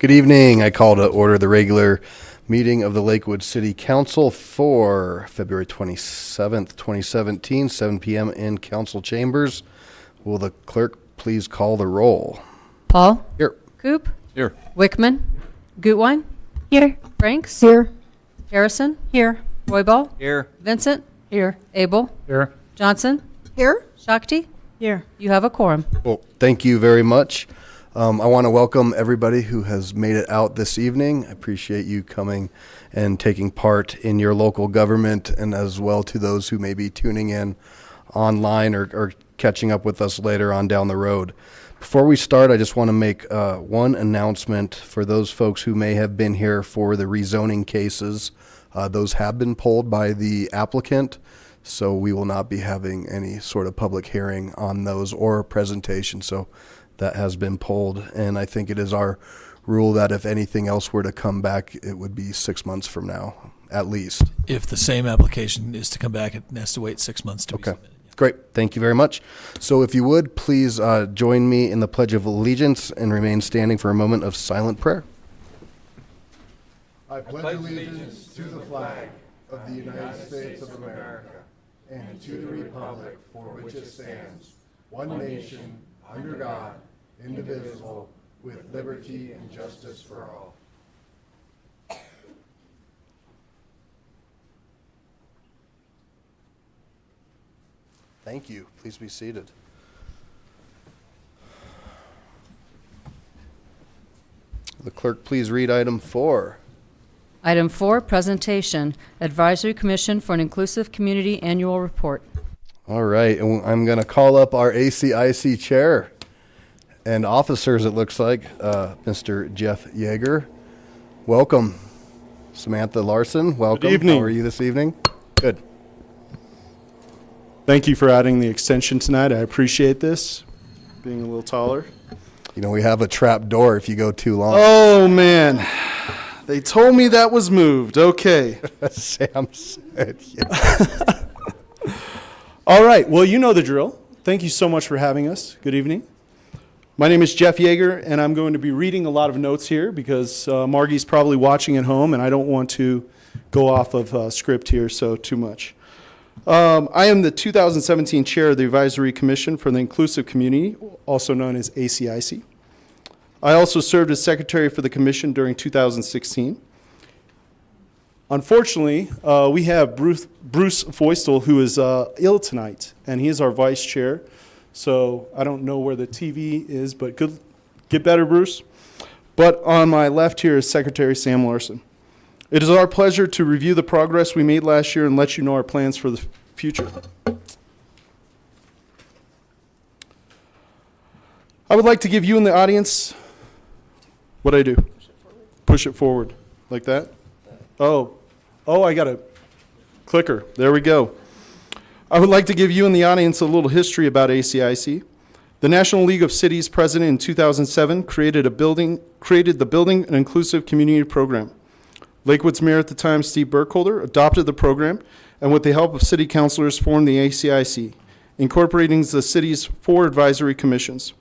Good evening. I call to order the regular meeting of the Lakewood City Council for February 27th, 2017, 7 p.m. in council chambers. Will the clerk please call the roll? Paul? Here. Coop? Here. Wickman? Gutwein? Here. Franks? Here. Harrison? Here. Roybal? Here. Vincent? Here. Abel? Here. Johnson? Here. Shakti? Here. You have a quorum. Well, thank you very much. I want to welcome everybody who has made it out this evening. I appreciate you coming and taking part in your local government, and as well to those who may be tuning in online or catching up with us later on down the road. Before we start, I just want to make one announcement for those folks who may have been here for the rezoning cases. Those have been pulled by the applicant, so we will not be having any sort of public hearing on those or presentation. So that has been pulled, and I think it is our rule that if anything else were to come back, it would be 6 months from now, at least. If the same application is to come back, it has to wait 6 months to be submitted. Great. Thank you very much. So if you would, please join me in the Pledge of Allegiance and remain standing for a moment of silent prayer. I pledge allegiance to the flag of the United States of America and to the republic for which it stands, one nation, under God, indivisible, with liberty and justice for all. Thank you. Please be seated. The clerk, please read item 4. Item 4, presentation, Advisory Commission for an Inclusive Community Annual Report. All right, and I'm going to call up our ACIC chair and officers, it looks like, Mr. Jeff Yeager. Welcome. Samantha Larson, welcome. Good evening. How are you this evening? Good. Thank you for adding the extension tonight. I appreciate this, being a little taller. You know, we have a trap door if you go too long. Oh, man. They told me that was moved. Okay. Sam said, yeah. All right. Well, you know the drill. Thank you so much for having us. Good evening. My name is Jeff Yeager, and I'm going to be reading a lot of notes here because Margie's probably watching at home, and I don't want to go off of script here so too much. I am the 2017 chair of the Advisory Commission for the Inclusive Community, also known as ACIC. I also served as secretary for the commission during 2016. Unfortunately, we have Bruce Feustel, who is ill tonight, and he is our vice chair. So I don't know where the TV is, but get better, Bruce. But on my left here is Secretary Sam Larson. It is our pleasure to review the progress we made last year and let you know our plans for the future. I would like to give you in the audience what I do. Push it forward. Like that? Oh, I got a clicker. There we go. I would like to give you in the audience a little history about ACIC. The National League of Cities president in 2007 created the Building an Inclusive Community Program. Lakewood's mayor at the time, Steve Burkholder, adopted the program and with the help of city councilors formed the ACIC, incorporating the city's 4 advisory commissions.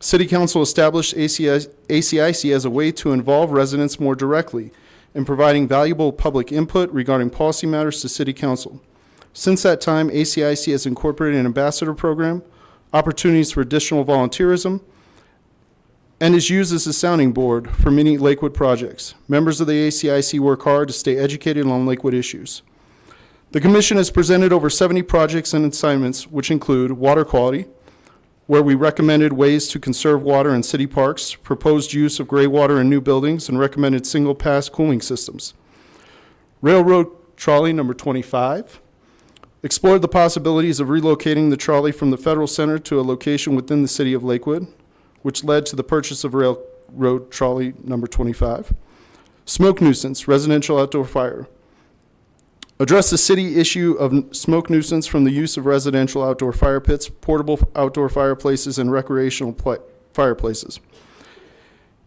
City Council established ACIC as a way to involve residents more directly in providing valuable public input regarding policy matters to City Council. Since that time, ACIC has incorporated an ambassador program, opportunities for additional volunteerism, and is used as a sounding board for many Lakewood projects. Members of the ACIC work hard to stay educated on Lakewood issues. The Commission has presented over 70 projects and assignments, which include water quality, where we recommended ways to conserve water in city parks, proposed use of gray water in new buildings, and recommended single-pass cooling systems. Railroad trolley number 25, explored the possibilities of relocating the trolley from the Federal Center to a location within the city of Lakewood, which led to the purchase of railroad trolley number 25. Smoke nuisance, residential outdoor fire. Address the city issue of smoke nuisance from the use of residential outdoor fire pits, portable outdoor fireplaces, and recreational fireplaces.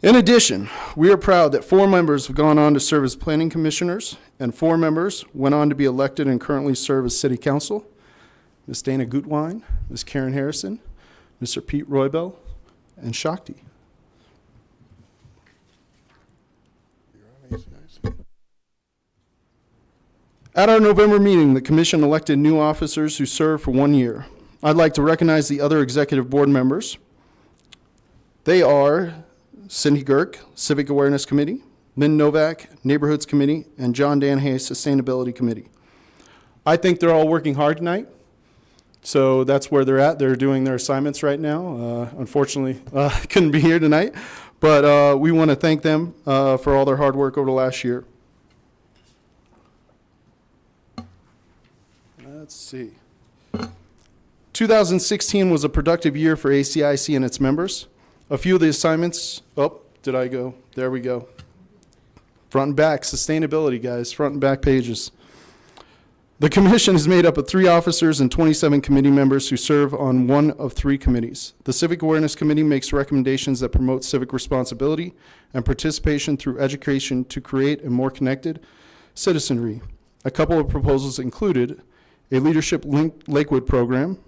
In addition, we are proud that 4 members have gone on to serve as planning commissioners, and 4 members went on to be elected and currently serve as city council. Ms. Dana Gutwein, Ms. Karen Harrison, Mr. Pete Roybal, and Shakti. At our November meeting, the commission elected new officers who serve for 1 year. I'd like to recognize the other executive board members. They are Cindy Girk, Civic Awareness Committee, Lynn Novak, Neighborhoods Committee, and John Danhay, Sustainability Committee. I think they're all working hard tonight. So that's where they're at. They're doing their assignments right now. Unfortunately, couldn't be here tonight, but we want to thank them for all their hard work over the last year. Let's see. 2016 was a productive year for ACIC and its members. A few of the assignments, did I go? There we go. Front and back, sustainability, guys, front and back pages. The commission is made up of 3 officers and 27 committee members who serve on one of 3 committees. The Civic Awareness Committee makes recommendations that promote civic responsibility and participation through education to create a more connected citizenry. A couple of proposals included a Leadership Lakewood program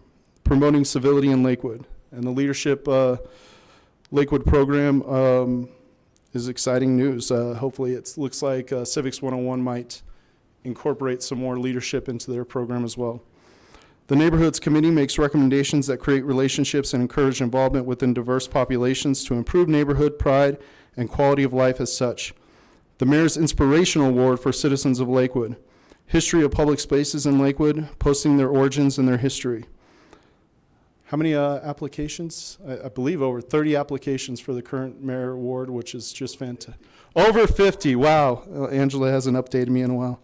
promoting civility in Lakewood. And the Leadership Lakewood program is exciting news. Hopefully it looks like Civics 101 might incorporate some more leadership into their program as well. The Neighborhoods Committee makes recommendations that create relationships and encourage involvement within diverse populations to improve neighborhood pride and quality of life as such. The Mayor's Inspirational Award for Citizens of Lakewood. History of public spaces in Lakewood, posting their origins and their history. How many applications? I believe over 30 applications for the current Mayor Award, which is just fantastic. Over 50, wow. Angela hasn't updated me in a while.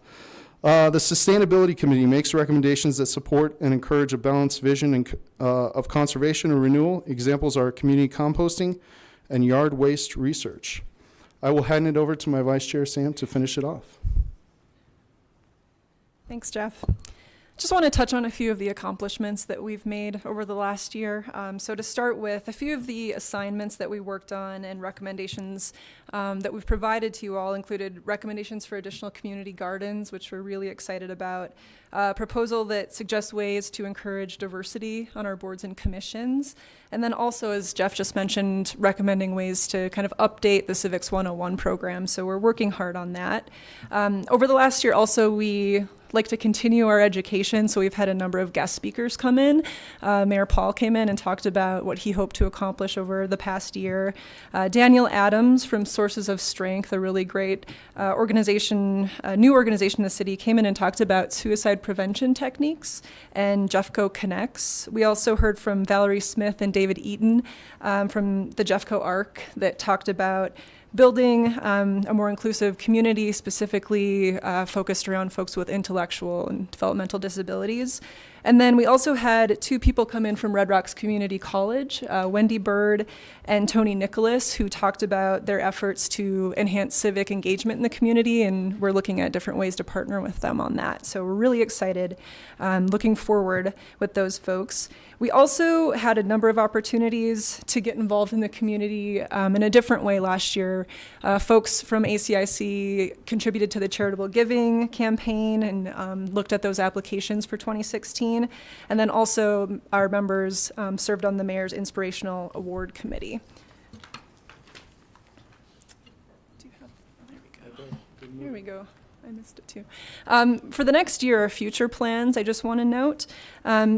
The Sustainability Committee makes recommendations that support and encourage a balanced vision of conservation and renewal. Examples are community composting and yard waste research. I will hand it over to my Vice Chair, Sam, to finish it off. Thanks, Jeff. Just want to touch on a few of the accomplishments that we've made over the last year. So to start with, a few of the assignments that we worked on and recommendations that we've provided to you all included recommendations for additional community gardens, which we're really excited about, a proposal that suggests ways to encourage diversity on our boards and commissions, and then also, as Jeff just mentioned, recommending ways to kind of update the Civics 101 program. So we're working hard on that. Over the last year also, we like to continue our education, so we've had a number of guest speakers come in. Mayor Paul came in and talked about what he hoped to accomplish over the past year. Daniel Adams from Sources of Strength, a really great organization, a new organization in the city, came in and talked about suicide prevention techniques and Jeffco Connects. We also heard from Valerie Smith and David Eaton from the Jeffco ARC that talked about building a more inclusive community, specifically focused around folks with intellectual and developmental disabilities. And then we also had 2 people come in from Red Rocks Community College, Wendy Bird and Tony Nicholas, who talked about their efforts to enhance civic engagement in the community, and we're looking at different ways to partner with them on that. So we're really excited, looking forward with those folks. We also had a number of opportunities to get involved in the community in a different way last year. Folks from ACIC contributed to the charitable giving campaign and looked at those applications for 2016. And then also our members served on the Mayor's Inspirational Award Committee. Here we go. I missed it too. For the next year, our future plans, I just want to note.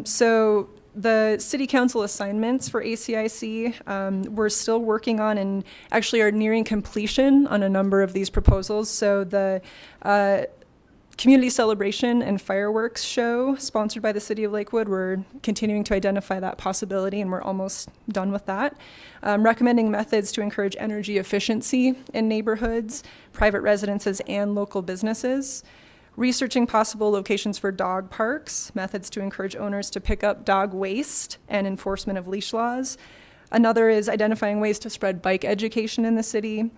So the City Council assignments for ACIC, we're still working on and actually are nearing completion on a number of these proposals. So the Community Celebration and Fireworks Show sponsored by the City of Lakewood, we're continuing to identify that possibility and we're almost done with that. Recommending methods to encourage energy efficiency in neighborhoods, private residences, and local businesses. Researching possible locations for dog parks, methods to encourage owners to pick up dog waste, and enforcement of leash laws. Another is identifying ways to spread bike education in the city.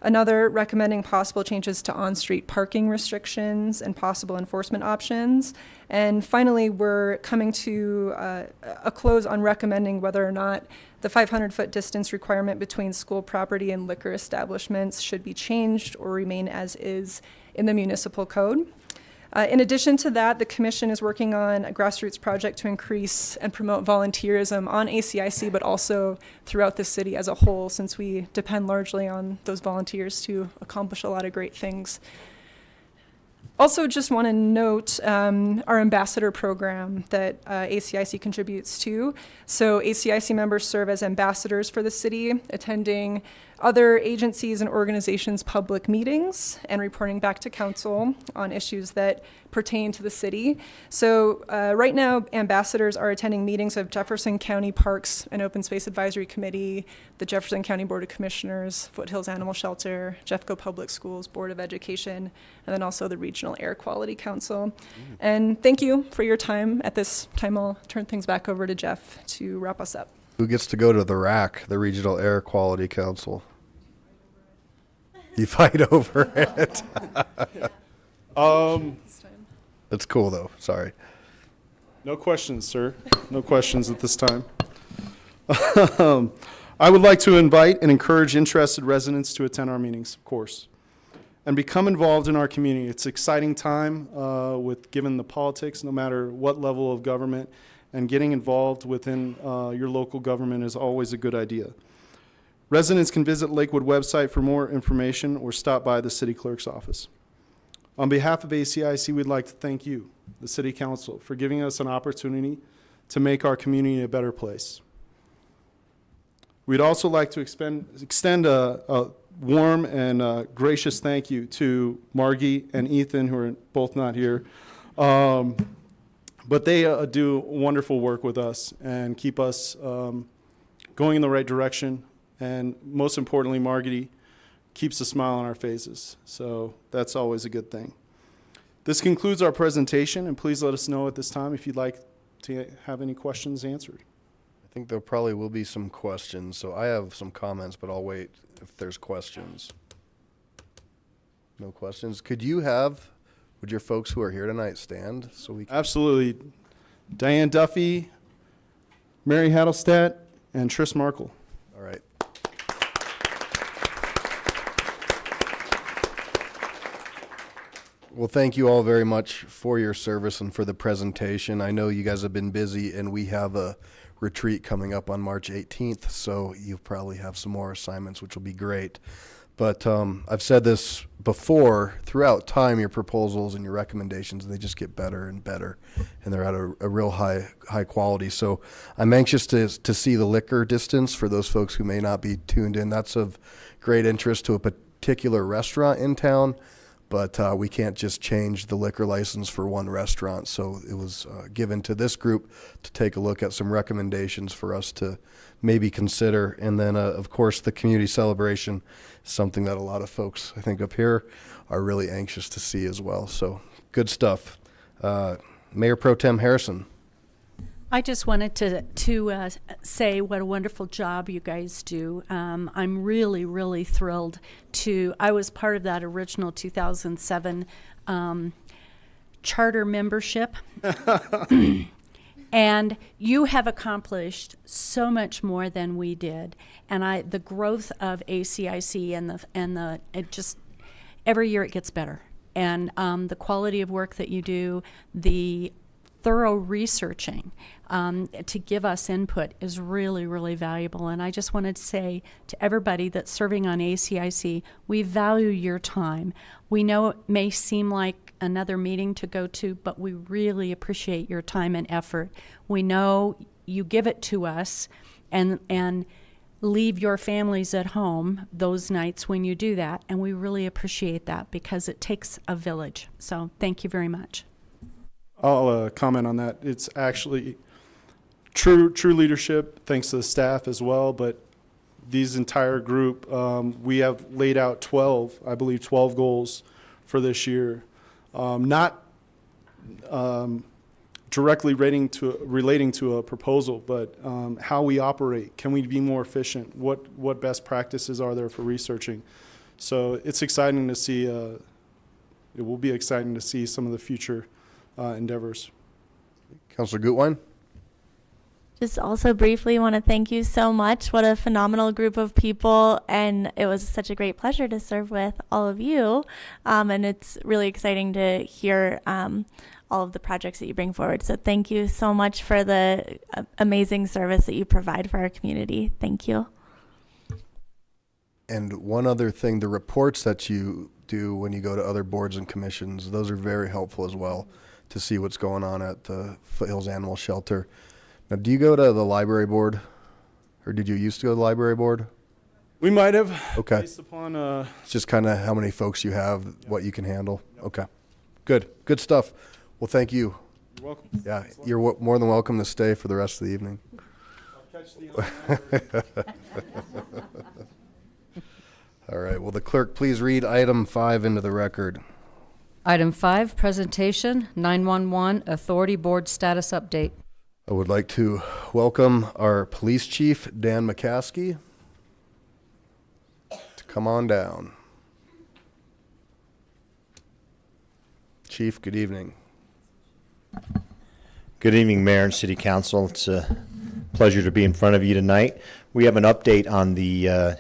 Another, recommending possible changes to on-street parking restrictions and possible enforcement options. And finally, we're coming to a close on recommending whether or not the 500-foot distance requirement between school property and liquor establishments should be changed or remain as is in the municipal code. In addition to that, the Commission is working on a grassroots project to increase and promote volunteerism on ACIC, but also throughout the city as a whole, since we depend largely on those volunteers to accomplish a lot of great things. Also, just want to note our ambassador program that ACIC contributes to. So ACIC members serve as ambassadors for the city, attending other agencies and organizations' public meetings and reporting back to council on issues that pertain to the city. So right now, ambassadors are attending meetings of Jefferson County Parks and Open Space Advisory Committee, the Jefferson County Board of Commissioners, Foothills Animal Shelter, Jeffco Public Schools Board of Education, and then also the Regional Air Quality Council. And thank you for your time. At this time, I'll turn things back over to Jeff to wrap us up. Who gets to go to the RAC, the Regional Air Quality Council? You fight over it. That's cool, though. Sorry. No questions, sir. No questions at this time. I would like to invite and encourage interested residents to attend our meetings, of course, and become involved in our community. It's an exciting time given the politics, no matter what level of government, and getting involved within your local government is always a good idea. Residents can visit Lakewood website for more information or stop by the city clerk's office. On behalf of ACIC, we'd like to thank you, the City Council, for giving us an opportunity to make our community a better place. We'd also like to extend a warm and gracious thank you to Margie and Ethan, who are both not here. But they do wonderful work with us and keep us going in the right direction. And most importantly, Margie keeps a smile on our faces. So that's always a good thing. This concludes our presentation, and please let us know at this time if you'd like to have any questions answered. I think there probably will be some questions. So I have some comments, but I'll wait if there's questions. No questions. Would your folks who are here tonight stand so we can? Absolutely. Diane Duffy, Mary Hadelstadt, and Tris Markle. All right. Well, thank you all very much for your service and for the presentation. I know you guys have been busy, and we have a retreat coming up on March 18th, so you'll probably have some more assignments, which will be great. But I've said this before, throughout time, your proposals and your recommendations, they just get better and better, and they're at a real high quality. So I'm anxious to see the liquor distance for those folks who may not be tuned in. That's of great interest to a particular restaurant in town, but we can't just change the liquor license for one restaurant. So it was given to this group to take a look at some recommendations for us to maybe consider. And then, of course, the community celebration is something that a lot of folks, I think, up here are really anxious to see as well. So good stuff. Mayor Pro Tem Harrison. I just wanted to say what a wonderful job you guys do. I'm really, really thrilled I was part of that original 2007 charter membership. And you have accomplished so much more than we did. And the growth of ACIC it just, every year it gets better. And the quality of work that you do, the thorough researching to give us input is really, really valuable. And I just wanted to say to everybody that's serving on ACIC, we value your time. We know it may seem like another meeting to go to, but we really appreciate your time and effort. We know you give it to us and leave your families at home those nights when you do that. And we really appreciate that because it takes a village. So thank you very much. I'll comment on that. It's actually true leadership, thanks to the staff as well. But these entire group, we have laid out 12 goals for this year. Not directly relating to a proposal, but how we operate. Can we be more efficient? What best practices are there for researching? So it's exciting to see. It will be exciting to see some of the future endeavors. Councilor Gutwein? Just also briefly want to thank you so much. What a phenomenal group of people, and it was such a great pleasure to serve with all of you. And it's really exciting to hear all of the projects that you bring forward. So thank you so much for the amazing service that you provide for our community. Thank you. And one other thing, the reports that you do when you go to other boards and commissions. Those are very helpful as well to see what's going on at the Foothills Animal Shelter. Now, do you go to the library board, or did you used to go to the library board? We might have. Okay. Based upon, It's just kind of how many folks you have, what you can handle. Okay. Good stuff. Well, thank you. you're welcome. Yeah, you're more than welcome to stay for the rest of the evening. I'll catch the All right. Will the clerk please read item 5 into the record? Item 5, presentation, 911 Authority Board status update. I would like to welcome our police chief, Dan McCaskey, to come on down. Chief, good evening. Good evening, Mayor and City Council. It's a pleasure to be in front of you tonight. We have an update on the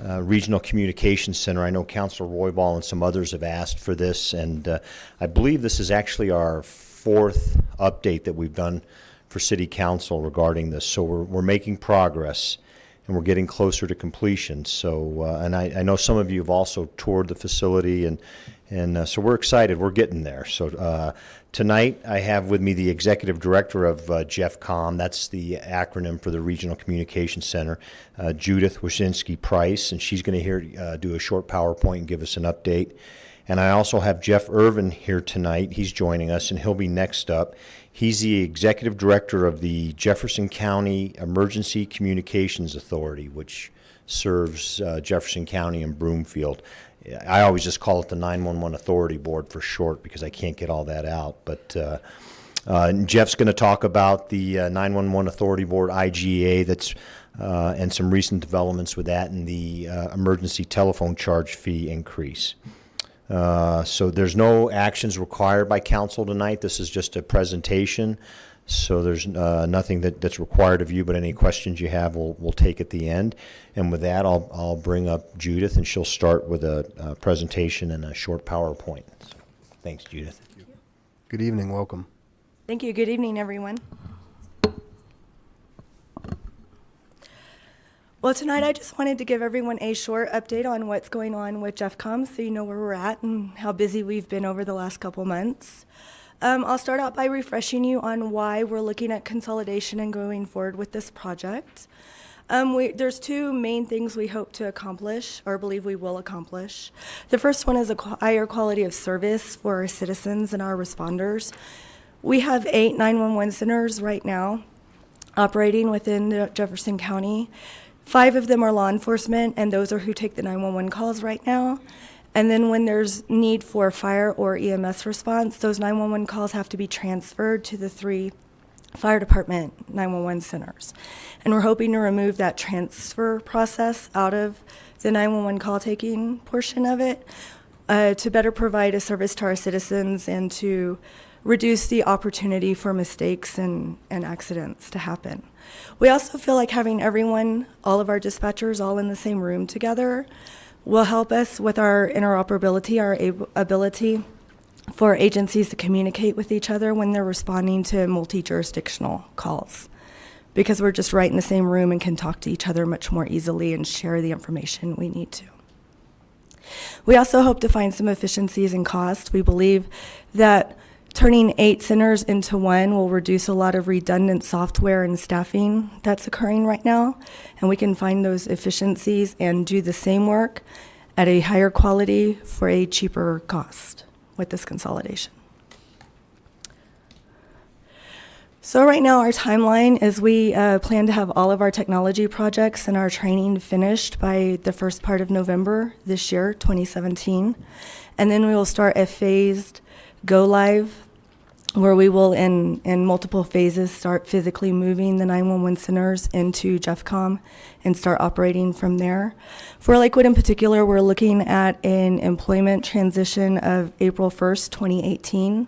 Regional Communications Center. I know Councilor Roybal and some others have asked for this, and I believe this is actually our 4th update that we've done for City Council regarding this. So we're making progress, and we're getting closer to completion. So, and I know some of you have also toured the facility, and so we're excited. We're getting there. So tonight I have with me the Executive Director of GEFCOM. That's the acronym for the Regional Communications Center, Judith Wyszynski-Price, and she's going to do a short PowerPoint and give us an update. And I also have Jeff Irvin here tonight. He's joining us, and he'll be next up. He's the Executive Director of the Jefferson County Emergency Communications Authority, which serves Jefferson County and Broomfield. I always just call it the 911 Authority Board for short because I can't get all that out. But Jeff's going to talk about the 911 Authority Board, IGA, that's and some recent developments with that and the emergency telephone charge fee increase. So there's no actions required by council tonight. This is just a presentation. So there's nothing that's required of you, but any questions you have, we'll take at the end. And with that, I'll bring up Judith, and she'll start with a presentation and a short PowerPoint. So, thanks, Judith. Good evening. Welcome. Thank you. Good evening, everyone. Well, tonight I just wanted to give everyone a short update on what's going on with GEFCOM so you know where we're at and how busy we've been over the last couple months. I'll start out by refreshing you on why we're looking at consolidation and going forward with this project. There's 2 main things we hope to accomplish, or believe we will accomplish. The first one is a higher quality of service for our citizens and our responders. We have 8 911 centers right now operating within Jefferson County. 5 of them are law enforcement, and those are who take the 911 calls right now. And then when there's need for fire or EMS response, those 911 calls have to be transferred to the 3 fire department 911 centers. And we're hoping to remove that transfer process out of the 911 call taking portion of it to better provide a service to our citizens and to reduce the opportunity for mistakes and accidents to happen. We also feel like having everyone, all of our dispatchers, all in the same room together will help us with our interoperability, our ability for agencies to communicate with each other when they're responding to multi-jurisdictional calls. Because we're just right in the same room and can talk to each other much more easily and share the information we need to. We also hope to find some efficiencies in cost. We believe that turning 8 centers into 1 will reduce a lot of redundant software and staffing that's occurring right now, and we can find those efficiencies and do the same work at a higher quality for a cheaper cost with this consolidation. So right now our timeline is we plan to have all of our technology projects and our training finished by the first part of November this year, 2017, and then we will start a phased go live where we will in multiple phases start physically moving the 911 centers into GEFCOM and start operating from there. For Lakewood in particular, we're looking at an employment transition of April 1st, 2018.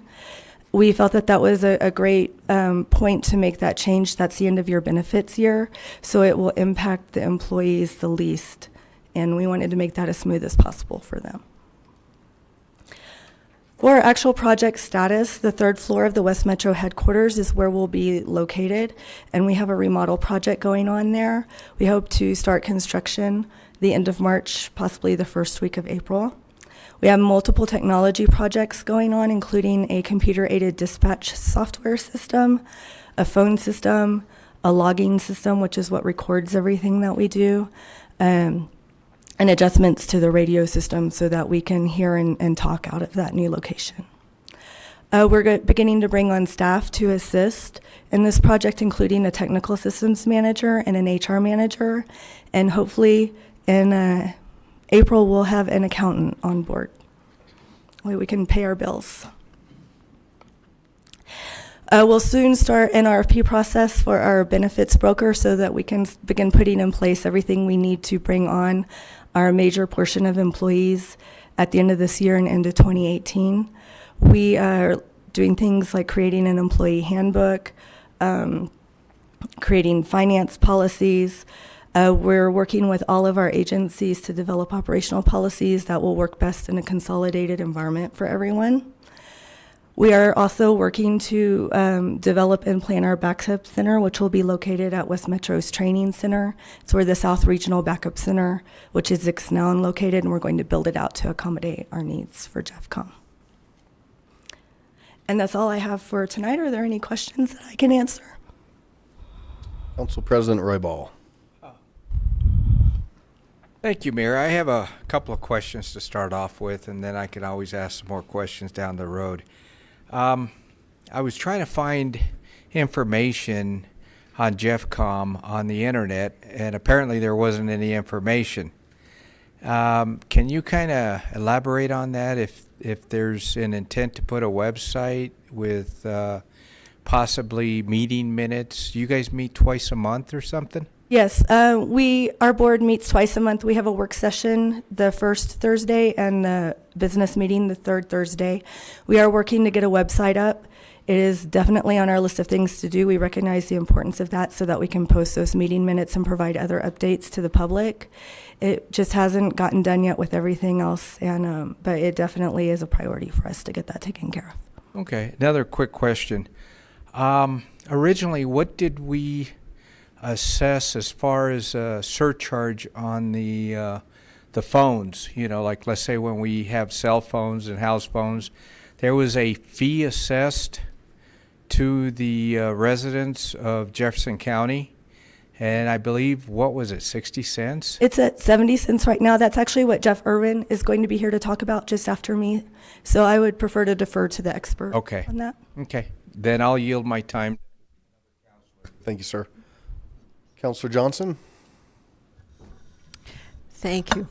We felt that that was a great point to make that change. That's the end of your benefits year, so it will impact the employees the least, and we wanted to make that as smooth as possible for them. For our actual project status, the 3rd floor of the West Metro headquarters is where we'll be located, and we have a remodel project going on there. We hope to start construction the end of March, possibly the first week of April. We have multiple technology projects going on, including a computer-aided dispatch software system, a phone system, a logging system, which is what records everything that we do, and adjustments to the radio system so that we can hear and talk out of that new location. We're beginning to bring on staff to assist in this project, including a technical systems manager and an HR manager, and hopefully in April we'll have an accountant on board. That way we can pay our bills. We'll soon start an RFP process for our benefits broker so that we can begin putting in place everything we need to bring on our major portion of employees at the end of this year and into 2018. We are doing things like creating an employee handbook, creating finance policies. We're working with all of our agencies to develop operational policies that will work best in a consolidated environment for everyone. We are also working to develop and plan our backup center, which will be located at West Metro's training center. It's where the South Regional Backup Center, which is Ixneln, located, and we're going to build it out to accommodate our needs for JEFCOM. And that's all I have for tonight. Are there any questions that I can answer? Council President Roy Ball. Thank you, Mayor. I have a couple of questions to start off with, and then I can always ask some more questions down the road. I was trying to find information on JEFCOM on the internet, and apparently there wasn't any information. Can you kind of elaborate on that, if there's an intent to put a website with possibly meeting minutes? Do you guys meet twice a month or something? Yes, our board meets twice a month. We have a work session the first Thursday and the business meeting the third Thursday. We are working to get a website up. It is definitely on our list of things to do. We recognize the importance of that so that we can post those meeting minutes and provide other updates to the public. It just hasn't gotten done yet with everything else, and but it definitely is a priority for us to get that taken care of. Okay, another quick question. Originally, what did we assess as far as a surcharge on the phones? You know, like let's say when we have cell phones and house phones, there was a fee assessed to the residents of Jefferson County, and I believe, what was it, 60 cents? It's at 70 cents right now. That's actually what Jeff Irwin is going to be here to talk about just after me. So I would prefer to defer to the expert on that. Okay, then I'll yield my time. Thank you, sir. Councilor Johnson. Thank you.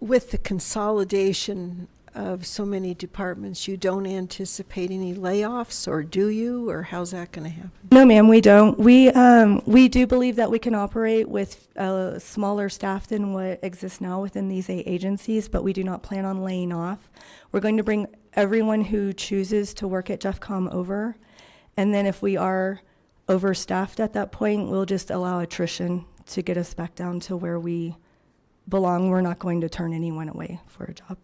With the consolidation of so many departments, you don't anticipate any layoffs, or do you, or how's that going to happen? No, ma'am, we don't. We do believe that we can operate with smaller staff than what exists now within these 8 agencies, but we do not plan on laying off. We're going to bring everyone who chooses to work at JEFCOM over, and then if we are overstaffed at that point, we'll just allow attrition to get us back down to where we belong. We're not going to turn anyone away for a job.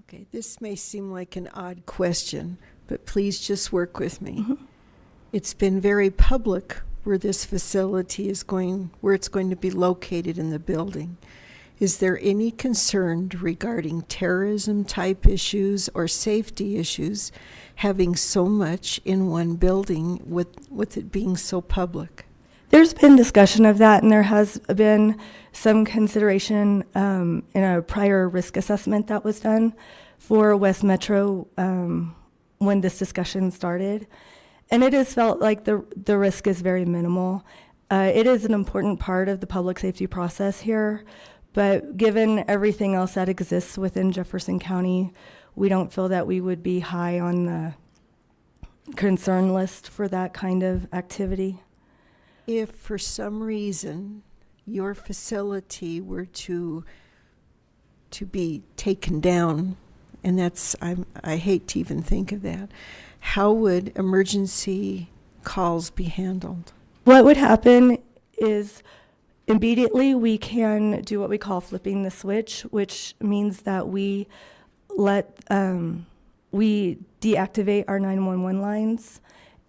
Okay, this may seem like an odd question, but please just work with me. Mm-hmm. It's been very public where this facility is going, where it's going to be located in the building. Is there any concern regarding terrorism type issues or safety issues having so much in one building with it being so public? There's been discussion of that, and there has been some consideration in a prior risk assessment that was done for West Metro when this discussion started. And it has felt like the risk is very minimal. It is an important part of the public safety process here, but given everything else that exists within Jefferson County, we don't feel that we would be high on the concern list for that kind of activity. If for some reason your facility were to be taken down, and that's, I hate to even think of that, how would emergency calls be handled? What would happen is immediately we can do what we call flipping the switch, which means that we deactivate our 911 lines,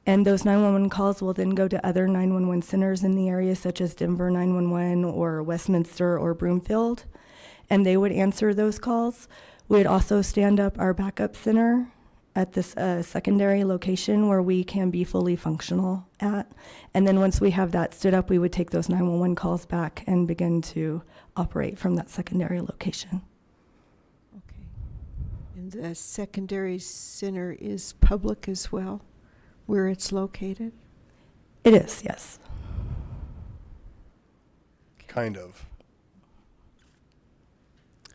and those 911 calls will then go to other 911 centers in the area, such as Denver 911 or Westminster or Broomfield. and they would answer those calls. We'd also stand up our backup center at this secondary location where we can be fully functional at. And then once we have that stood up, we would take those 911 calls back and begin to operate from that secondary location. Okay. And the secondary center is public as well, where it's located? It is, yes. Kind of.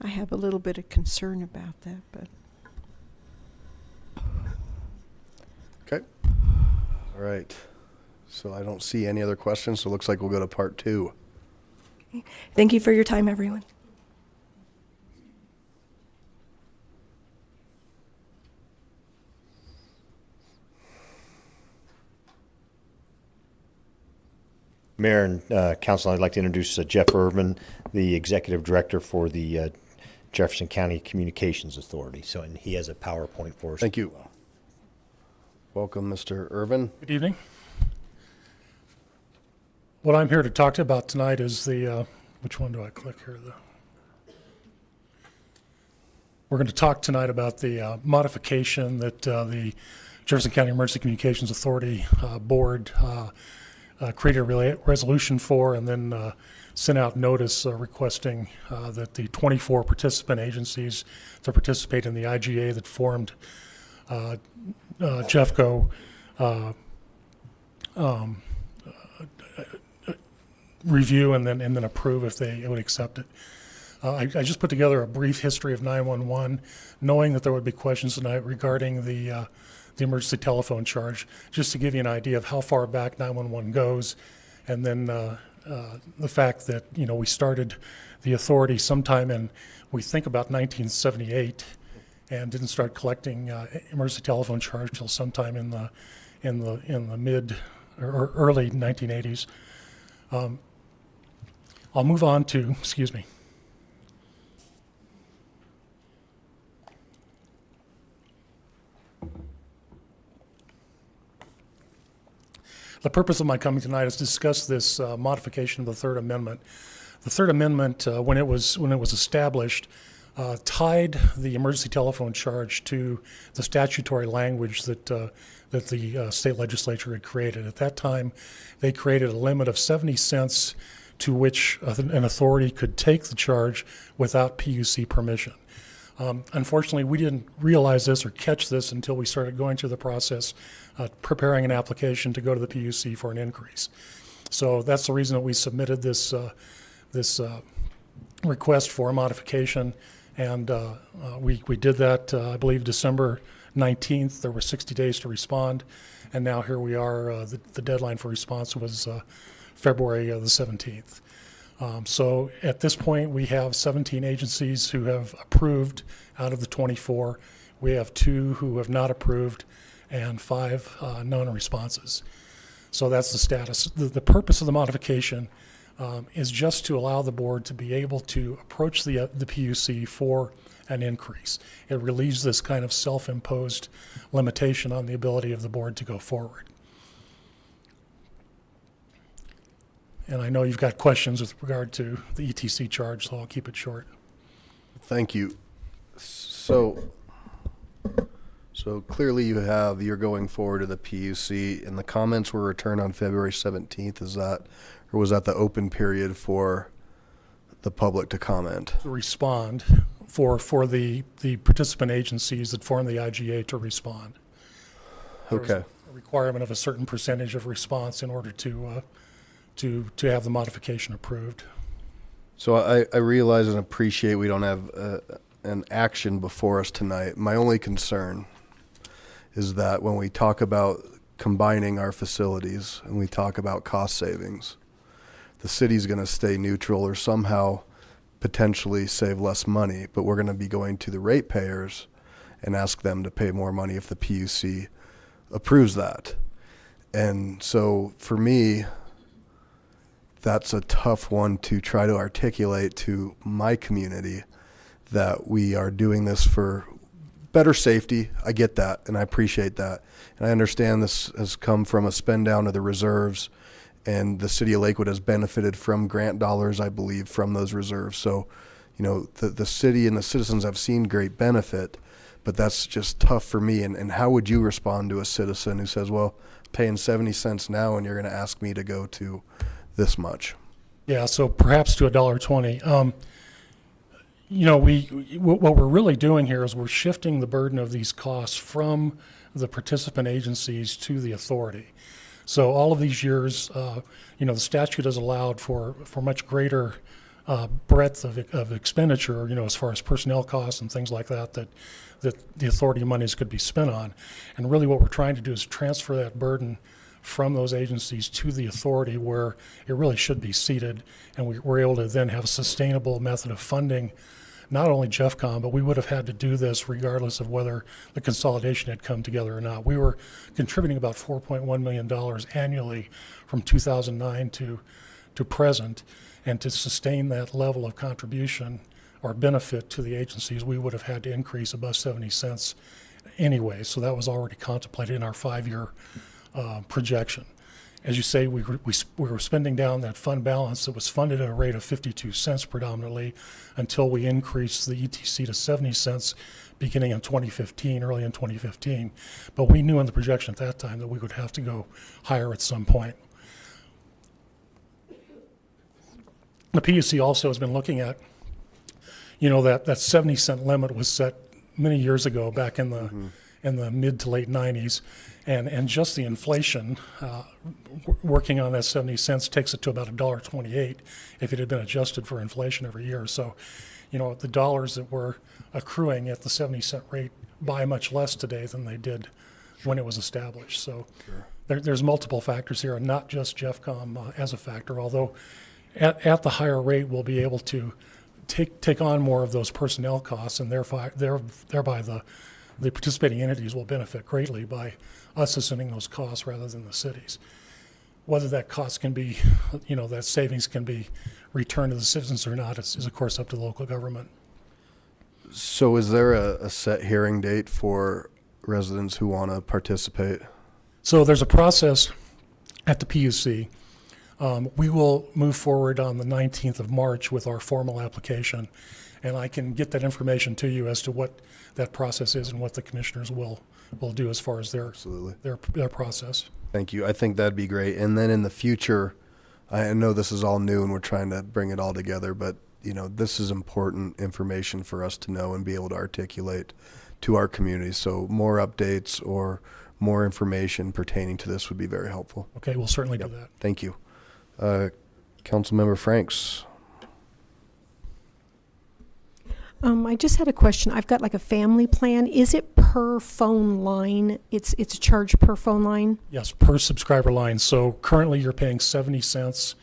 I have a little bit of concern about that, but Okay. All right. So I don't see any other questions, so it looks like we'll go to part 2. Thank you for your time, everyone. Mayor and Council, I'd like to introduce Jeff Irvin, the Executive Director for the Jefferson County Communications Authority. So, and he has a PowerPoint for us. Thank you. Welcome, Mr. Irvin. Good evening. What I'm here to talk about tonight is the, which one do I click here? We're going to talk tonight about the modification that the Jefferson County Emergency Communications Authority Board created a resolution for, and then sent out notice requesting that the 24 participant agencies to participate in the IGA that formed Jeffco review and then approve if they would accept it. I just put together a brief history of 911, knowing that there would be questions tonight regarding the emergency telephone charge, just to give you an idea of how far back 911 goes, and then the fact that, you know, we started the authority sometime in, we think, about 1978, and didn't start collecting emergency telephone charge till sometime in the mid or early 1980s. I'll move on to, excuse me. The purpose of my coming tonight is to discuss this modification of the Third Amendment. The Third Amendment, when it was established, tied the emergency telephone charge to the statutory language that the state legislature had created. At that time, they created a limit of 70 cents to which an authority could take the charge without PUC permission. Unfortunately, we didn't realize this or catch this until we started going through the process, preparing an application to go to the PUC for an increase. So that's the reason that we submitted this request for a modification, and we did that, I believe, December 19th. There were 60 days to respond, and now here we are. The deadline for response was February the 17th. So at this point, we have 17 agencies who have approved out of the 24. We have 2 who have not approved, and 5 non-responses. So that's the status. The purpose of the modification is just to allow the board to be able to approach the PUC for an increase. It relieves this kind of self-imposed limitation on the ability of the board to go forward. And I know you've got questions with regard to the ETC charge, so I'll keep it short. Thank you. So clearly you're going forward to the PUC, and the comments were returned on February 17th. Is that, or was that the open period for the public to comment? To respond for the participant agencies that form the IGA to respond. Okay. There's a requirement of a certain percentage of response in order to have the modification approved. So I realize and appreciate we don't have an action before us tonight. My only concern is that when we talk about combining our facilities and we talk about cost savings, the city's going to stay neutral or somehow potentially save less money, but we're going to be going to the ratepayers and ask them to pay more money if the PUC approves that. And so for me, that's a tough one to try to articulate to my community, that we are doing this for better safety. I get that, and I appreciate that. And I understand this has come from a spend down of the reserves, and the city of Lakewood has benefited from grant dollars, I believe, from those reserves. So, the city and the citizens have seen great benefit, but that's just tough for me. And how would you respond to a citizen who says, well, paying 70 cents now and you're going to ask me to go to this much? Yeah, so perhaps to $1.20. What we're really doing here is we're shifting the burden of these costs from the participant agencies to the authority. So all of these years, the statute has allowed for much greater breadth of expenditure, as far as personnel costs and things like that the authority monies could be spent on. And really what we're trying to do is transfer that burden from those agencies to the authority where it really should be seated, and we're able to then have a sustainable method of funding not only GEFCOM, but we would have had to do this regardless of whether the consolidation had come together or not. We were contributing about $4.1 million annually from 2009 to present, and to sustain that level of contribution or benefit to the agencies, we would have had to increase above 70 cents anyway. So that was already contemplated in our 5-year projection. As you say, we were spending down that fund balance that was funded at a rate of 52 cents predominantly until we increased the ETC to 70 cents beginning in 2015, early in 2015. But we knew in the projection at that time that we would have to go higher at some point. The PUC also has been looking at, that 70 cent limit was set many years ago, back in the mid to late 90s. And just the inflation, working on that 70 cents takes it to about $1.28 if it had been adjusted for inflation every year. So, the dollars that were accruing at the 70 cent rate buy much less today than they did when it was established. So there's multiple factors here, and not just GEFCOM as a factor, although at the higher rate we'll be able to take on more of those personnel costs, and thereby the participating entities will benefit greatly by us assuming those costs rather than the cities. Whether that cost can be, that savings can be returned to the citizens or not is of course up to the local government. So is there a set hearing date for residents who want to participate? So there's a process at the PUC. We will move forward on the 19th of March with our formal application, and I can get that information to you as to what that process is and what the commissioners will do as far as their process. Thank you. I think that'd be great. And then in the future, I know this is all new and we're trying to bring it all together, but this is important information for us to know and be able to articulate to our community. So more updates or more information pertaining to this would be very helpful. Okay, we'll certainly do that. Thank you. Councilmember Franks. I just had a question. I've got like a family plan. Is it per phone line? It's a charge per phone line? Yes, per subscriber line. So currently you're paying 70 cents.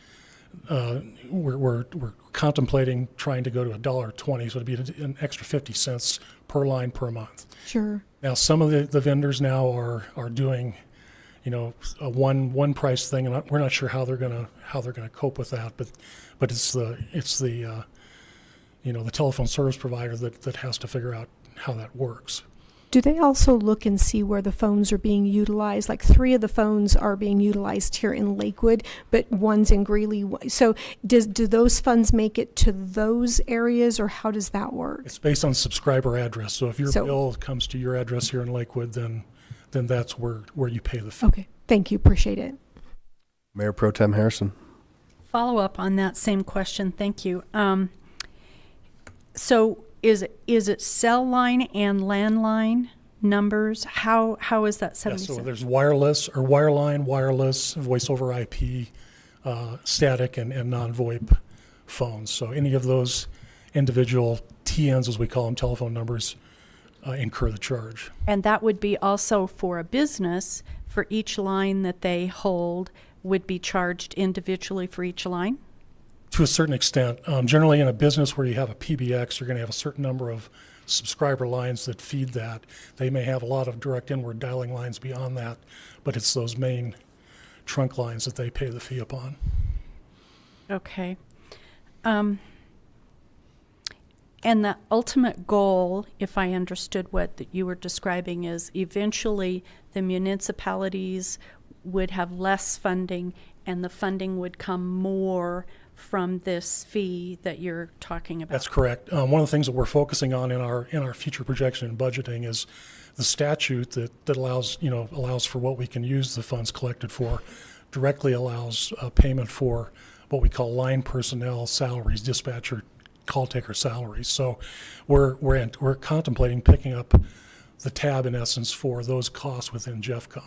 We're contemplating trying to go to $1.20, so it'd be an extra 50 cents per line per month. Sure. Now some of the vendors now are doing, a one price thing, and we're not sure how they're gonna cope with that. But it's the telephone service provider that has to figure out how that works. Do they also look and see where the phones are being utilized? Like 3 of the phones are being utilized here in Lakewood, but one's in Greeley. So do those funds make it to those areas, or how does that work? It's based on subscriber address. So if your bill comes to your address here in Lakewood, then that's where you pay the fee. Okay, thank you, appreciate it. Mayor Pro Tem Harrison. Follow up on that same question. Thank you. So is it cell line and landline numbers? How is that 70 cents? So there's wireless or wireline, wireless, voice over IP, static and non-VoIP phones. So any of those individual TNs, as we call them, telephone numbers, incur the charge. And that would be also for a business, for each line that they hold would be charged individually for each line? To a certain extent. Generally in a business where you have a PBX, you're going to have a certain number of subscriber lines that feed that. They may have a lot of direct inward dialing lines beyond that, but it's those main trunk lines that they pay the fee upon. Okay. And the ultimate goal, if I understood what you were describing, is eventually the municipalities would have less funding and the funding would come more from this fee that you're talking about. That's correct. One of the things that we're focusing on in our future projection and budgeting is the statute that allows for what we can use the funds collected for, directly allows payment for what we call line personnel salaries, dispatcher, call taker salaries. So we're contemplating picking up the tab in essence for those costs within GEFCOM,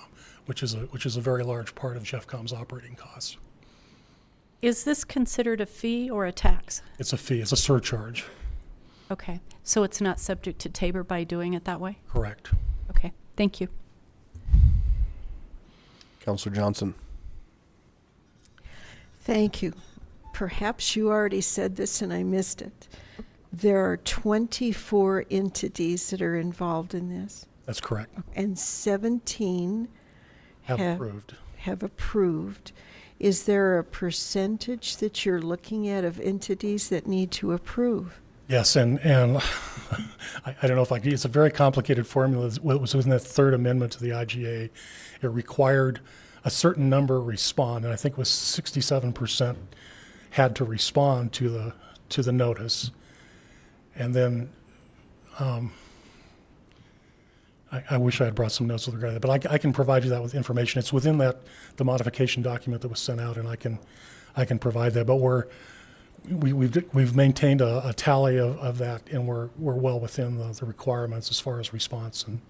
which is a very large part of GEFCOM's operating costs. Is this considered a fee or a tax? It's a fee. It's a surcharge. Okay, so it's not subject to Tabor by doing it that way? Correct. Okay, thank you. Councilor Johnson. Thank you. Perhaps you already said this and I missed it. There are 24 entities that are involved in this, That's correct. and 17 Have approved. have approved. Is there a percentage that you're looking at of entities that need to approve? Yes, and I don't know if it's a very complicated formula. It was within the third amendment to the IGA. It required a certain number respond, and I think it was 67% had to respond to the notice. And then I wish I had brought some notes with regard to that, but I can provide you that with information. It's within the modification document that was sent out, and I can provide that. But we've maintained a tally of that, and we're well within the requirements as far as response. And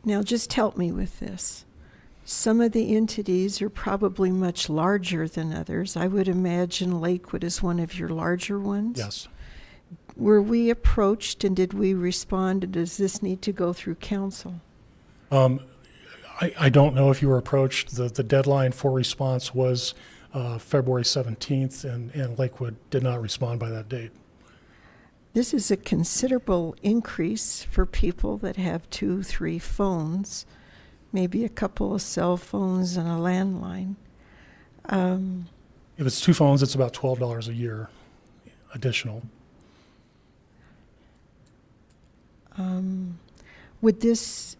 Now just help me with this. Some of the entities are probably much larger than others. I would imagine Lakewood is one of your larger ones. yes, Were we approached and did we respond? And does this need to go through council? I don't know if you were approached. The deadline for response was February 17th, and Lakewood did not respond by that date. This is a considerable increase for people that have 2, 3 phones, maybe a couple of cell phones and a landline. If it's 2 phones, it's about $12 a year additional. Would this,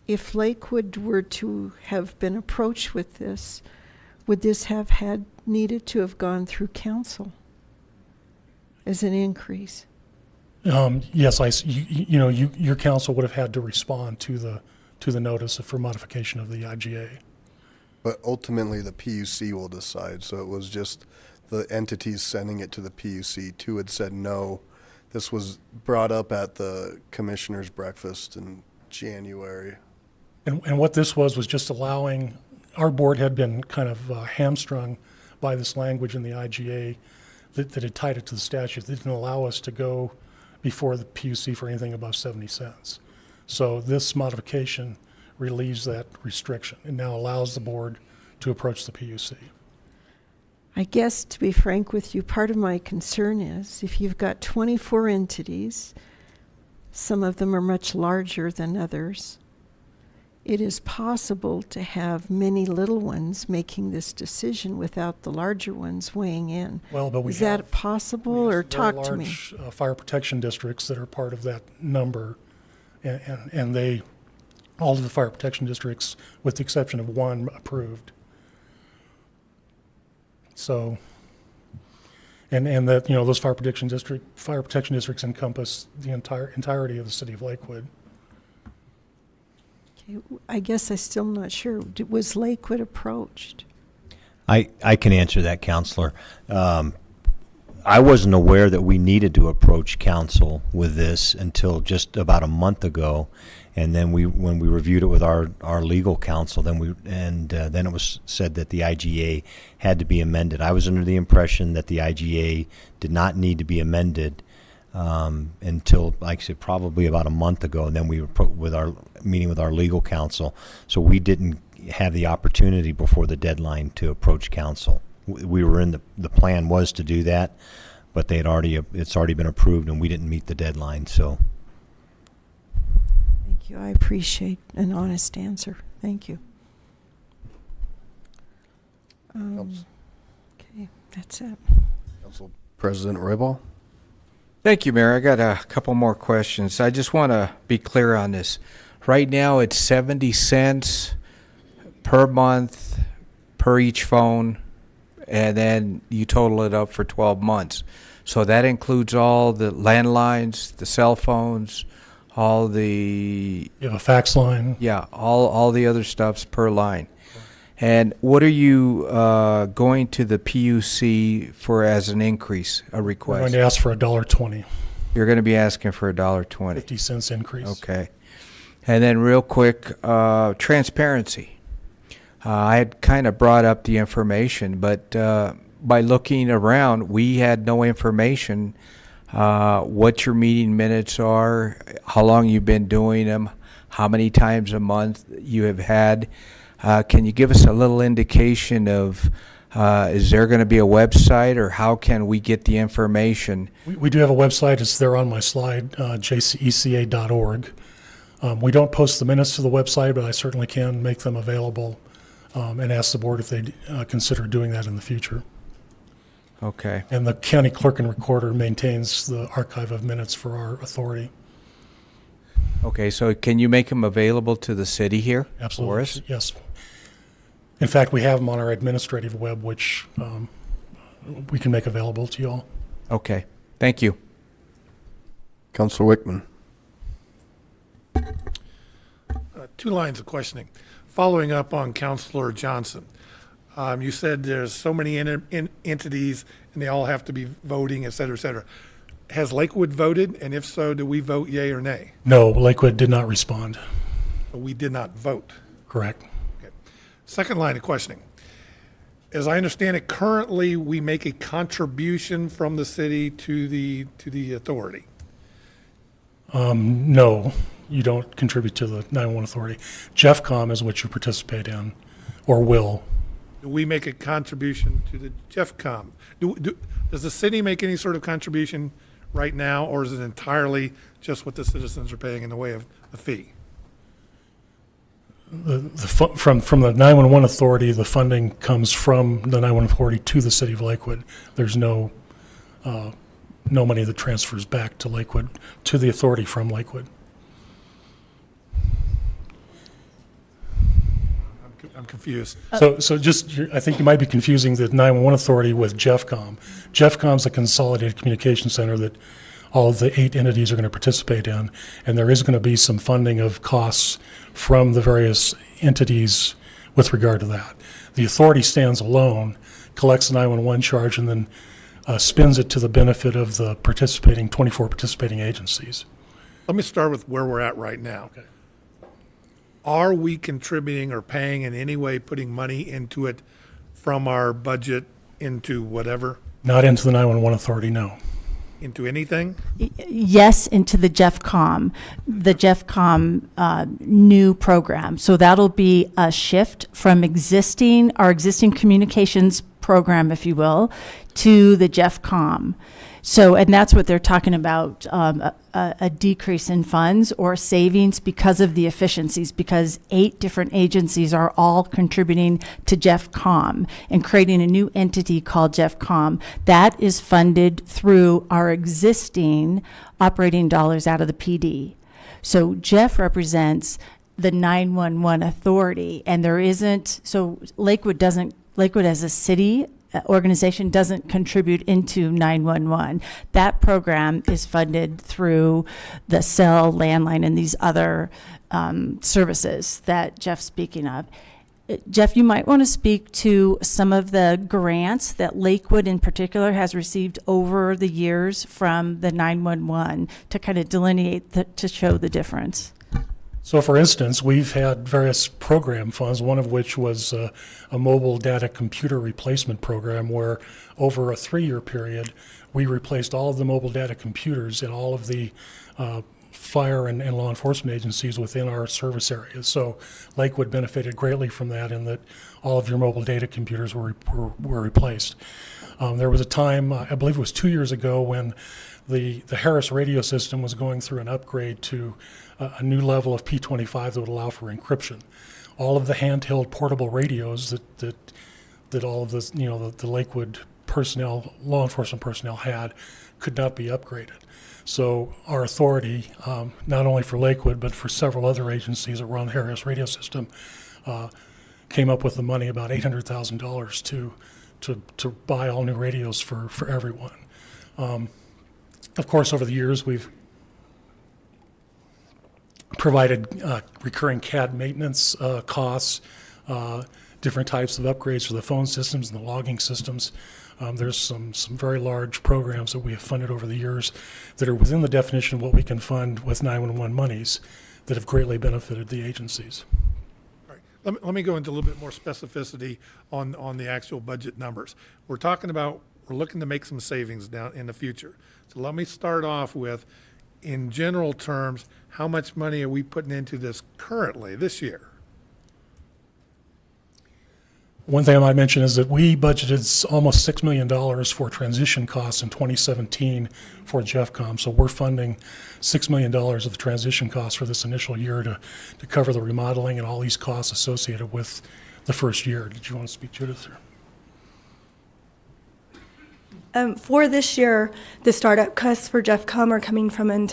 if Lakewood were to have been approached with this, would this have needed to have gone through council as an increase? Yes, your council would have had to respond to the notice for modification of the IGA. But ultimately, the PUC will decide. So it was just the entities sending it to the PUC. 2 had said no. This was brought up at the commissioner's breakfast in January. And what this was just allowing, our board had been kind of hamstrung by this language in the IGA that had tied it to the statute. That didn't allow us to go before the PUC for anything above 70 cents. So this modification relieves that restriction and now allows the board to approach the PUC. I guess, to be frank with you, part of my concern is if you've got 24 entities, some of them are much larger than others, it is possible to have many little ones making this decision without the larger ones weighing in. Well, but is that possible, or talk to me? Large fire protection districts that are part of that number, and they, all of the fire protection districts, with the exception of 1, approved. So, and that those fire protection districts encompass the entirety of the city of Lakewood. Okay, I guess I'm still not sure. Was Lakewood approached? I can answer that, Counselor. I wasn't aware that we needed to approach council with this until just about a month ago, and then when we reviewed it with our legal counsel, then it was said that the IGA had to be amended. I was under the impression that the IGA did not need to be amended until, like I said, probably about a month ago, and then we were meeting with our legal counsel, so we didn't have the opportunity before the deadline to approach council. We were in the plan was to do that, but it's already been approved, and we didn't meet the deadline. So, thank you. I appreciate an honest answer. Thank you. Okay, that's it. Council President Roybal. Thank you, Mayor. I got a couple more questions. I just want to be clear on this. Right now, it's 70 cents per month per each phone and then you total it up for 12 months. So that includes all the landlines, the cell phones, all the... You have a fax line. Yeah, all the other stuff's per line. And what are you going to the PUC for as an increase, a We're request? going to ask for $1.20, You're going to be asking for $1.20. 50 cents increase. Okay. And then real quick, transparency. I had kind of brought up the information, but by looking around, we had no information what your meeting minutes are, how long you've been doing them, how many times a month you have had. Can you give us a little indication of is there going to be a website, or how can we get the information? We do have a website. It's there on my slide, jceca.org. We don't post the minutes to the website, but I certainly can make them available and ask the board if they'd consider doing that in the future. Okay. And the county clerk and recorder maintains the archive of minutes for our authority. Okay, so can you make them available to the city here? Absolutely. For us? Yes. In fact, we have them on our administrative web, which we can make available to you all. Okay, thank you. Councilor Wickman. Two lines of questioning. Following up on Councilor Johnson, you said there's so many entities and they all have to be voting, et cetera, et cetera. Has Lakewood voted? And if so, do we vote yay or nay? No, Lakewood did not respond. We did not vote. Correct. Okay. Second line of questioning. As I understand it, currently we make a contribution from the city to the authority. No, you don't contribute to the 911 authority. JEFCOM is what you participate in, or will. Do we make a contribution to the JEFCOM? Does the city make any sort of contribution right now, or is it entirely just what the citizens are paying in the way of a fee? From the 911 authority, the funding comes from the 911 authority to the city of Lakewood. There's no money that transfers back to Lakewood, to the authority from Lakewood. I'm confused. So just, I think you might be confusing the 911 authority with JEFCOM. JEFCOM's a consolidated communication center that all of the 8 entities are going to participate in, and there is going to be some funding of costs from the various entities with regard to that. The authority stands alone, collects the 911 charge, and then spends it to the benefit of the 24 participating agencies. Let me start with where we're at right now. Okay. Are we contributing or paying in any way, putting money into it from our budget into whatever? Not into the 911 authority, no. Into anything? Yes, into the JEFCOM new program. So that'll be a shift from our existing communications program, if you will, to the JEFCOM. So, and that's what they're talking about, a decrease in funds or savings because of the efficiencies, because 8 different agencies are all contributing to JEFCOM and creating a new entity called JEFCOM. That is funded through our existing operating dollars out of the PD. So JEF represents the 911 authority, and Lakewood as a city organization doesn't contribute into 911. That program is funded through the cell, landline, and these other services that Jeff's speaking of. Jeff, you might want to speak to some of the grants that Lakewood in particular has received over the years from the 911 to kind of delineate, to show the difference. So, for instance, we've had various program funds, one of which was a mobile data computer replacement program where over a 3-year period, we replaced all of the mobile data computers in all of the fire and law enforcement agencies within our service areas. So Lakewood benefited greatly from that in that all of your mobile data computers were replaced. There was a time, I believe it was 2 years ago, when the Harris radio system was going through an upgrade to a new level of P25 that would allow for encryption. All of the handheld portable radios that all of the Lakewood personnel, law enforcement personnel had, could not be upgraded. So our authority, not only for Lakewood but for several other agencies that were on the Harris radio system, came up with the money, about $800,000, to buy all new radios for everyone. Of course, over the years, we've provided recurring CAD maintenance costs, different types of upgrades for the phone systems and the logging systems. There's some very large programs that we have funded over the years that are within the definition of what we can fund with 911 monies that have greatly benefited the agencies. All right. Let me go into a little bit more specificity on the actual budget numbers. We're looking to make some savings down in the future. So let me start off with, in general terms, how much money are we putting into this currently this year? One thing I might mention is that we budgeted almost $6 million for transition costs in 2017 for JeffCom. So we're funding $6 million of the transition costs for this initial year to cover the remodeling and all these costs associated with the first year. Did you want to speak, Judith? For this year, the startup costs for JeffCom are coming from in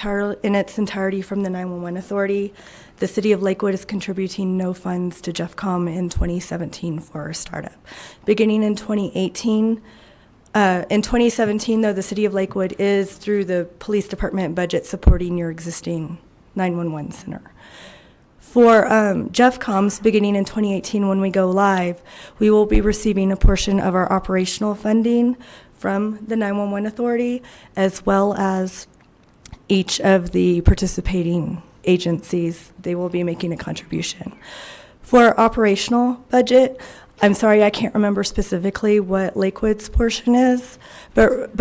its entirety from the 911 Authority. The City of Lakewood is contributing no funds to JeffCom in 2017 for our startup. Beginning in 2018, in 2017, though, the City of Lakewood is, through the police department budget, supporting your existing 911 center. For JeffComs, beginning in 2018 when we go live, we will be receiving a portion of our operational funding from the 911 Authority, as well as each of the participating agencies. They will be making a contribution. For our operational budget, I'm sorry, I can't remember specifically what Lakewood's portion is, but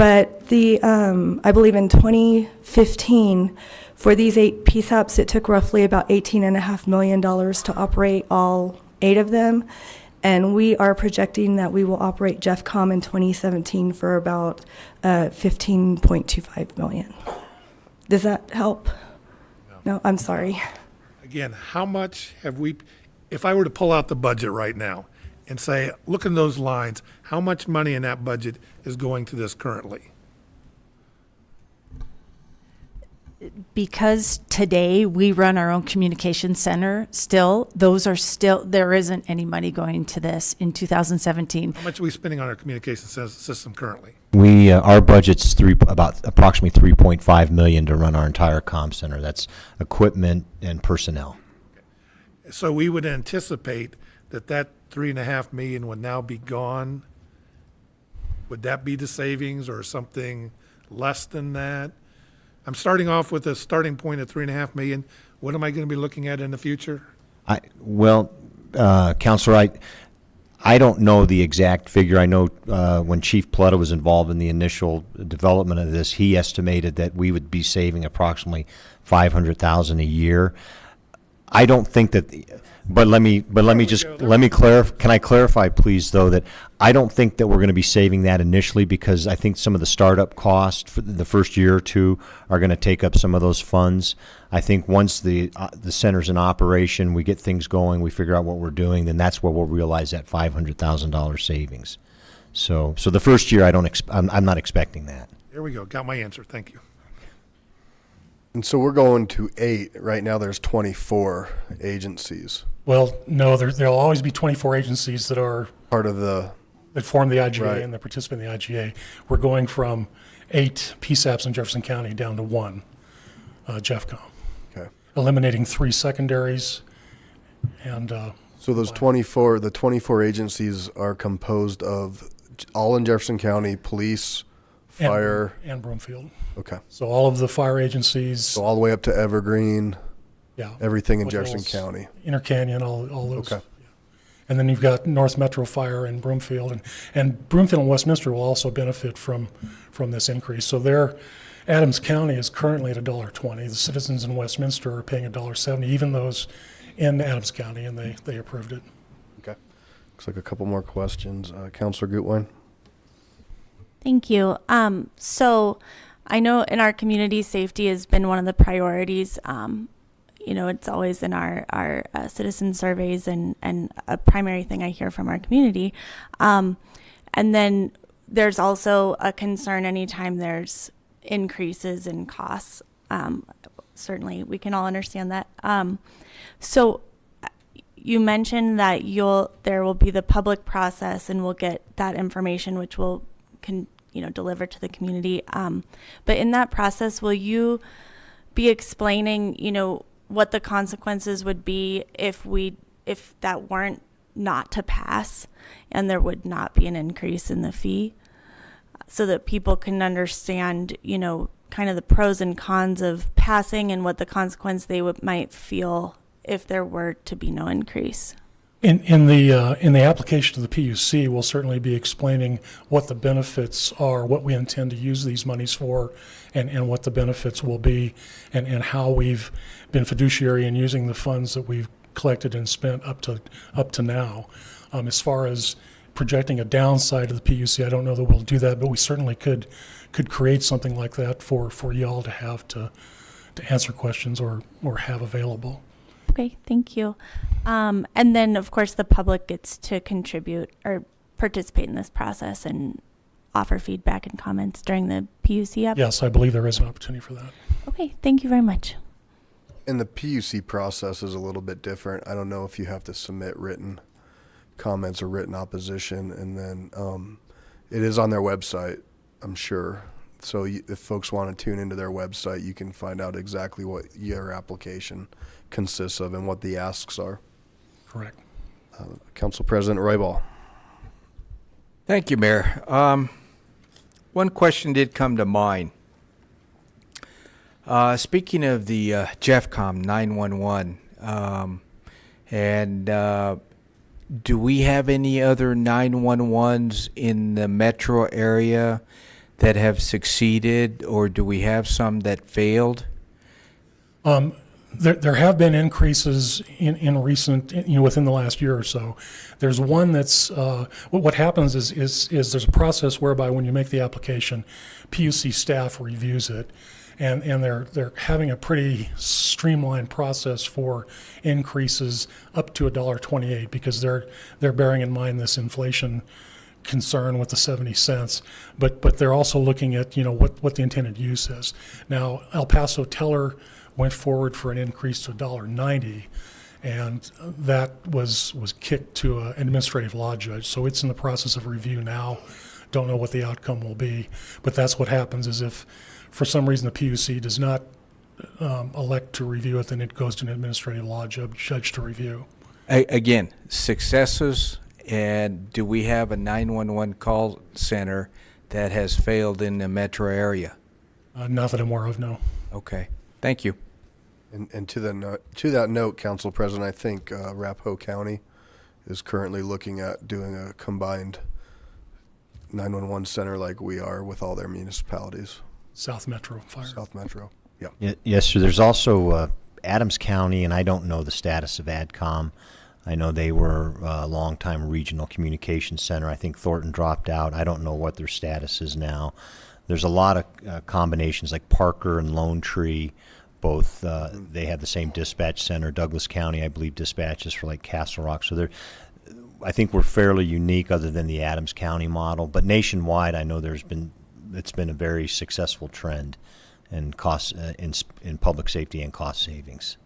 the I believe in 2015, for these 8 PSAPs, it took roughly about $18.5 million to operate all 8 of them. And we are projecting that we will operate JeffCom in 2017 for about $15.25 million. Does that help? No, I'm sorry. Again, how much have we, if I were to pull out the budget right now and say, look in those lines, how much money in that budget is going to this currently? Because today we run our own communication center still, there isn't any money going to this in 2017. How much are we spending on our communication system currently? Our budget's about approximately $3.5 million to run our entire comm center. That's equipment and personnel. So we would anticipate that $3.5 million would now be gone. Would that be the savings or something less than that? I'm starting off with a starting point of $3.5 million. What am I going to be looking at in the future? Counselor, I don't know the exact figure. I know when Chief Pletta was involved in the initial development of this, he estimated that we would be saving approximately $500,000 a year. I don't think that, but let me clarify. Can I clarify, please, though, that I don't think that we're going to be saving that initially, because I think some of the startup costs for the first year or two are going to take up some of those funds. I think once the center's in operation, we get things going, we figure out what we're doing, then that's where we'll realize that $500,000 savings. So the first year, I'm not expecting that. There we go. Got my answer. Thank you. And so we're going to 8. Right now there's 24 agencies. Well, no, there'll always be 24 agencies that are part of that form the IGA, right, and that participate in the IGA. We're going from 8 PSAPs in Jefferson County down to 1 JeffCom. Okay. Eliminating 3 secondaries. And so the 24 agencies are composed of all in Jefferson County, police, fire, and Broomfield. Okay. So all of the fire agencies. So all the way up to Evergreen. Yeah. Everything in Jefferson County. Inter Canyon, all those. Okay. Yeah. And then you've got North Metro Fire and Broomfield, and Broomfield and Westminster will also benefit from this increase. So Adams County is currently at $1.20. The citizens in Westminster are paying $1.70, even those in Adams County, and they approved it. Okay. Looks like a couple more questions. Councilor Gutwein. Thank you. So I know in our community, safety has been one of the priorities. It's always in our citizen surveys and a primary thing I hear from our community. And then there's also a concern anytime there's increases in costs. Certainly, we can all understand that. So you mentioned that there will be the public process, and we'll get that information, which will deliver to the community. But in that process, will you be explaining, what the consequences would be if that weren't not to pass, and there would not be an increase in the fee, so that people can understand, kind of the pros and cons of passing and what the consequence they might feel if there were to be no increase? In the application to the PUC, we'll certainly be explaining what the benefits are, what we intend to use these monies for, and what the benefits will be, and how we've been fiduciary in using the funds that we've collected and spent up to now. As far as projecting a downside to the PUC, I don't know that we'll do that, but we certainly could create something like that for y'all to have to answer questions or have available. Okay, thank you. And then, of course, the public gets to contribute or participate in this process and offer feedback and comments during the PUC app? Yes, I believe there is an opportunity for that. Okay, thank you very much. And the PUC process is a little bit different. I don't know if you have to submit written comments or written opposition, and then it is on their website, I'm sure. So if folks want to tune into their website, you can find out exactly what your application consists of and what the asks are. Correct. Council President Roybal. Thank you, Mayor. One question did come to mind. Speaking of the JEFCOM 911, do we have any other 911s in the metro area that have succeeded, or do we have some that failed? There have been increases in recent, within the last year or so. There's one that's, what happens is there's a process whereby when you make the application, PUC staff reviews it, and they're having a pretty streamlined process for increases up to $1.28, because they're bearing in mind this inflation concern with the 70 cents, but they're also looking at what the intended use is. Now, El Paso Teller went forward for an increase to $1.90, and that was kicked to an administrative law judge. So it's in the process of review now. Don't know what the outcome will be, but that's what happens. Is if for some reason the PUC does not elect to review it, then it goes to an administrative law judge to review. Again, successes. And do we have a 911 call center that has failed in the metro area? Not that I'm aware of, no. Okay, thank you. And to that note, Council President, I think Arapahoe County is currently looking at doing a combined 911 center like we are with all their municipalities. South Metro Fire. South Metro, yeah. Yes, sir. There's also Adams County, and I don't know the status of ADCOM. I know they were a longtime regional communication center. I think Thornton dropped out. I don't know what their status is now. There's a lot of combinations like Parker and Lone Tree. Both they have the same dispatch center. Douglas County, I believe, dispatches for like Castle Rock. So I think we're fairly unique, other than the Adams County model. But nationwide, I know it's been a very successful trend in cost in public safety and cost savings.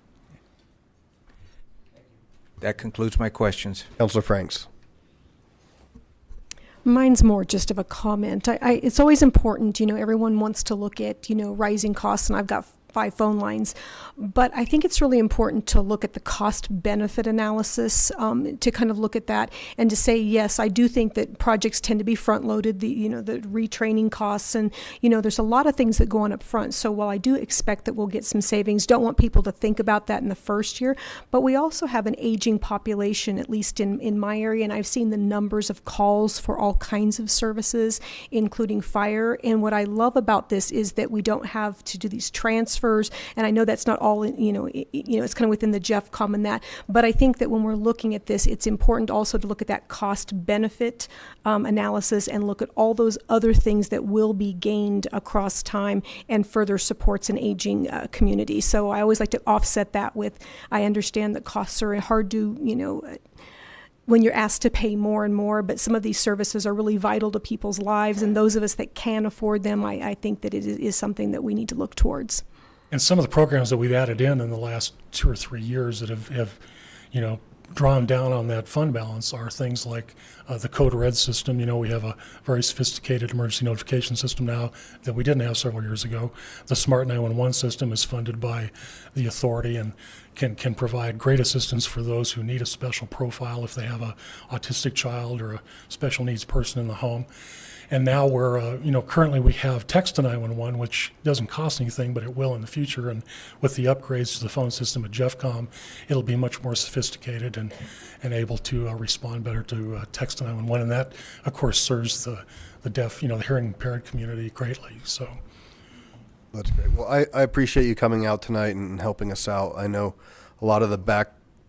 That concludes my questions. Councilor Franks. Mine's more just of a comment. It's always important, everyone wants to look at, rising costs, and I've got 5 phone lines. But I think it's really important to look at the cost-benefit analysis, to kind of look at that and to say, yes, I do think that projects tend to be front-loaded, the retraining costs, and, there's a lot of things that go on up front. So while I do expect that we'll get some savings, don't want people to think about that in the first year, but we also have an aging population, at least in my area, and I've seen the numbers of calls for all kinds of services, including fire. And what I love about this is that we don't have to do these transfers, and I know that's not all, it's kind of within the JEFCOM and that, but I think that when we're looking at this, it's important also to look at that cost-benefit analysis and look at all those other things that will be gained across time and further supports an aging community. So I always like to offset that with, I understand that costs are hard to, when you're asked to pay more and more, but some of these services are really vital to people's lives, and those of us that can afford them, I think that it is something that we need to look towards. And some of the programs that we've added in the last 2 or 3 years that have drawn down on that fund balance are things like the Code Red system. We have a very sophisticated emergency notification system now that we didn't have several years ago. The Smart 911 system is funded by the authority and can provide great assistance for those who need a special profile if they have a autistic child or a special needs person in the home. And now we're, currently we have text to 911, which doesn't cost anything, but it will in the future. And with the upgrades to the phone system at JeffCom, it'll be much more sophisticated and able to respond better to text to 911. And that, of course, serves the deaf, the hearing impaired community greatly. So that's great. Well, I appreciate you coming out tonight and helping us out. I know a lot of the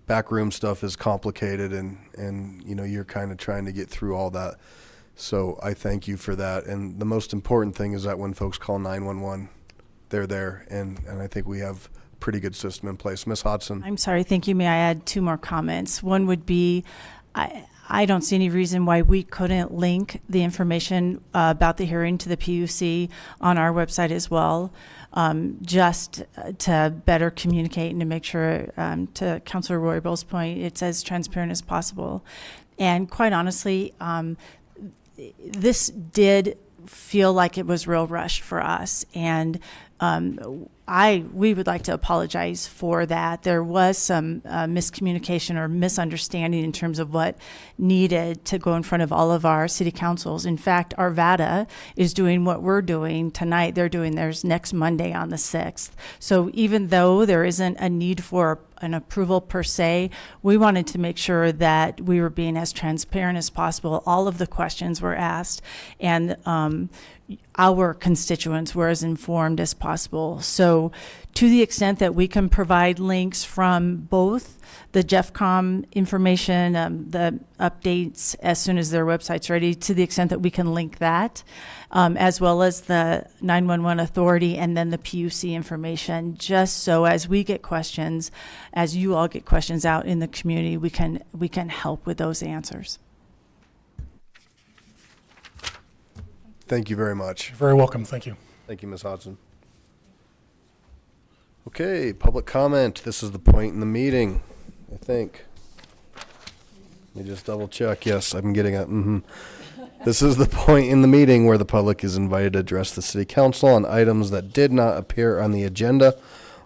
backroom stuff is complicated, and you're kind of trying to get through all that. So I thank you for that. And the most important thing is that when folks call 911, they're there. And I think we have a pretty good system in place. Ms. Hodson. I'm sorry. Thank you. May I add 2 more comments? One would be, I don't see any reason why we couldn't link the information about the hearing to the PUC on our website as well, just to better communicate and to make sure, to Councilor Royball's point, it's as transparent as possible. And quite honestly, this did feel like it was real rushed for us, and we would like to apologize for that. There was some miscommunication or misunderstanding in terms of what needed to go in front of all of our city councils. In fact, Arvada is doing what we're doing tonight. They're doing theirs next Monday on the 6th. So even though there isn't a need for an approval per se, we wanted to make sure that we were being as transparent as possible. All of the questions were asked, and our constituents were as informed as possible. So to the extent that we can provide links from both the JeffCom information, the updates as soon as their website's ready, to the extent that we can link that, as well as the 911 authority and then the PUC information, just so as we get questions, as you all get questions out in the community, we can help with those answers. Thank you very much. You're very welcome. Thank you. Thank you, Ms. Hodson. Okay, public comment. This is the point in the meeting, I think. Let me just double check. Yes, I'm getting it. This is the point in the meeting where the public is invited to address the city council on items that did not appear on the agenda.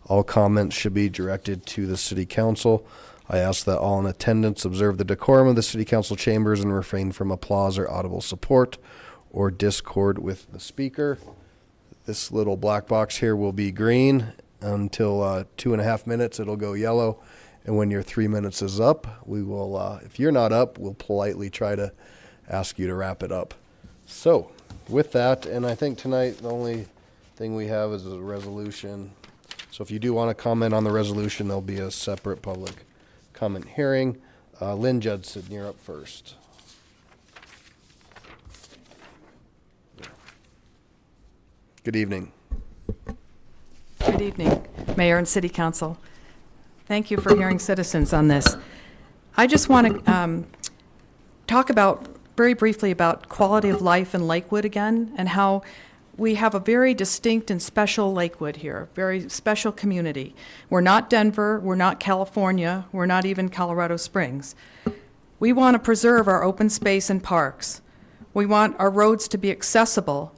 All comments should be directed to the city council. I ask that all in attendance observe the decorum of the city council chambers and refrain from applause or audible support or discord with the speaker. This little black box here will be green until 2.5 minutes. It'll go yellow. And when your 3 minutes is up, we will, if you're not up, we'll politely try to ask you to wrap it up. So with that, and I think tonight the only thing we have is a resolution. So if you do want to comment on the resolution, there'll be a separate public comment hearing. Lynn Judson, you're up first. Good evening. Good evening, Mayor and City Council. Thank you for hearing citizens on this. I just want to talk very briefly about quality of life in Lakewood again, and how we have a very distinct and special Lakewood here, very special community. We're not Denver, we're not California, we're not even Colorado Springs. We want to preserve our open space and parks. We want our roads to be accessible.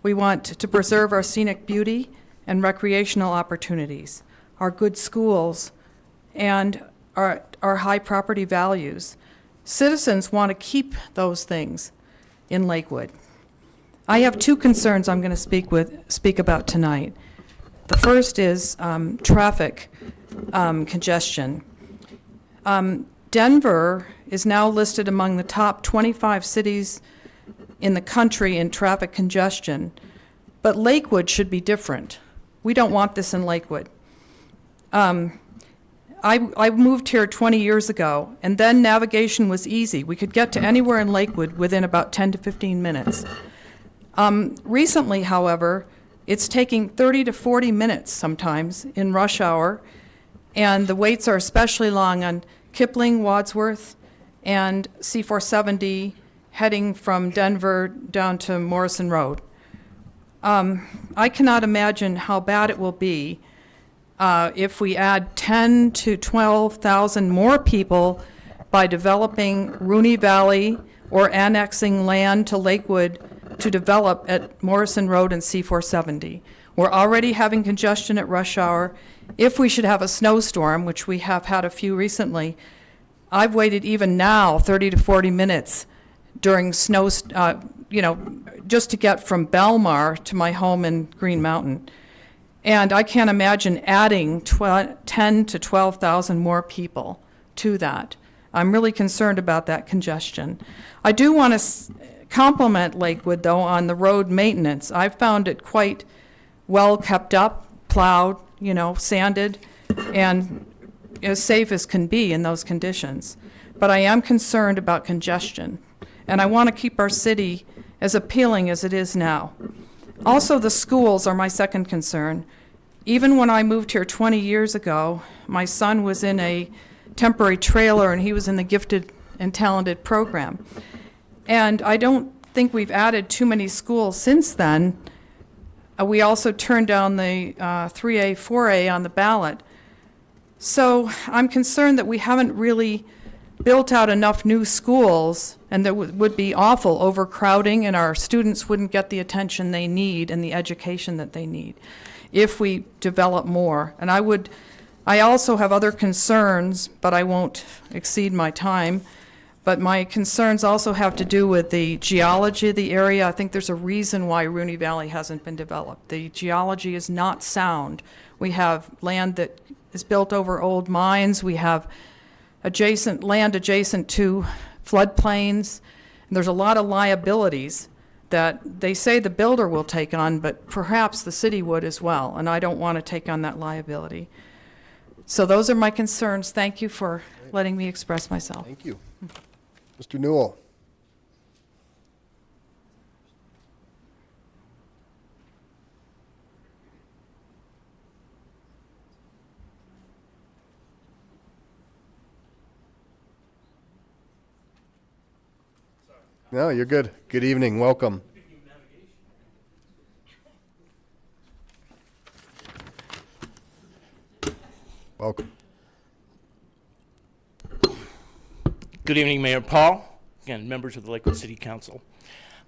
We want to preserve our scenic beauty and recreational opportunities, our good schools, and our high property values. Citizens want to keep those things in Lakewood. I have 2 concerns I'm going to speak about tonight. The first is traffic congestion. Denver is now listed among the top 25 cities in the country in traffic congestion, but Lakewood should be different. We don't want this in Lakewood. I moved here 20 years ago, and then navigation was easy. We could get to anywhere in Lakewood within about 10 to 15 minutes. Recently, however, it's taking 30 to 40 minutes sometimes in rush hour, and the waits are especially long on Kipling, Wadsworth, and C470 heading from Denver down to Morrison Road. I cannot imagine how bad it will be if we add 10 to 12,000 more people by developing Rooney Valley or annexing land to Lakewood to develop at Morrison Road and C470. We're already having congestion at rush hour. If we should have a snowstorm, which we have had a few recently, I've waited even now 30 to 40 minutes during snow, just to get from Belmar to my home in Green Mountain. And I can't imagine adding 10 to 12,000 more people to that. I'm really concerned about that congestion. I do want to compliment Lakewood, though, on the road maintenance. I've found it quite well kept up, plowed, sanded, and as safe as can be in those conditions. But I am concerned about congestion, and I want to keep our city as appealing as it is now. Also, the schools are my second concern. Even when I moved here 20 years ago, my son was in a temporary trailer and he was in the gifted and talented program. And I don't think we've added too many schools since then. We also turned down the 3A, 4A on the ballot. So I'm concerned that we haven't really built out enough new schools, and there would be awful overcrowding, and our students wouldn't get the attention they need and the education that they need if we develop more. And I also have other concerns, but I won't exceed my time. But my concerns also have to do with the geology of the area. I think there's a reason why Rooney Valley hasn't been developed. The geology is not sound. We have land that is built over old mines. We have land adjacent to floodplains. And there's a lot of liabilities that they say the builder will take on, but perhaps the city would as well. And I don't want to take on that liability. So those are my concerns. Thank you for letting me express myself. Thank you. Mr. Newell. No, you're good. Good evening. Welcome. Welcome. Good evening, Mayor Paul, and members of the Lakewood City Council.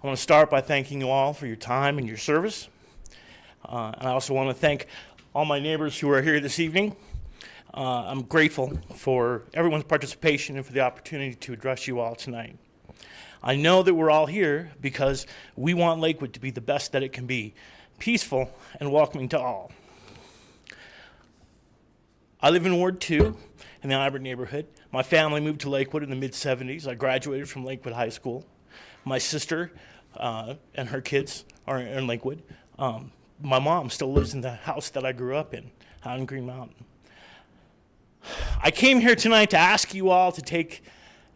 I want to start by thanking you all for your time and your service. And I also want to thank all my neighbors who are here this evening. I'm grateful for everyone's participation and for the opportunity to address you all tonight. I know that we're all here because we want Lakewood to be the best that it can be, peaceful and welcoming to all. I live in Ward 2 in the Albert neighborhood. My family moved to Lakewood in the mid-'70s. I graduated from Lakewood High School. My sister and her kids are in Lakewood. My mom still lives in the house that I grew up in, out in Green Mountain. I came here tonight to ask you all to take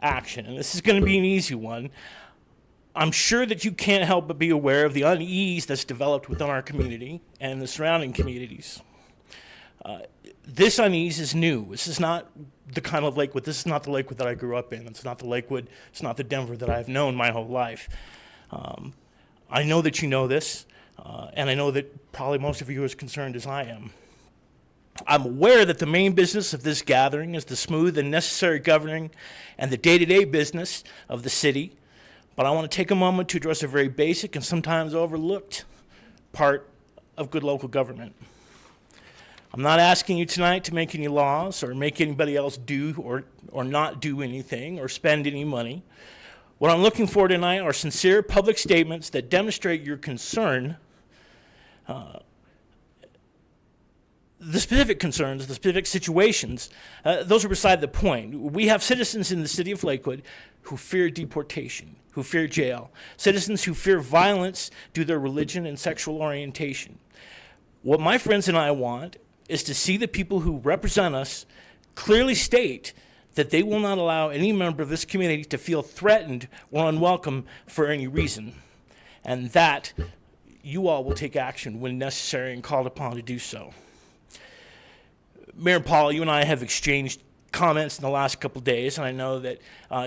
action, and this is going to be an easy one. I'm sure that you can't help but be aware of the unease that's developed within our community and the surrounding communities. This unease is new. This is not the kind of Lakewood, this is not the Lakewood that I grew up in. It's not the Lakewood, it's not the Denver that I've known my whole life. I know that you know this, and I know that probably most of you are as concerned as I am. I'm aware that the main business of this gathering is the smooth and necessary governing and the day-to-day business of the city, but I want to take a moment to address a very basic and sometimes overlooked part of good local government. I'm not asking you tonight to make any laws or make anybody else do or not do anything or spend any money. What I'm looking for tonight are sincere public statements that demonstrate your concern, the specific concerns, the specific situations. Those are beside the point. We have citizens in the city of Lakewood who fear deportation, who fear jail, citizens who fear violence due to their religion and sexual orientation. What my friends and I want is to see the people who represent us clearly state that they will not allow any member of this community to feel threatened or unwelcome for any reason, and that you all will take action when necessary and called upon to do so. Mayor Paul, you and I have exchanged comments in the last couple days, and I know that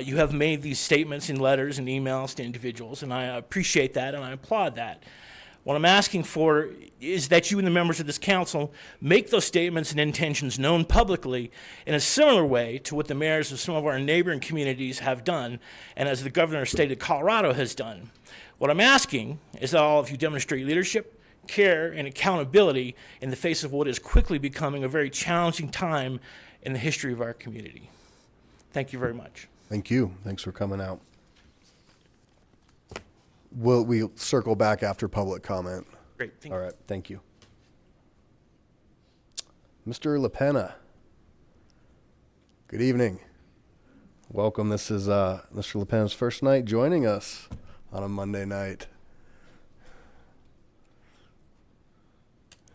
you have made these statements in letters and emails to individuals, and I appreciate that and I applaud that. What I'm asking for is that you and the members of this council make those statements and intentions known publicly in a similar way to what the mayors of some of our neighboring communities have done, and as the governor of the state of Colorado has done. What I'm asking is that all of you demonstrate leadership, care, and accountability in the face of what is quickly becoming a very challenging time in the history of our community. Thank you very much. Thank you. Thanks for coming out. We'll circle back after public comment. Great. Thank All right. Thank you. Mr. LaPena. Good evening. Welcome. This is Mr. LaPena's first night joining us on a Monday night.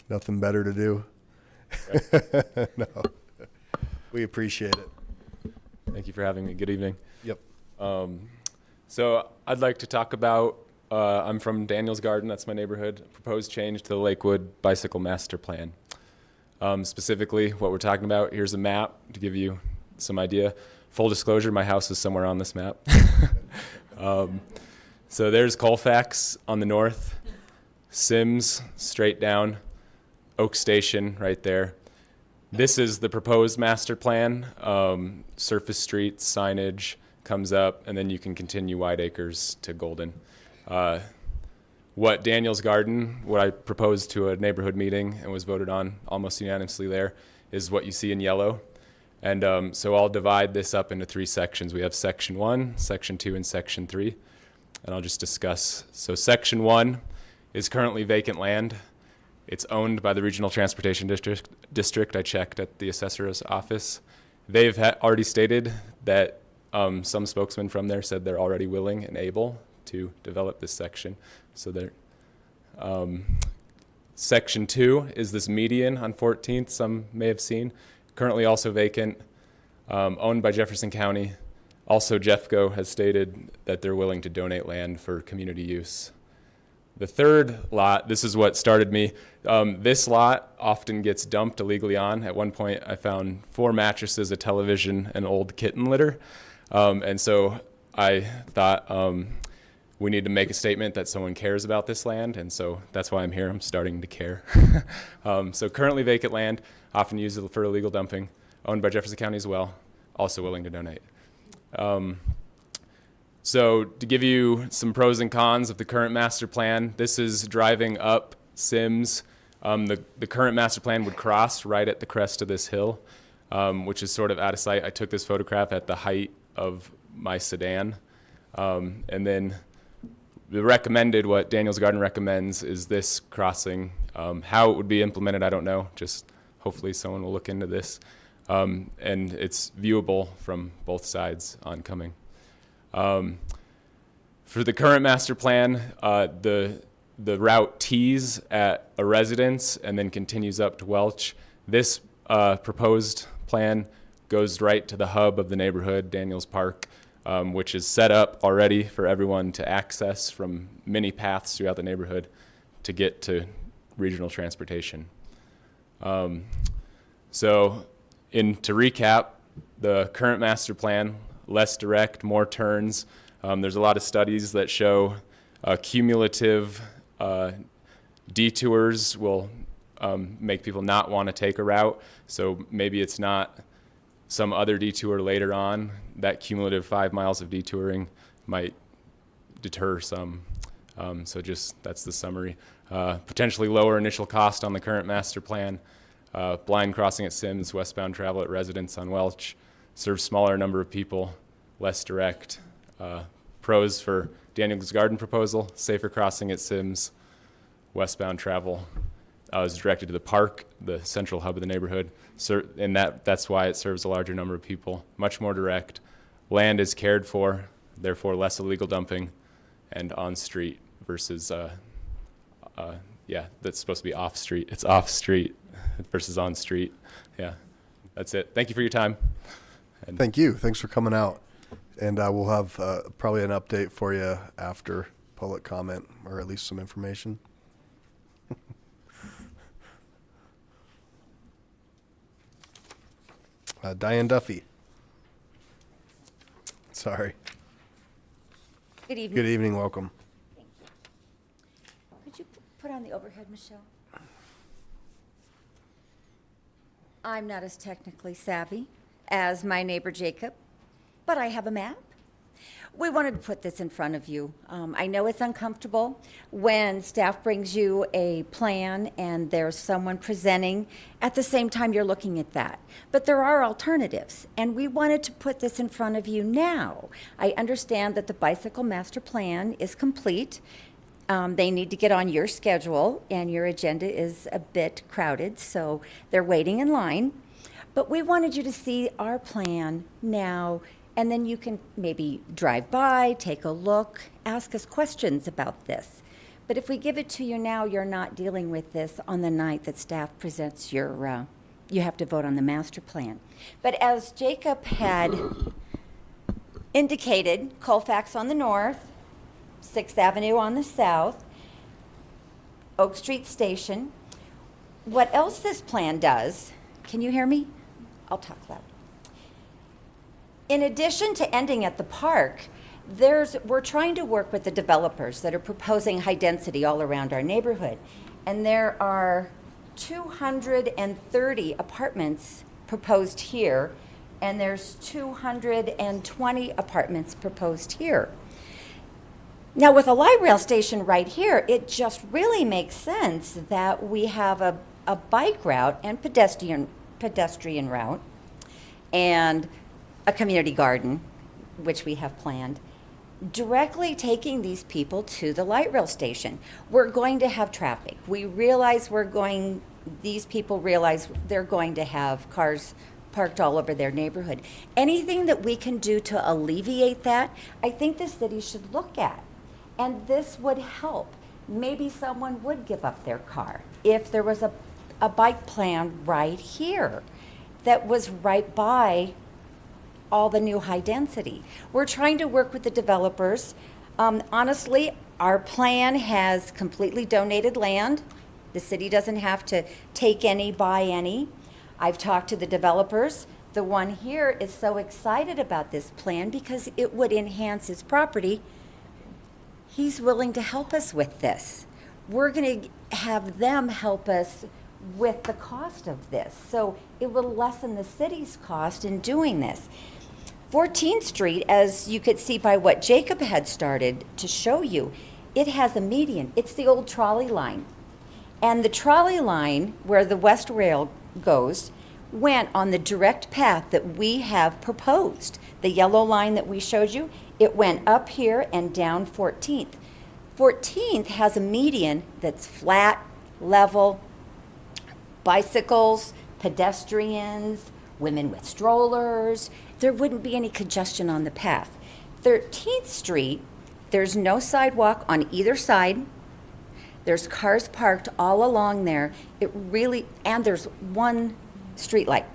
Nothing better to do. No. We appreciate it. Thank you for having me. Good evening. Yep. So I'd like to talk about, I'm from Daniels Garden, that's my neighborhood, proposed change to the Lakewood Bicycle Master Plan. Specifically, what we're talking about, here's a map to give you some idea. Full disclosure, my house is somewhere on this map. So there's Colfax on the north, Sims straight down, Oak Station right there. This is the proposed master plan. Surface streets, signage comes up, and then you can continue Wide Acres to Golden. What Daniels Garden, what I proposed to a neighborhood meeting and was voted on almost unanimously there, is what you see in yellow. And so I'll divide this up into 3 sections. We have section 1, section 2, and section 3. And I'll just discuss. So section 1 is currently vacant land. It's owned by the Regional Transportation District. I checked at the assessor's office. They've already stated that some spokesman from there said they're already willing and able to develop this section. So they're, section 2 is this median on 14th, some may have seen. Currently also vacant, owned by Jefferson County. Also, Jeffco has stated that they're willing to donate land for community use. The third lot, this is what started me. This lot often gets dumped illegally on. At one point, I found 4 mattresses, a television, and old kitten litter. And so I thought we need to make a statement that someone cares about this land. And so that's why I'm here. I'm starting to care. So currently vacant land, often used for illegal dumping, owned by Jefferson County as well, also willing to donate. So to give you some pros and cons of the current master plan, this is driving up Sims. The current master plan would cross right at the crest of this hill, which is sort of out of sight. I took this photograph at the height of my sedan. And then the recommended, what Daniels Garden recommends, is this crossing. How it would be implemented, I don't know. Just hopefully someone will look into this. And it's viewable from both sides oncoming. For the current master plan, the route tees at a residence and then continues up to Welch. This proposed plan goes right to the hub of the neighborhood, Daniels Park, which is set up already for everyone to access from many paths throughout the neighborhood to get to regional transportation. So to recap, the current master plan, less direct, more turns. There's a lot of studies that show cumulative detours will make people not want to take a route. So maybe it's not some other detour later on. That cumulative 5 miles of detouring might deter some. So just that's the summary. Potentially lower initial cost on the current master plan. Blind crossing at Sims, westbound travel at residence on Welch. Serves smaller number of people, less direct. Pros for Daniels Garden proposal, safer crossing at Sims, westbound travel is directed to the park, the central hub of the neighborhood, and that's why it serves a larger number of people. Much more direct. Land is cared for, therefore less illegal dumping, and on street versus, that's supposed to be off street. It's off street versus on street. Yeah, that's it. Thank you for your time. Thank you. Thanks for coming out. And we'll have probably an update for you after public comment, or at least some information. Diane Duffy. Sorry. Good evening. Good evening. Welcome. Could you Put on the overhead, Michelle. I'm not as technically savvy as my neighbor Jacob, but I have a map. We wanted to put this in front of you. I know it's uncomfortable when staff brings you a plan and there's someone presenting at the same time you're looking at that. But there are alternatives, and we wanted to put this in front of you now. I understand that the bicycle master plan is complete. They need to get on your schedule, and your agenda is a bit crowded, so they're waiting in line. But we wanted you to see our plan now, and then you can maybe drive by, take a look, ask us questions about this. But if we give it to you now, you're not dealing with this on the night that staff presents your, you have to vote on the master plan. But as Jacob had indicated, Colfax on the north, 6th Avenue on the south, Oak Street Station. What else this plan does, can you hear me? I'll talk loud. In addition to ending at the park, we're trying to work with the developers that are proposing high density all around our neighborhood. And there are 230 apartments proposed here, and there's 220 apartments proposed here. Now, with a light rail station right here, it just really makes sense that we have a bike route and pedestrian route and a community garden, which we have planned, directly taking these people to the light rail station. We're going to have traffic. We realize these people realize they're going to have cars parked all over their neighborhood. Anything that we can do to alleviate that, I think the city should look at. And this would help. Maybe someone would give up their car if there was a bike plan right here that was right by all the new high density. We're trying to work with the developers. Honestly, our plan has completely donated land. The city doesn't have to take any, buy any. I've talked to the developers. The one here is so excited about this plan because it would enhance his property. He's willing to help us with this. We're going to have them help us with the cost of this. So it will lessen the city's cost in doing this. 14th Street, as you could see by what Jacob had started to show you, it has a median. It's the old trolley line. And the trolley line, where the West Rail goes, went on the direct path that we have proposed. The yellow line that we showed you, it went up here and down 14th. 14th has a median that's flat, level, bicycles, pedestrians, women with strollers. There wouldn't be any congestion on the path. 13th Street, there's no sidewalk on either side. There's cars parked all along there. And there's one street light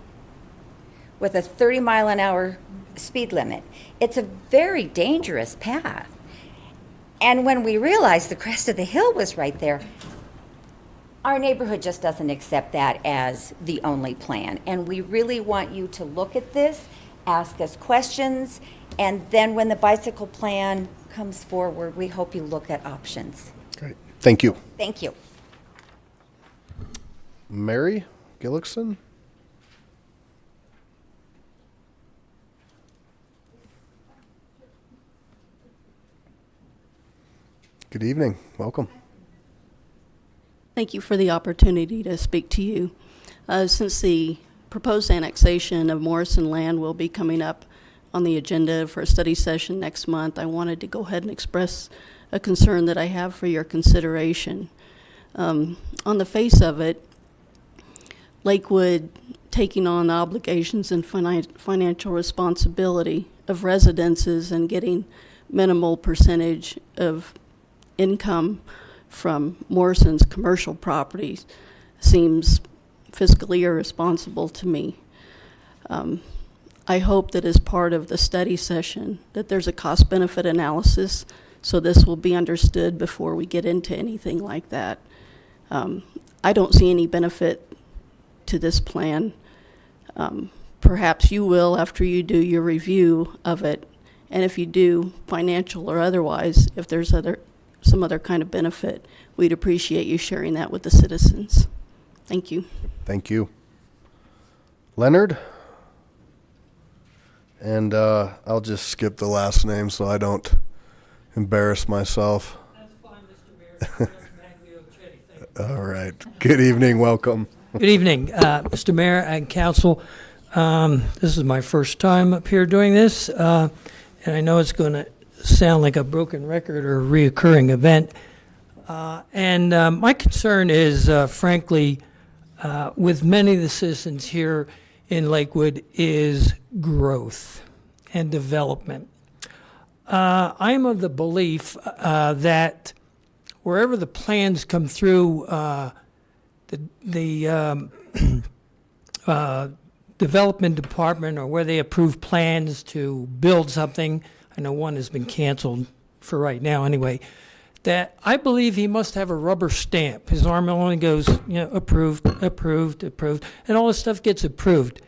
with a 30-mile-an-hour speed limit. It's a very dangerous path. And when we realized the crest of the hill was right there, our neighborhood just doesn't accept that as the only plan. And we really want you to look at this, ask us questions, and then when the bicycle plan comes forward, we hope you look at options. Great. Thank you. Thank you. Mary Gillickson? Good evening. Welcome. Thank you for the opportunity to speak to you. Since the proposed annexation of Morrison land will be coming up on the agenda for a study session next month, I wanted to go ahead and express a concern that I have for your consideration. On the face of it, Lakewood taking on the obligations and financial responsibility of residences and getting minimal percentage of income from Morrison's commercial properties seems fiscally irresponsible to me. I hope that as part of the study session that there's a cost-benefit analysis so this will be understood before we get into anything like that. I don't see any benefit to this plan. Perhaps you will after you do your review of it, and if you do, financial or otherwise, if there's some other kind of benefit, we'd appreciate you sharing that with the citizens. Thank you. Thank you. Leonard? And I'll just skip the last name so I don't embarrass myself. That's fine, Mr. Mayor. All right. Good evening. Welcome. Good evening, Mr. Mayor and Council. This is my first time up here doing this, and I know it's going to sound like a broken record or a reoccurring event. And my concern is, frankly, with many of the citizens here in Lakewood, is growth and development. I am of the belief that wherever the plans come through the development department, or where they approve plans to build something, I know one has been canceled for right now anyway, that I believe he must have a rubber stamp. His arm only goes, approved, approved, approved, and all this stuff gets approved.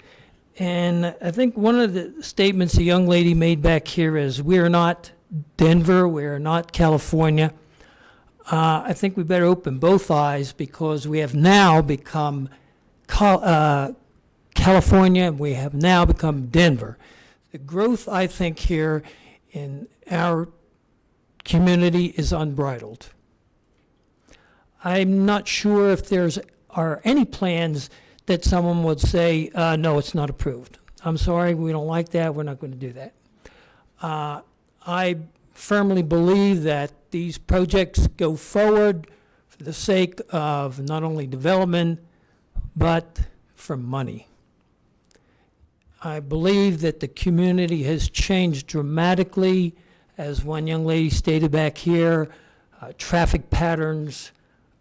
And I think one of the statements the young lady made back here is, we're not Denver, we're not California. I think we better open both eyes, because we have now become California, and we have now become Denver. The growth, I think, here in our community is unbridled. I'm not sure if are any plans that someone would say, no, it's not approved. I'm sorry, we don't like that, we're not going to do that. I firmly believe that these projects go forward for the sake of not only development, but for money. I believe that the community has changed dramatically, as one young lady stated back here, traffic patterns.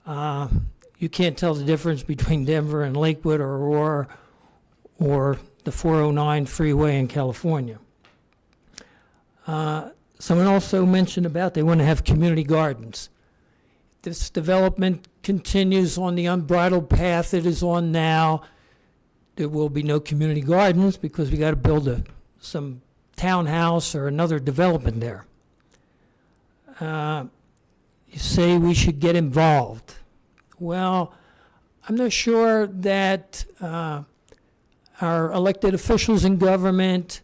You can't tell the difference between Denver and Lakewood or Aurora or the 409 freeway in California. Someone also mentioned about they want to have community gardens. This development continues on the unbridled path it is on now. There will be no community gardens because we got to build some townhouse or another development there. You say we should get involved. Well, I'm not sure that our elected officials in government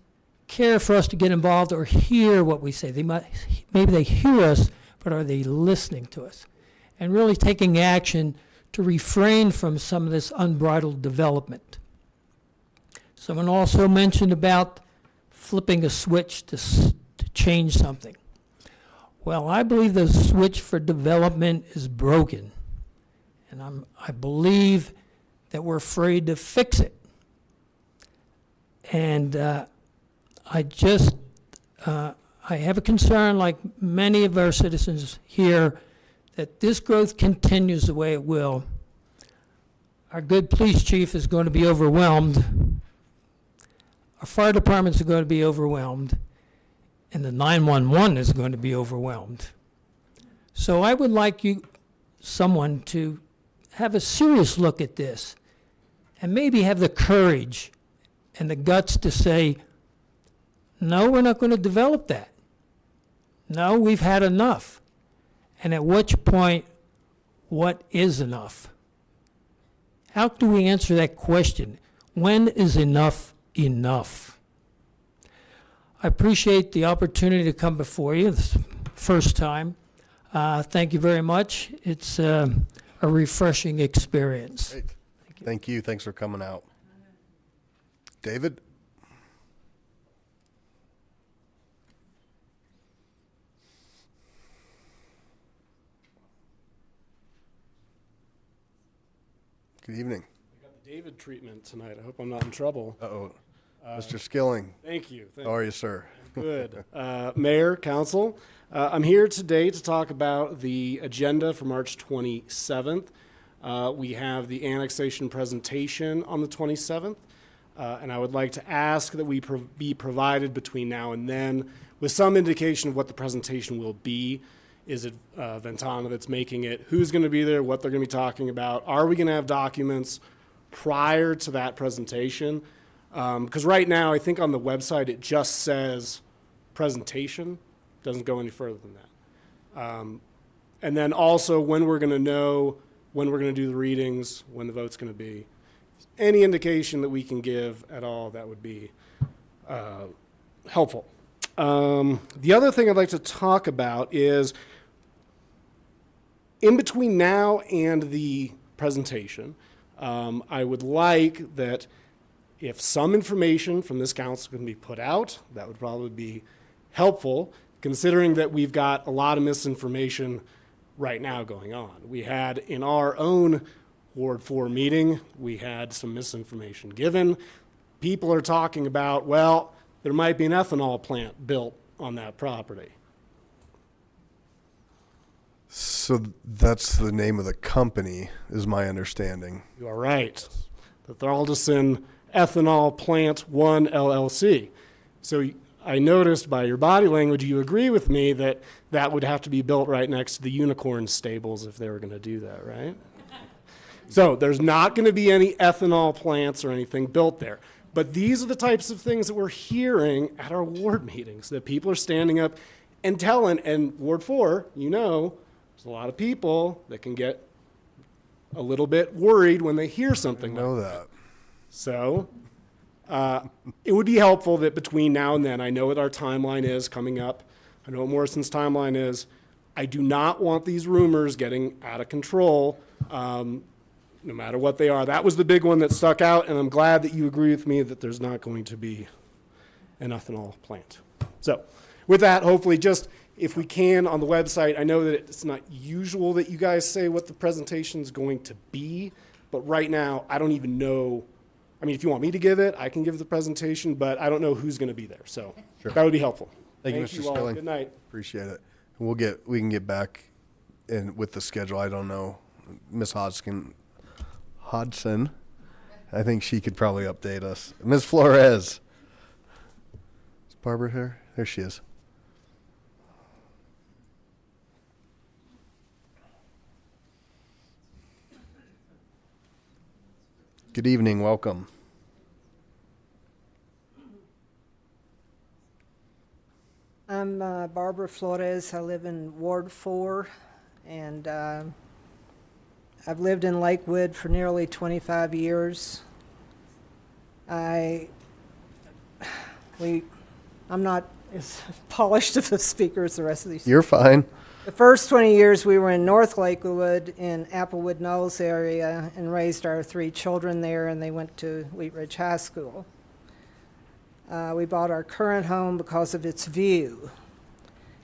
care for us to get involved or hear what we say. Maybe they hear us, but are they listening to us? And really taking action to refrain from some of this unbridled development. Someone also mentioned about flipping a switch to change something. Well, I believe the switch for development is broken. And I believe that we're afraid to fix it. And I have a concern, like many of our citizens here, that this growth continues the way it will. Our good police chief is going to be overwhelmed. Our fire departments are going to be overwhelmed. And the 911 is going to be overwhelmed. So I would like someone to have a serious look at this and maybe have the courage and the guts to say, no, we're not going to develop that. No, we've had enough. And at which point, what is enough? How do we answer that question? When is enough enough? I appreciate the opportunity to come before you this first time. Thank you very much. It's a refreshing experience. Great. Thank you. Thanks for coming out. David? Good evening. I got the David treatment tonight. I hope I'm not in trouble. Uh-oh. Mr. Skilling. Thank you. How are you, sir? Good. Mayor, Council, I'm here today to talk about the agenda for March 27th. We have the annexation presentation on the 27th, and I would like to ask that we be provided between now and then with some indication of what the presentation will be. Is it Ventana that's making it? Who's going to be there? What they're going to be talking about? Are we going to have documents prior to that presentation? Because right now, I think on the website, it just says presentation. Doesn't go any further than that. And then also when we're going to know when we're going to do the readings, when the vote's going to be. Any indication that we can give at all, that would be helpful. The other thing I'd like to talk about is in between now and the presentation, I would like that if some information from this council can be put out, that would probably be helpful, considering that we've got a lot of misinformation right now going on. We had in our own Ward 4 meeting, we had some misinformation given. People are talking about, well, there might be an ethanol plant built on that property. So that's the name of the company, is my understanding. You are right. The Tharaldson Ethanol Plant 1 LLC. So I noticed by your body language, you agree with me that that would have to be built right next to the unicorn stables if they were going to do that, right? So there's not going to be any ethanol plants or anything built there. But these are the types of things that we're hearing at our ward meetings, that people are standing up and telling, and Ward 4, you know, there's a lot of people that can get a little bit worried when they hear something. I know that. So it would be helpful that between now and then, I know what our timeline is coming up. I know what Morrison's timeline is. I do not want these rumors getting out of control, no matter what they are. That was the big one that stuck out, and I'm glad that you agree with me that there's not going to be an ethanol plant. So with that, hopefully just if we can on the website, I know that it's not usual that you guys say what the presentation is going to be, but right now I don't even know. I mean, if you want me to give it, I can give the presentation, but I don't know who's going to be there. So that would be helpful. Thank you, Mr. all. Skilling. Good night. Appreciate it. We can get back in with the schedule. I don't know. Ms. Hodgson, I think she could probably update us. Ms. Flores. Is Barbara here? There she is. Good evening. Welcome. I'm Barbara Flores. I live in Ward 4, and I've lived in Lakewood for nearly 25 years. I'm not as polished of a speaker as the rest of these. You're fine. The first 20 years we were in North Lakewood in Applewood Knolls area and raised our 3 children there, and they went to Wheat Ridge High School. We bought our current home because of its view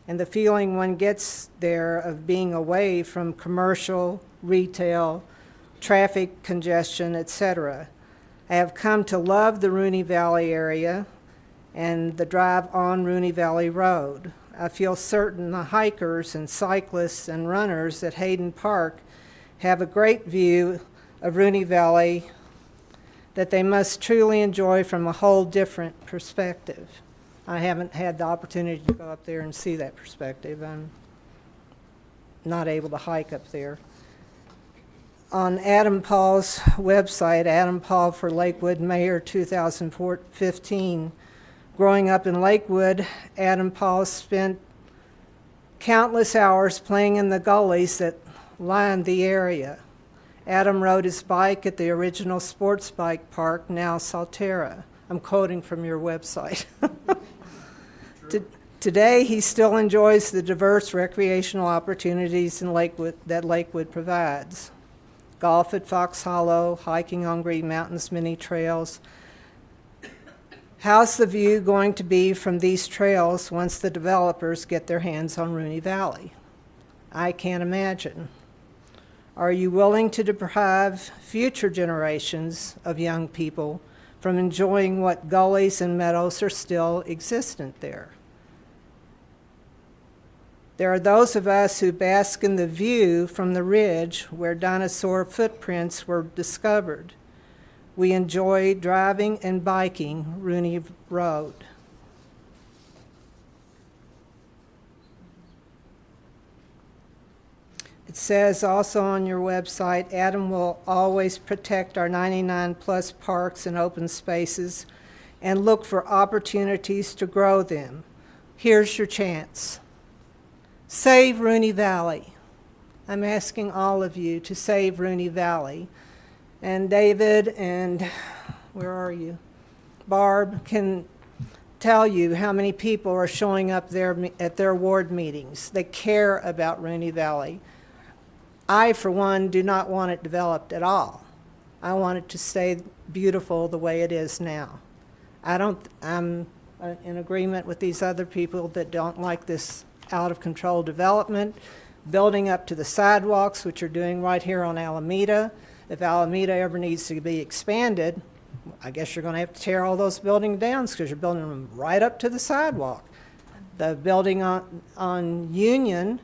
and the feeling one gets there of being away from commercial, retail, traffic congestion, etc. I have come to love the Rooney Valley area and the drive on Rooney Valley Road. I feel certain the hikers and cyclists and runners at Hayden Park have a great view of Rooney Valley that they must truly enjoy from a whole different perspective. I haven't had the opportunity to go up there and see that perspective. I'm not able to hike up there. On Adam Paul's website, Adam Paul for Lakewood Mayor 2015, growing up in Lakewood, Adam Paul spent countless hours playing in the gullies that lined the area. Adam rode his bike at the original sports bike park, now Salterra. I'm quoting from your website. Today, he still enjoys the diverse recreational opportunities in Lakewood that Lakewood provides. Golf at Fox Hollow, hiking on Green Mountain's many trails. How's the view going to be from these trails once the developers get their hands on Rooney Valley? I can't imagine. Are you willing to deprive future generations of young people from enjoying what gullies and meadows are still existent there? There are those of us who bask in the view from the ridge where dinosaur footprints were discovered. We enjoy driving and biking Rooney Road. It says also on your website, Adam will always protect our 99+ parks and open spaces and look for opportunities to grow them. Here's your chance. Save Rooney Valley. I'm asking all of you to save Rooney Valley. And David and, where are you? Barb can tell you how many people are showing up there at their ward meetings. They care about Rooney Valley. I, for one, do not want it developed at all. I want it to stay beautiful the way it is now. I'm in agreement with these other people that don't like this out-of-control development, building up to the sidewalks, which are doing right here on Alameda. If Alameda ever needs to be expanded, I guess you're going to have to tear all those buildings down because you're building them right up to the sidewalk. The building on Union,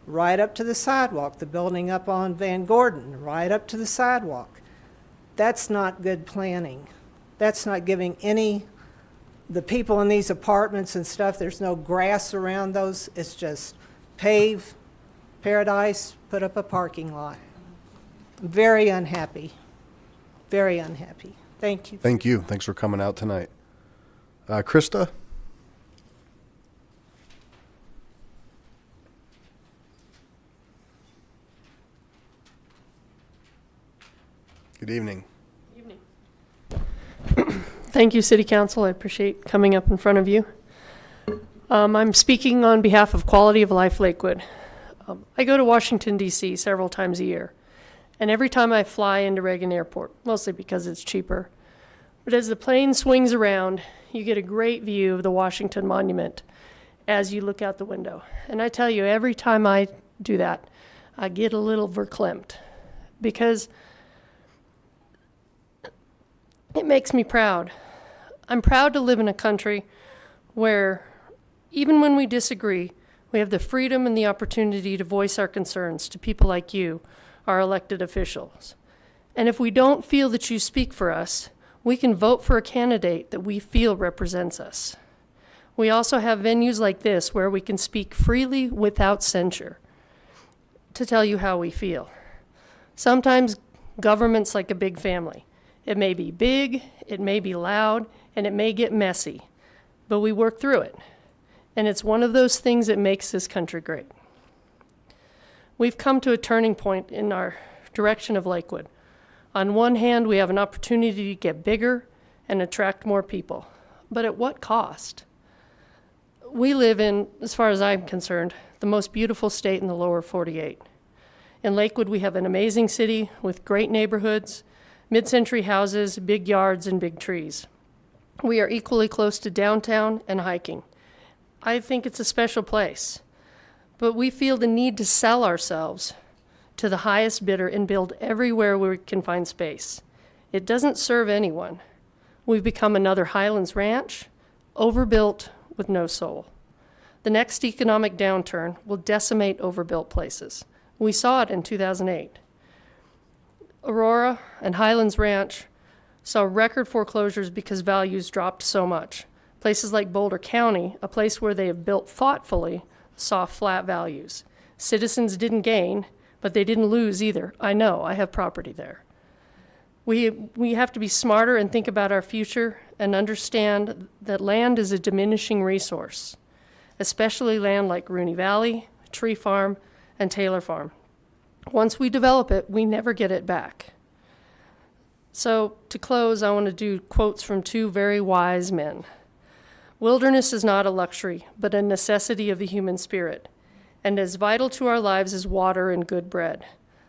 right up to the sidewalk. The building up on Van Gordon, right up to the sidewalk. That's not good planning. That's not giving the people in these apartments and stuff, there's no grass around those. It's just pave, paradise, put up a parking lot. I'm very unhappy. Very unhappy. Thank you. Thank you. Thanks for coming out tonight. Krista? Good evening. Evening. Thank you, City Council. I appreciate coming up in front of you. I'm speaking on behalf of Quality of Life Lakewood. I go to Washington, D.C. several times a year, and every time I fly into Reagan Airport, mostly because it's cheaper, but as the plane swings around, you get a great view of the Washington Monument as you look out the window. And I tell you, every time I do that, I get a little verklempt because it makes me proud. I'm proud to live in a country where, even when we disagree, we have the freedom and the opportunity to voice our concerns to people like you, our elected officials. And if we don't feel that you speak for us, we can vote for a candidate that we feel represents us. We also have venues like this where we can speak freely without censure to tell you how we feel. Sometimes government's like a big family. It may be big, it may be loud, and it may get messy, but we work through it. And it's one of those things that makes this country great. We've come to a turning point in our direction of Lakewood. On one hand, we have an opportunity to get bigger and attract more people, but at what cost? We live in, as far as I'm concerned, the most beautiful state in the lower 48. In Lakewood, we have an amazing city with great neighborhoods, mid-century houses, big yards, and big trees. We are equally close to downtown and hiking. I think it's a special place, but we feel the need to sell ourselves to the highest bidder and build everywhere we can find space. It doesn't serve anyone. We've become another Highlands Ranch, overbuilt with no soul. The next economic downturn will decimate overbuilt places. We saw it in 2008. Aurora and Highlands Ranch saw record foreclosures because values dropped so much. Places like Boulder County, a place where they have built thoughtfully, saw flat values. Citizens didn't gain, but they didn't lose either. I know, I have property there. We have to be smarter and think about our future and understand that land is a diminishing resource, especially land like Rooney Valley, Tree Farm, and Taylor Farm. Once we develop it, we never get it back. So to close, I want to do quotes from two very wise men. Wilderness is not a luxury, but a necessity of the human spirit, and as vital to our lives as water and good bread.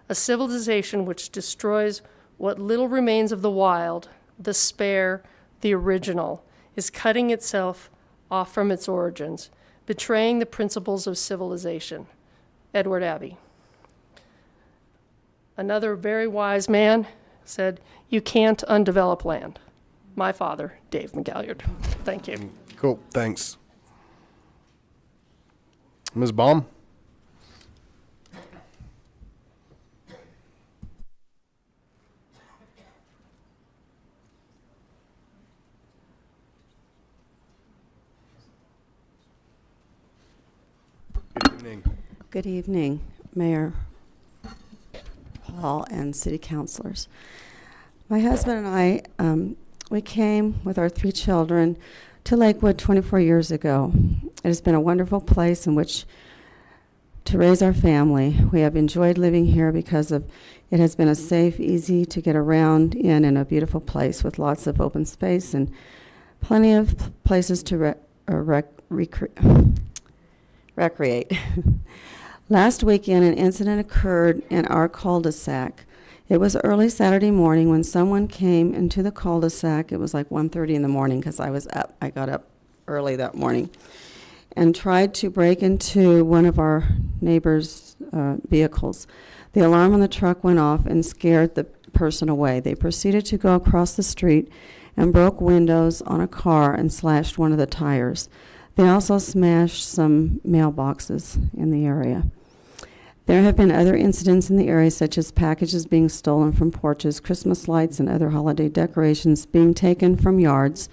A civilization which destroys what little remains of the wild, the spare, the original, is cutting itself off from its origins, betraying the principles of civilization. Edward Abbey. Another very wise man said, "You can't undevelop land." My father, Dave McGalliard. Thank you. Cool, thanks. Ms. Baum? Good evening. Good evening, Mayor Paul and city councilors. My husband and I, we came with our 3 children to Lakewood 24 years ago. It has been a wonderful place in which to raise our family. We have enjoyed living here because of it has been a safe, easy to get around in, and a beautiful place with lots of open space and plenty of places to recreate. Last weekend, an incident occurred in our cul-de-sac. It was early Saturday morning when someone came into the cul-de-sac. It was like 1:30 in the morning because I was up. I got up early that morning and tried to break into one of our neighbors' vehicles. The alarm on the truck went off and scared the person away. They proceeded to go across the street and broke windows on a car and slashed one of the tires. They also smashed some mailboxes in the area. There have been other incidents in the area, such as packages being stolen from porches, Christmas lights and other holiday decorations being taken from yards,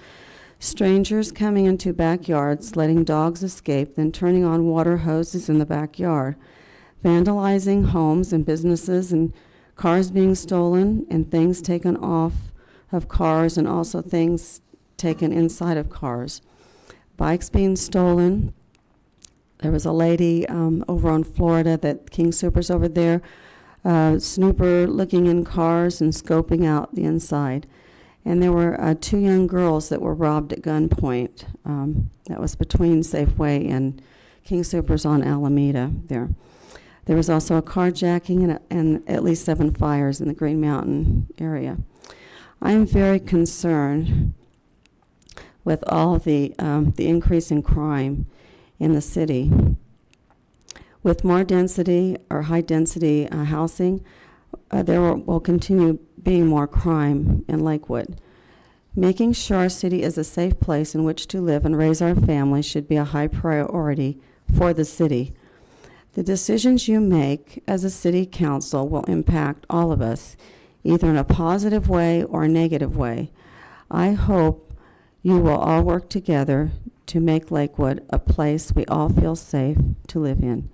strangers coming into backyards, letting dogs escape, then turning on water hoses in the backyard, vandalizing homes and businesses, and cars being stolen and things taken off of cars, and also things taken inside of cars. Bikes being stolen. There was a lady over on Florida, that King Soopers over there, snooper looking in cars and scoping out the inside. And there were 2 young girls that were robbed at gunpoint. That was between Safeway and King Soopers on Alameda there. There was also a carjacking and at least 7 fires in the Green Mountain area. I am very concerned with all the increase in crime in the city. With more density or high density housing, there will continue being more crime in Lakewood. Making sure our city is a safe place in which to live and raise our families should be a high priority for the city. The decisions you make as a city council will impact all of us, either in a positive way or a negative way. I hope you will all work together to make Lakewood a place we all feel safe to live in.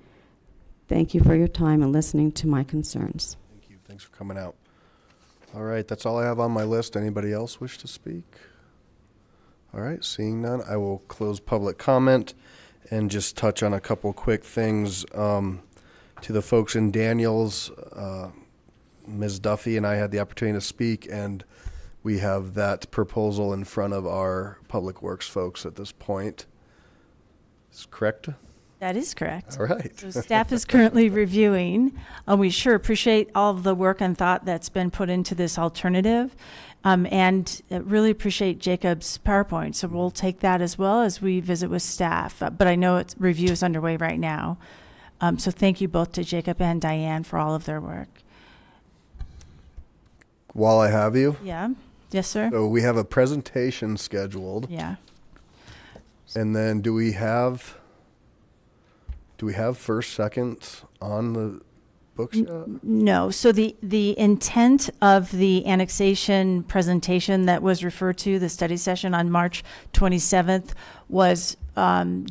Thank you for your time and listening to my concerns. Thank you. Thanks for coming out. All right, that's all I have on my list. Anybody else wish to speak? All right, seeing none, I will close public comment and just touch on a couple quick things. To the folks in Daniels, Ms. Duffy and I had the opportunity to speak, and we have that proposal in front of our Public Works folks at this point. Is correct? That is correct. All right. So staff is currently reviewing. We sure appreciate all of the work and thought that's been put into this alternative, and really appreciate Jacob's PowerPoint. So we'll take that as well as we visit with staff. But I know review is underway right now. So thank you both to Jacob and Diane for all of their work. While I have you. Yeah. Yes, sir. So we have a presentation scheduled. Yeah. And then do we have first, second on the books yet? No. So the intent of the annexation presentation that was referred to, the study session on March 27th, was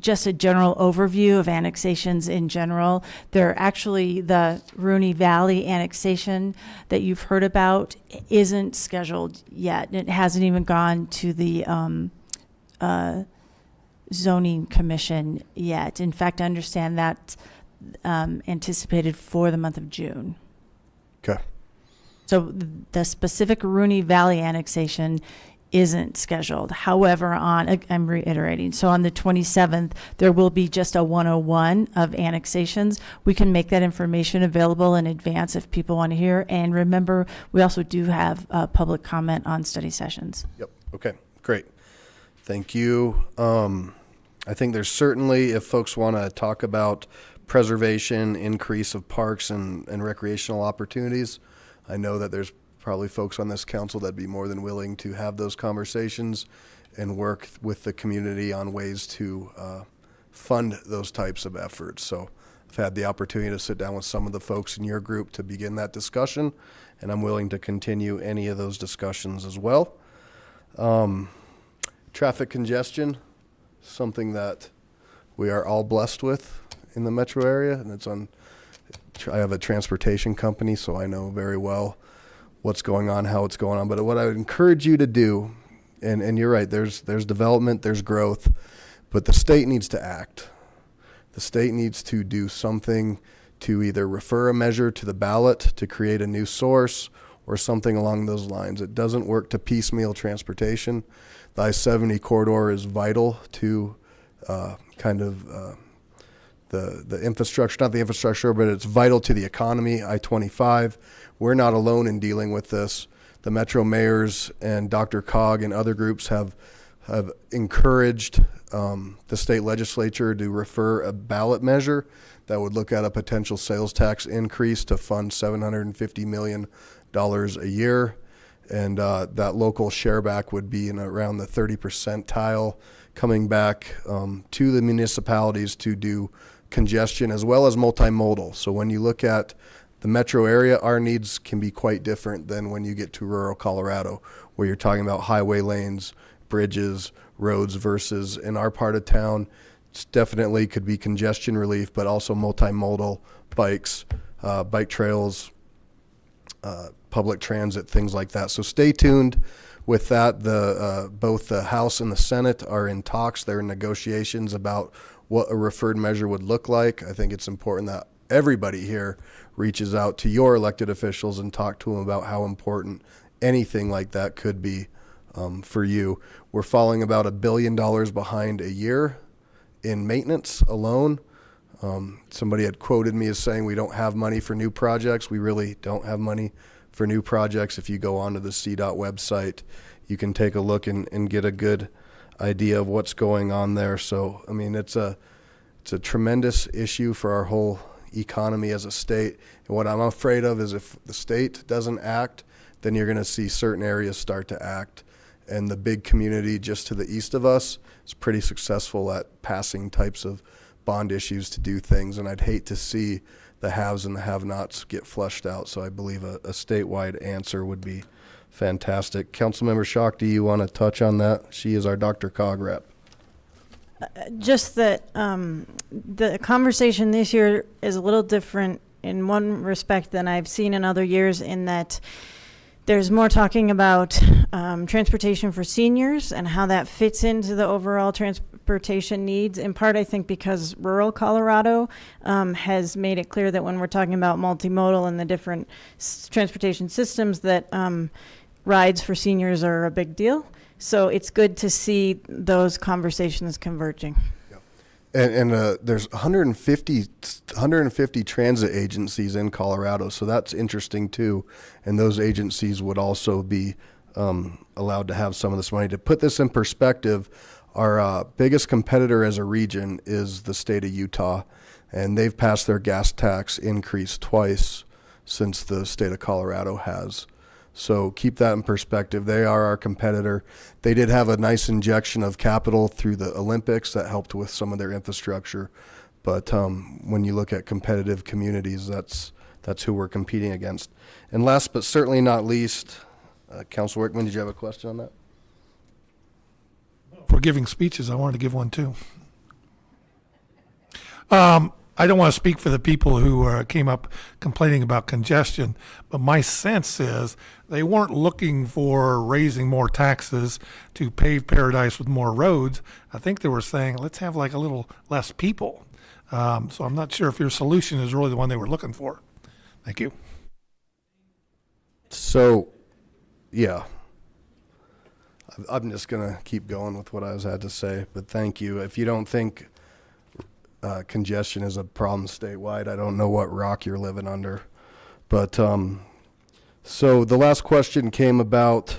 just a general overview of annexations in general. They're actually, the Rooney Valley annexation that you've heard about isn't scheduled yet. It hasn't even gone to the zoning commission yet. In fact, I understand that anticipated for the month of June. Okay. So the specific Rooney Valley annexation isn't scheduled. However, I'm reiterating, so on the 27th, there will be just a 101 of annexations. We can make that information available in advance if people want to hear. And remember, we also do have public comment on study sessions. Yep. Okay, great. Thank you. I think there's certainly, if folks want to talk about preservation, increase of parks and recreational opportunities, I know that there's probably folks on this council that'd be more than willing to have those conversations and work with the community on ways to fund those types of efforts. So I've had the opportunity to sit down with some of the folks in your group to begin that discussion, and I'm willing to continue any of those discussions as well. Traffic congestion, something that we are all blessed with in the metro area, and it's on, I have a transportation company, so I know very well what's going on, how it's going on. But what I would encourage you to do, and you're right, there's development, there's growth, but the state needs to act. The state needs to do something to either refer a measure to the ballot to create a new source or something along those lines. It doesn't work to piecemeal transportation. The I-70 corridor is vital to the infrastructure, not the infrastructure, but it's vital to the economy. I-25, we're not alone in dealing with this. The Metro mayors and DRCOG and other groups have encouraged the state legislature to refer a ballot measure that would look at a potential sales tax increase to fund $750 million a year. And that local share back would be in around the 30 percentile, coming back to the municipalities to do congestion as well as multimodal. So when you look at the metro area, our needs can be quite different than when you get to rural Colorado, where you're talking about highway lanes, bridges, roads, versus in our part of town, it's definitely could be congestion relief, but also multimodal, bikes, bike trails, public transit, things like that. So stay tuned with that. Both the House and the Senate are in talks. They're in negotiations about what a referred measure would look like. I think it's important that everybody here reaches out to your elected officials and talk to them about how important anything like that could be for you. We're falling about $1 billion behind a year in maintenance alone. Somebody had quoted me as saying we don't have money for new projects. We really don't have money for new projects. If you go onto the CDOT website, you can take a look and get a good idea of what's going on there. So, I mean, it's a tremendous issue for our whole economy as a state. And what I'm afraid of is if the state doesn't act, then you're going to see certain areas start to act. And the big community just to the east of us is pretty successful at passing types of bond issues to do things. And I'd hate to see the haves and the have-nots get flushed out. So I believe a statewide answer would be fantastic. Councilmember Schock, do you want to touch on that? She is our DRCOG rep. Just that the conversation this year is a little different in one respect than I've seen in other years, in that there's more talking about transportation for seniors and how that fits into the overall transportation needs, in part I think because rural Colorado has made it clear that when we're talking about multimodal and the different transportation systems, that rides for seniors are a big deal. So it's good to see those conversations converging. And there's 150 transit agencies in Colorado, so that's interesting too. And those agencies would also be allowed to have some of this money. To put this in perspective, our biggest competitor as a region is the state of Utah, and they've passed their gas tax increase twice since the state of Colorado has. So keep that in perspective. They are our competitor. They did have a nice injection of capital through the Olympics that helped with some of their infrastructure. But when you look at competitive communities, that's who we're competing against. And last but certainly not least, Councilor Wickman, did you have a question on that? For giving speeches, I wanted to give one too. I don't want to speak for the people who came up complaining about congestion, but my sense is they weren't looking for raising more taxes to pave paradise with more roads. I think they were saying, let's have like a little less people. So I'm not sure if your solution is really the one they were looking for. Thank you. So, yeah. I'm just going to keep going with what I had to say, but thank you. If you don't think congestion is a problem statewide, I don't know what rock you're living under. But so the last question came about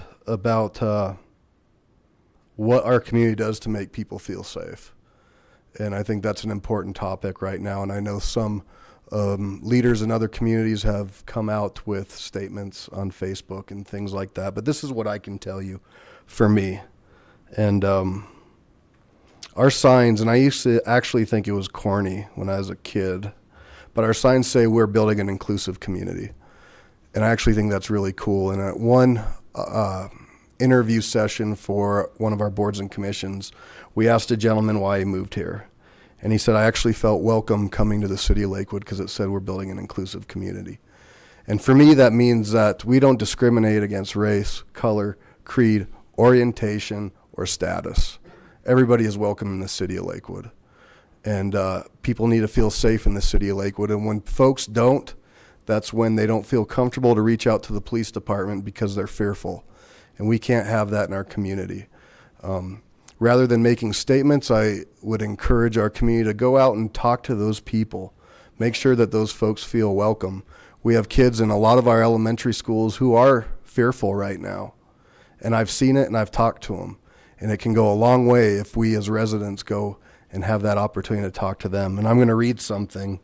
what our community does to make people feel safe. And I think that's an important topic right now. And I know some leaders in other communities have come out with statements on Facebook and things like that. But this is what I can tell you for me. And our signs, and I used to actually think it was corny when I was a kid, but our signs say we're building an inclusive community. And I actually think that's really cool. And at one interview session for one of our boards and commissions, we asked a gentleman why he moved here. And he said, I actually felt welcome coming to the city of Lakewood because it said we're building an inclusive community. And for me, that means that we don't discriminate against race, color, creed, orientation, or status. Everybody is welcome in the city of Lakewood. And people need to feel safe in the city of Lakewood. And when folks don't, that's when they don't feel comfortable to reach out to the police department because they're fearful. And we can't have that in our community. Rather than making statements, I would encourage our community to go out and talk to those people. Make sure that those folks feel welcome. We have kids in a lot of our elementary schools who are fearful right now. And I've seen it and I've talked to them. And it can go a long way if we as residents go and have that opportunity to talk to them. And I'm going to read something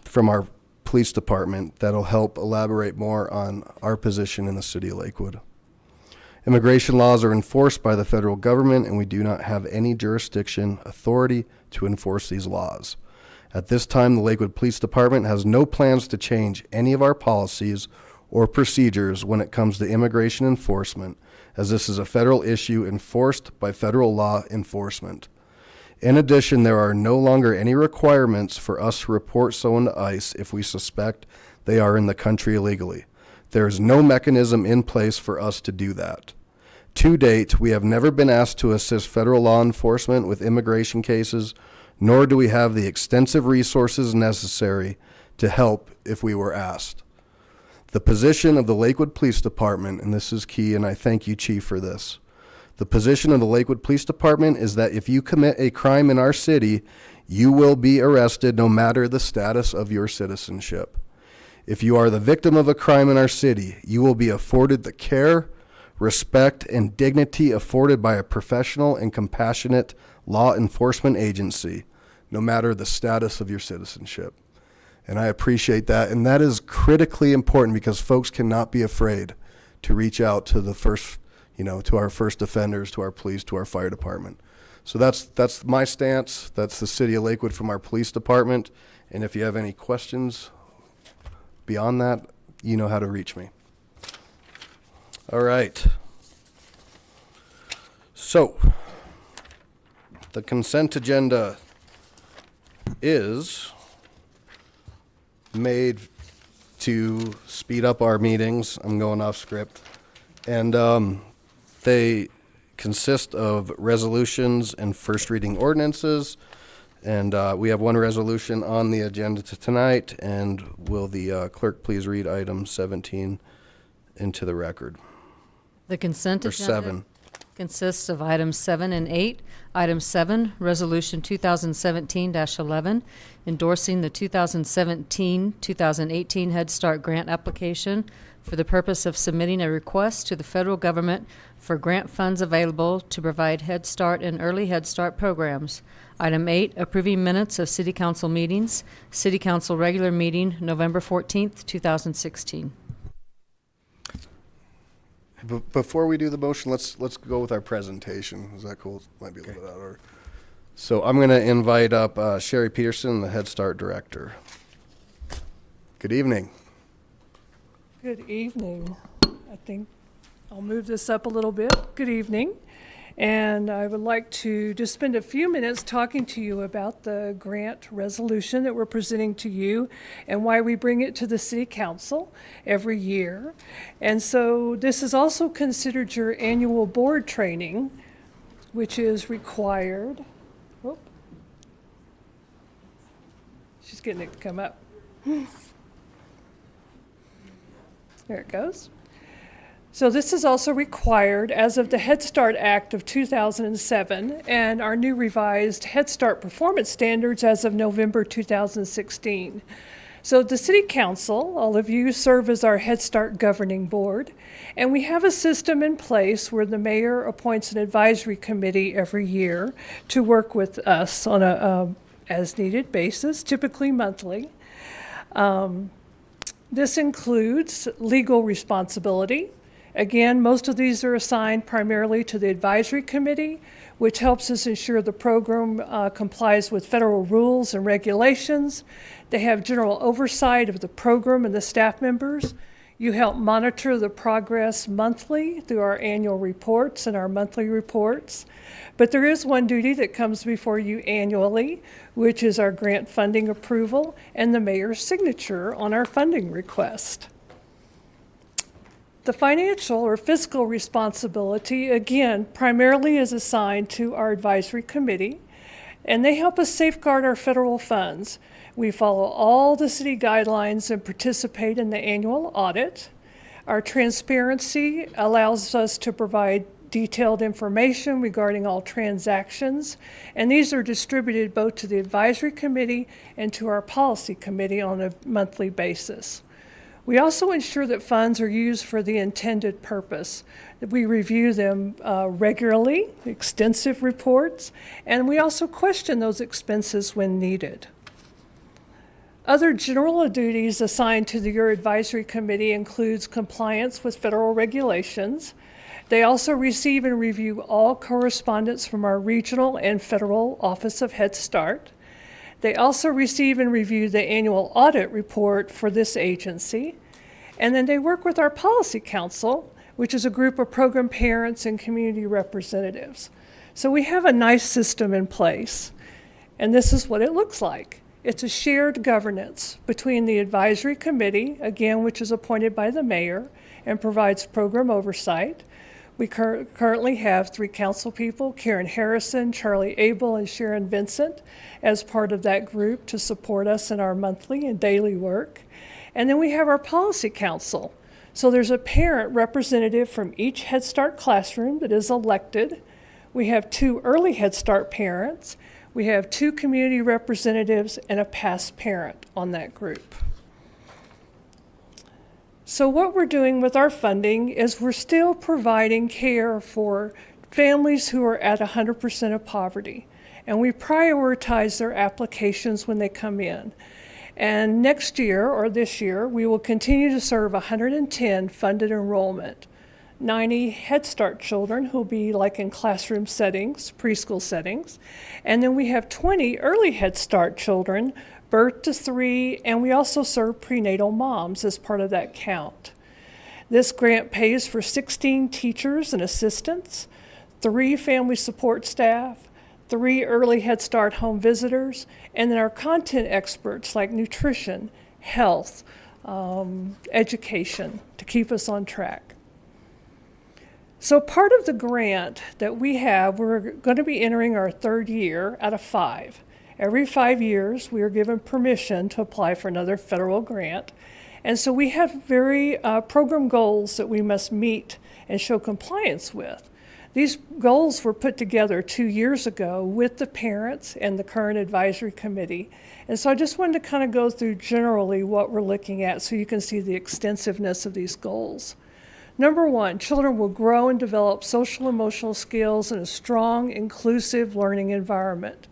from our police department that'll help elaborate more on our position in the city of Lakewood. Immigration laws are enforced by the federal government, and we do not have any jurisdiction authority to enforce these laws. At this time, the Lakewood Police Department has no plans to change any of our policies or procedures when it comes to immigration enforcement, as this is a federal issue enforced by federal law enforcement. In addition, there are no longer any requirements for us to report someone to ICE if we suspect they are in the country illegally. There is no mechanism in place for us to do that. To date, we have never been asked to assist federal law enforcement with immigration cases, nor do we have the extensive resources necessary to help if we were asked. The position of the Lakewood Police Department, and this is key, and I thank you, Chief, for this. The position of the Lakewood Police Department is that if you commit a crime in our city, you will be arrested no matter the status of your citizenship. If you are the victim of a crime in our city, you will be afforded the care, respect, and dignity afforded by a professional and compassionate law enforcement agency, no matter the status of your citizenship. And I appreciate that. And that is critically important because folks cannot be afraid to reach out to the first, to our first offenders, to our police, to our fire department. So that's my stance. That's the city of Lakewood from our police department. And if you have any questions beyond that, you know how to reach me. All right. So, the consent agenda is made to speed up our meetings. I'm going off script. And they consist of resolutions and first reading ordinances. And we have one resolution on the agenda tonight. And will the clerk please read item 17 into the record? The consent Or agenda 7. consists of items 7 and 8. Item 7, Resolution 2017-11, endorsing the 2017-2018 Head Start grant application for the purpose of submitting a request to the federal government for grant funds available to provide Head Start and Early Head Start programs. Item 8, approving minutes of City Council meetings. City Council regular meeting, November 14th, 2016. Before we do the motion, let's go with our presentation. Is that cool? Might be a little bit out of order. So I'm going to invite up Sherry Peterson, the Head Start Director. Good evening. Good evening. I think I'll move this up a little bit. Good evening. And I would like to just spend a few minutes talking to you about the grant resolution that we're presenting to you and why we bring it to the City Council every year. And so this is also considered your annual board training, which is required. Oh. She's getting it to come up. There it goes. So this is also required as of the Head Start Act of 2007 and our new revised Head Start performance standards as of November 2016. So the City Council, all of you, serve as our Head Start governing board, and we have a system in place where the mayor appoints an advisory committee every year to work with us on a as-needed basis, typically monthly. This includes legal responsibility. Again, most of these are assigned primarily to the advisory committee, which helps us ensure the program complies with federal rules and regulations. They have general oversight of the program and the staff members. You help monitor the progress monthly through our annual reports and our monthly reports. But there is one duty that comes before you annually, which is our grant funding approval and the mayor's signature on our funding request. The financial or fiscal responsibility, again, primarily is assigned to our advisory committee, And they help us safeguard our federal funds. We follow all the city guidelines and participate in the annual audit. Our transparency allows us to provide detailed information regarding all transactions, and these are distributed both to the advisory committee and to our policy committee on a monthly basis. We also ensure that funds are used for the intended purpose. We review them regularly, extensive reports, and we also question those expenses when needed. Other general duties assigned to your advisory committee includes compliance with federal regulations. They also receive and review all correspondence from our regional and federal Office of Head Start. They also receive and review the annual audit report for this agency. And then they work with our Policy Council, which is a group of program parents and community representatives. So we have a nice system in place. And this is what it looks like. It's a shared governance between the advisory committee, again, which is appointed by the mayor and provides program oversight. We currently have 3 council people, Karen Harrison, Charlie Abel, and Sharon Vincent, as part of that group to support us in our monthly and daily work. And then we have our Policy Council. So there's a parent representative from each Head Start classroom that is elected. We have 2 early Head Start parents. We have 2 community representatives and a past parent on that group. So what we're doing with our funding is we're still providing care for families who are at 100% of poverty. And we prioritize their applications when they come in. And next year, or this year, we will continue to serve 110 funded enrollment. 90 Head Start children who'll be like in classroom settings, preschool settings. And then we have 20 early Head Start children, birth to 3, and we also serve prenatal moms as part of that count. This grant pays for 16 teachers and assistants, 3 family support staff, 3 early Head Start home visitors, and then our content experts like nutrition, health, education to keep us on track. So part of the grant that we have, we're going to be entering our 3rd year out of 5. Every 5 years, we are given permission to apply for another federal grant. And so we have very program goals that we must meet and show compliance with. These goals were put together 2 years ago with the parents and the current advisory committee. And so I just wanted to kind of go through generally what we're looking at so you can see the extensiveness of these goals. Number 1, children will grow and develop social emotional skills in a strong, inclusive learning environment.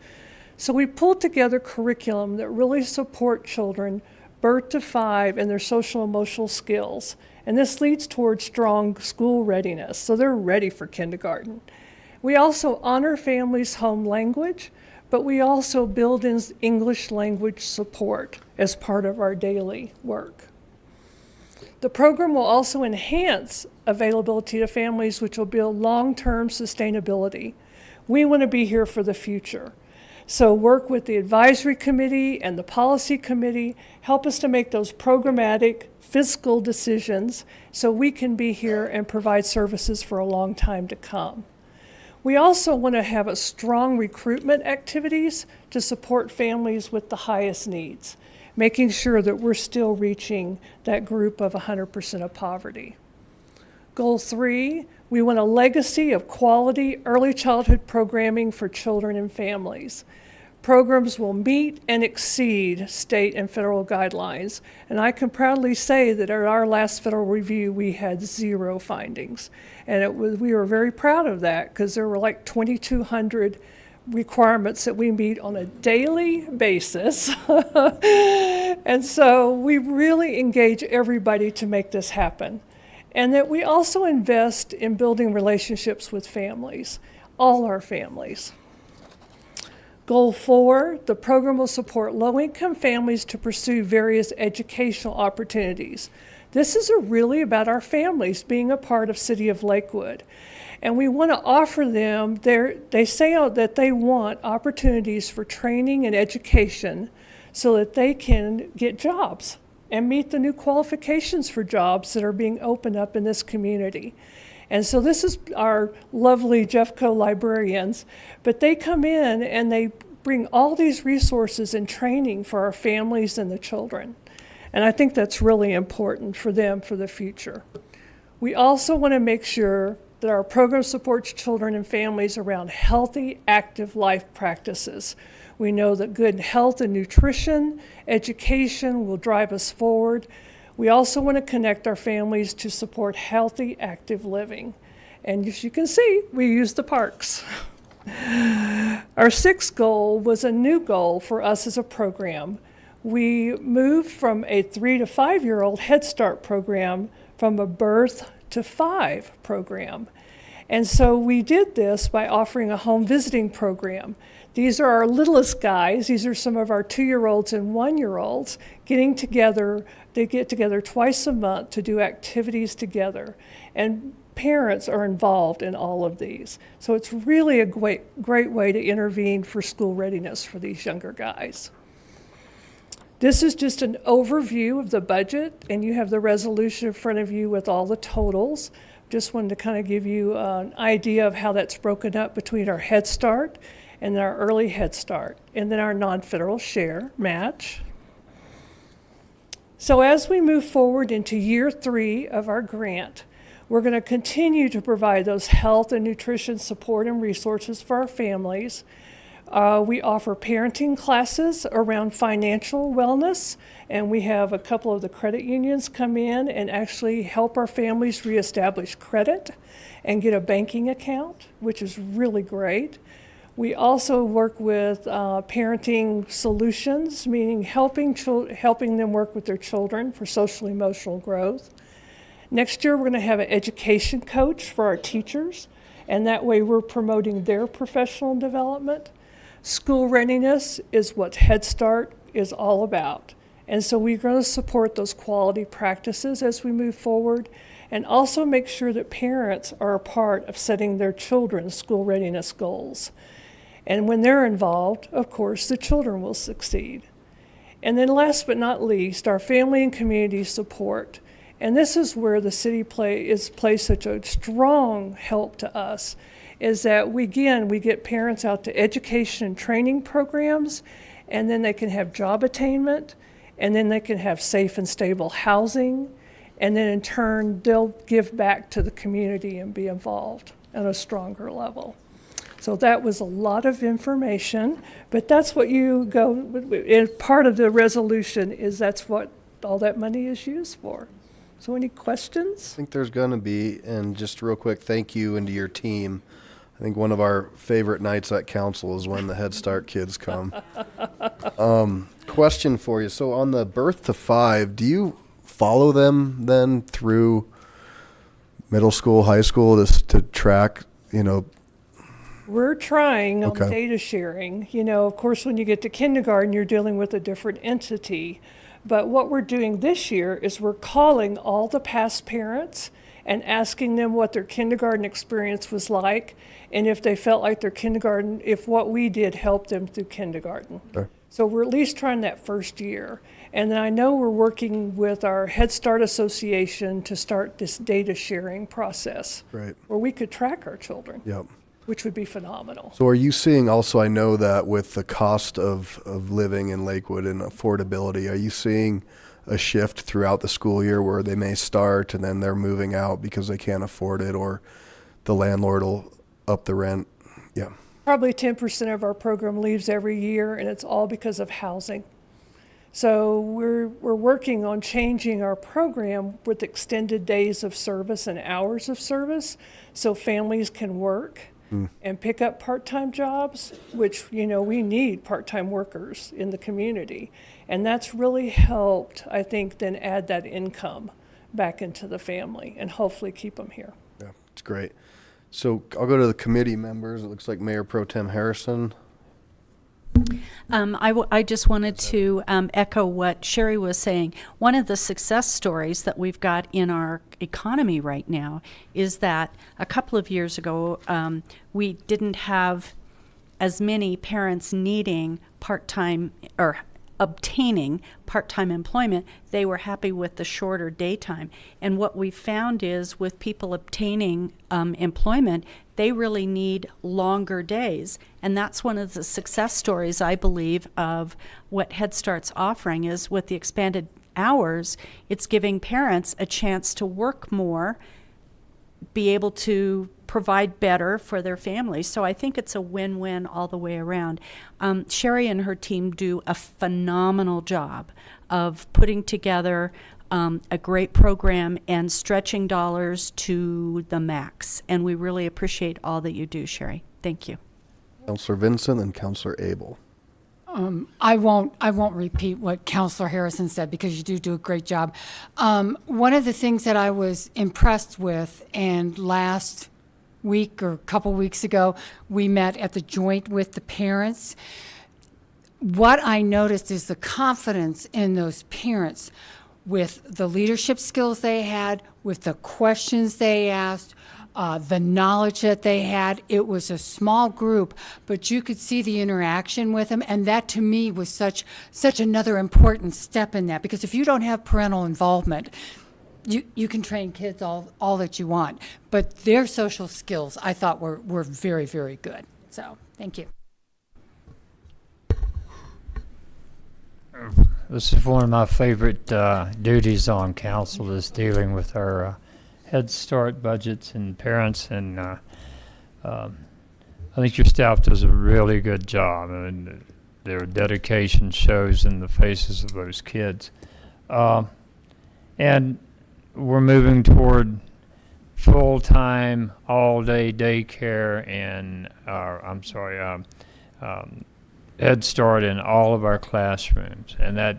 So we pulled together curriculum that really support children birth to 5 and their social emotional skills. And this leads towards strong school readiness, so they're ready for kindergarten. We also honor families' home language, but we also build in English language support as part of our daily work. The program will also enhance availability to families, which will build long-term sustainability. We want to be here for the future. So work with the advisory committee and the policy committee, help us to make those programmatic fiscal decisions so we can be here and provide services for a long time to come. We also want to have a strong recruitment activities to support families with the highest needs, making sure that we're still reaching that group of 100% of poverty. Goal 3, we want a legacy of quality early childhood programming for children and families. Programs will meet and exceed state and federal guidelines. And I can proudly say that at our last federal review, we had 0 findings. And we were very proud of that because there were like 2,200 requirements that we meet on a daily basis. And so we really engage everybody to make this happen. And that we also invest in building relationships with families, all our families. Goal 4, the program will support low-income families to pursue various educational opportunities. This is really about our families being a part of City of Lakewood. And we want to offer them, they say that they want opportunities for training and education so that they can get jobs and meet the new qualifications for jobs that are being opened up in this community. And so this is our lovely Jeffco librarians, but they come in and they bring all these resources and training for our families and the children. And I think that's really important for them for the future. We also want to make sure that our program supports children and families around healthy, active life practices. We know that good health and nutrition, education will drive us forward. We also want to connect our families to support healthy, active living. And as you can see, we use the parks. Our sixth goal was a new goal for us as a program. We moved from a 3 to 5 year old Head Start program from a birth to 5 program. And so we did this by offering a home visiting program. These are our littlest guys. These are some of our 2-year-olds and 1-year-olds getting together. They get together twice a month to do activities together. And parents are involved in all of these. So it's really a great way to intervene for school readiness for these younger guys. This is just an overview of the budget, and you have the resolution in front of you with all the totals. Just wanted to kind of give you an idea of how that's broken up between our Head Start and our early Head Start, and then our non-federal share match. So as we move forward into year 3 of our grant, we're going to continue to provide those health and nutrition support and resources for our families. We offer parenting classes around financial wellness, and we have a couple of the credit unions come in and actually help our families reestablish credit and get a banking account, which is really great. We also work with parenting solutions, meaning helping them work with their children for social emotional growth. Next year, we're going to have an education coach for our teachers, and that way we're promoting their professional development. School readiness is what Head Start is all about. And so we're going to support those quality practices as we move forward, and also make sure that parents are a part of setting their children's school readiness goals. And when they're involved, of course, the children will succeed. And then last but not least, our family and community support. And this is where the city plays such a strong help to us, is that we get parents out to education and training programs, and then they can have job attainment, and then they can have safe and stable housing, and then in turn, they'll give back to the community and be involved at a stronger level. So that was a lot of information, but that's what you go, and part of the resolution is that's what all that money is used for. So any questions? I think there's going to be, and just real quick, thank you and to your team. I think one of our favorite nights at council is when the Head Start kids come. Question for you. So on the birth to 5, do you follow them then through middle school, high school to track, We're trying on Okay. data sharing. Of course, when you get to kindergarten, you're dealing with a different entity. But what we're doing this year is we're calling all the past parents and asking them what their kindergarten experience was like, and if they felt like their kindergarten, if what we did helped them through kindergarten. Okay. So we're at least trying that first year. And then I know we're working with our Head Start Association to start this data sharing process. Right. Where we could track our children. Yep. Which would be phenomenal. So are you seeing also, I know that with the cost of living in Lakewood and affordability, are you seeing a shift throughout the school year where they may start and then they're moving out because they can't afford it, or the landlord will up the rent? Yeah. Probably 10% of our program leaves every year, and it's all because of housing. So we're working on changing our program with extended days of service and hours of service so families can work and pick up part-time jobs, which, we need part-time workers in the community. And that's really helped, I think, then add that income back into the family and hopefully keep them here. Yeah, it's great. So I'll go to the committee members. It looks like Mayor Pro Tem Harrison. I just wanted to echo what Sherry was saying. One of the success stories that we've got in our economy right now is that a couple of years ago, we didn't have as many parents needing part-time or obtaining part-time employment, they were happy with the shorter daytime. And what we found is with people obtaining employment, they really need longer days. And that's one of the success stories, I believe, of what Head Start's offering is with the expanded hours, it's giving parents a chance to work more, be able to provide better for their families. So I think it's a win-win all the way around. Sherry and her team do a phenomenal job of putting together a great program and stretching dollars to the max. And we really appreciate all that you do, Sherry. Thank you. Councillor Vincent and Councillor Abel. I won't repeat what Councillor Harrison said because you do a great job. One of the things that I was impressed with, and last week or a couple weeks ago, we met at the joint with the parents. What I noticed is the confidence in those parents with the leadership skills they had, with the questions they asked, the knowledge that they had. It was a small group, but you could see the interaction with them, and that to me was such another important step in that, because if you don't have parental involvement, you can train kids all that you want, but their social skills I thought were very, very good. So thank you. This is one of my favorite duties on council, is dealing with our Head Start budgets and parents, and I think your staff does a really good job, and their dedication shows in the faces of those kids. And we're moving toward full-time, all-day daycare and Head Start in all of our classrooms, and that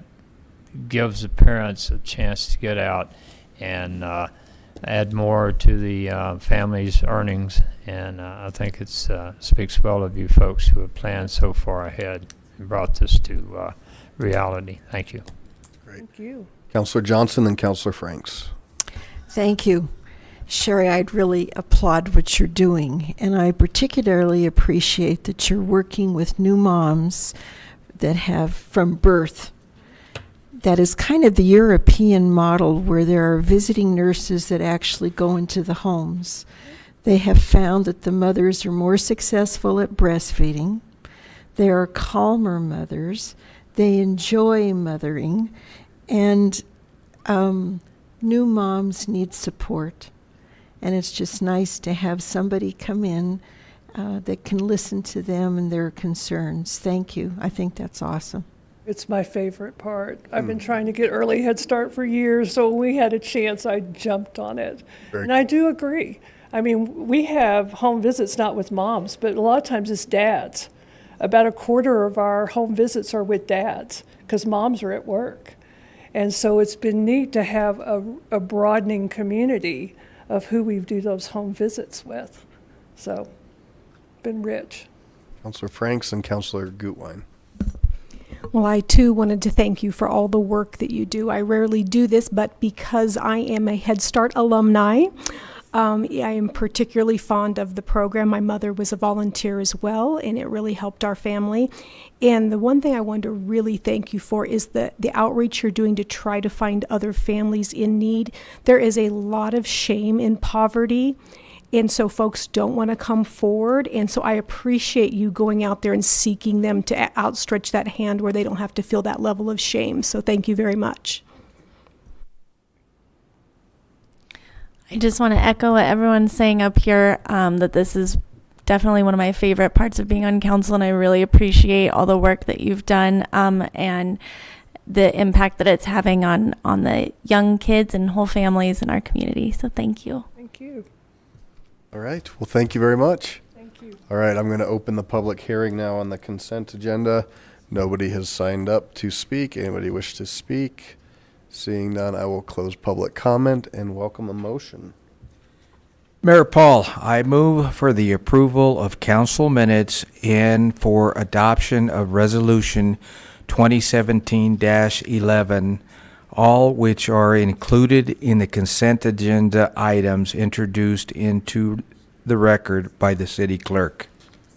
gives the parents a chance to get out and add more to the family's earnings, and I think it speaks well of you folks who have planned so far ahead and brought this to reality. Thank you. Great. Thank you. Councillor Johnson and Councillor Franks. Thank you. Sherry, I'd really applaud what you're doing, and I particularly appreciate that you're working with new moms that have from birth. That is kind of the European model, where there are visiting nurses that actually go into the homes. They have found that the mothers are more successful at breastfeeding. They are calmer mothers. They enjoy mothering. And new moms need support. And it's just nice to have somebody come in that can listen to them and their concerns. Thank you. I think that's awesome. It's my favorite part. I've been trying to get early Head Start for years, so when we had a chance, I jumped on it. And I do agree. I mean, we have home visits not with moms, but a lot of times it's dads. About a quarter of our home visits are with dads because moms are at work. And so it's been neat to have a broadening community of who we do those home visits with. So, been rich. Councillor Franks and Councillor Gutwein. Well, I too wanted to thank you for all the work that you do. I rarely do this, but because I am a Head Start alumni, I am particularly fond of the program. My mother was a volunteer as well, and it really helped our family. And the one thing I wanted to really thank you for is the outreach you're doing to try to find other families in need. There is a lot of shame in poverty, and so folks don't want to come forward. And so I appreciate you going out there and seeking them to outstretch that hand where they don't have to feel that level of shame. So thank you very much. I just want to echo what everyone's saying up here, that this is definitely one of my favorite parts of being on council, and I really appreciate all the work that you've done and the impact that it's having on the young kids and whole families in our community. So thank you. Thank you. All right. Well, thank you very much. Thank you. All right. I'm going to open the public hearing now on the consent agenda. Nobody has signed up to speak. Anybody wish to speak? Seeing none, I will close public comment and welcome a motion. Mayor Paul, I move for the approval of council minutes and for adoption of resolution 2017-11, all which are included in the consent agenda items introduced into the record by the city clerk.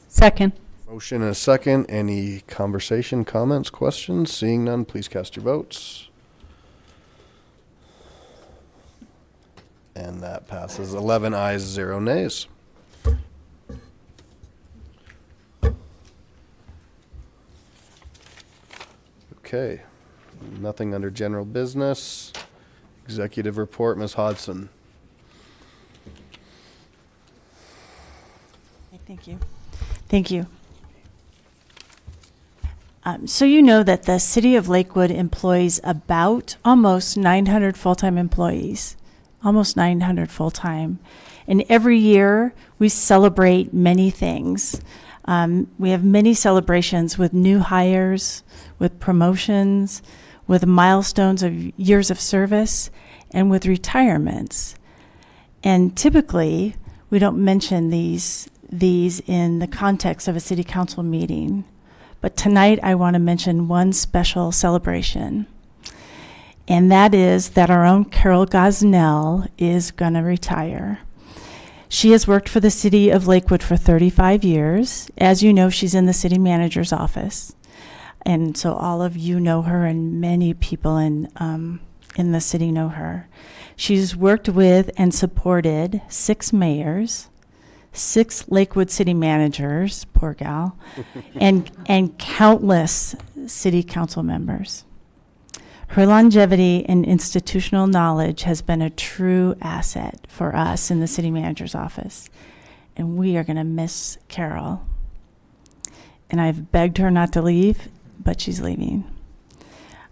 Second. Motion and a second. Any conversation, comments, questions? Seeing none, please cast your votes. And that passes 11 ayes, 0 nays. Okay, nothing under general business. Executive report, Ms. Hodson. Thank you. Thank you. So you know that the City of Lakewood employs about almost 900 full-time employees, almost 900 full-time. And every year we celebrate many things. We have many celebrations with new hires, with promotions, with milestones of years of service, and with retirements. And typically, we don't mention these in the context of a city council meeting. But tonight I want to mention one special celebration. And that is that our own Carol Gosnell is going to retire. She has worked for the city of Lakewood for 35 years. As you know, she's in the city manager's office. And so all of you know her, and many people in the city know her. She's worked with and supported 6 mayors, 6 Lakewood city managers, poor gal, and countless city council members. Her longevity and institutional knowledge has been a true asset for us in the city manager's office, and we are going to miss Carol. And I've begged her not to leave, but she's leaving.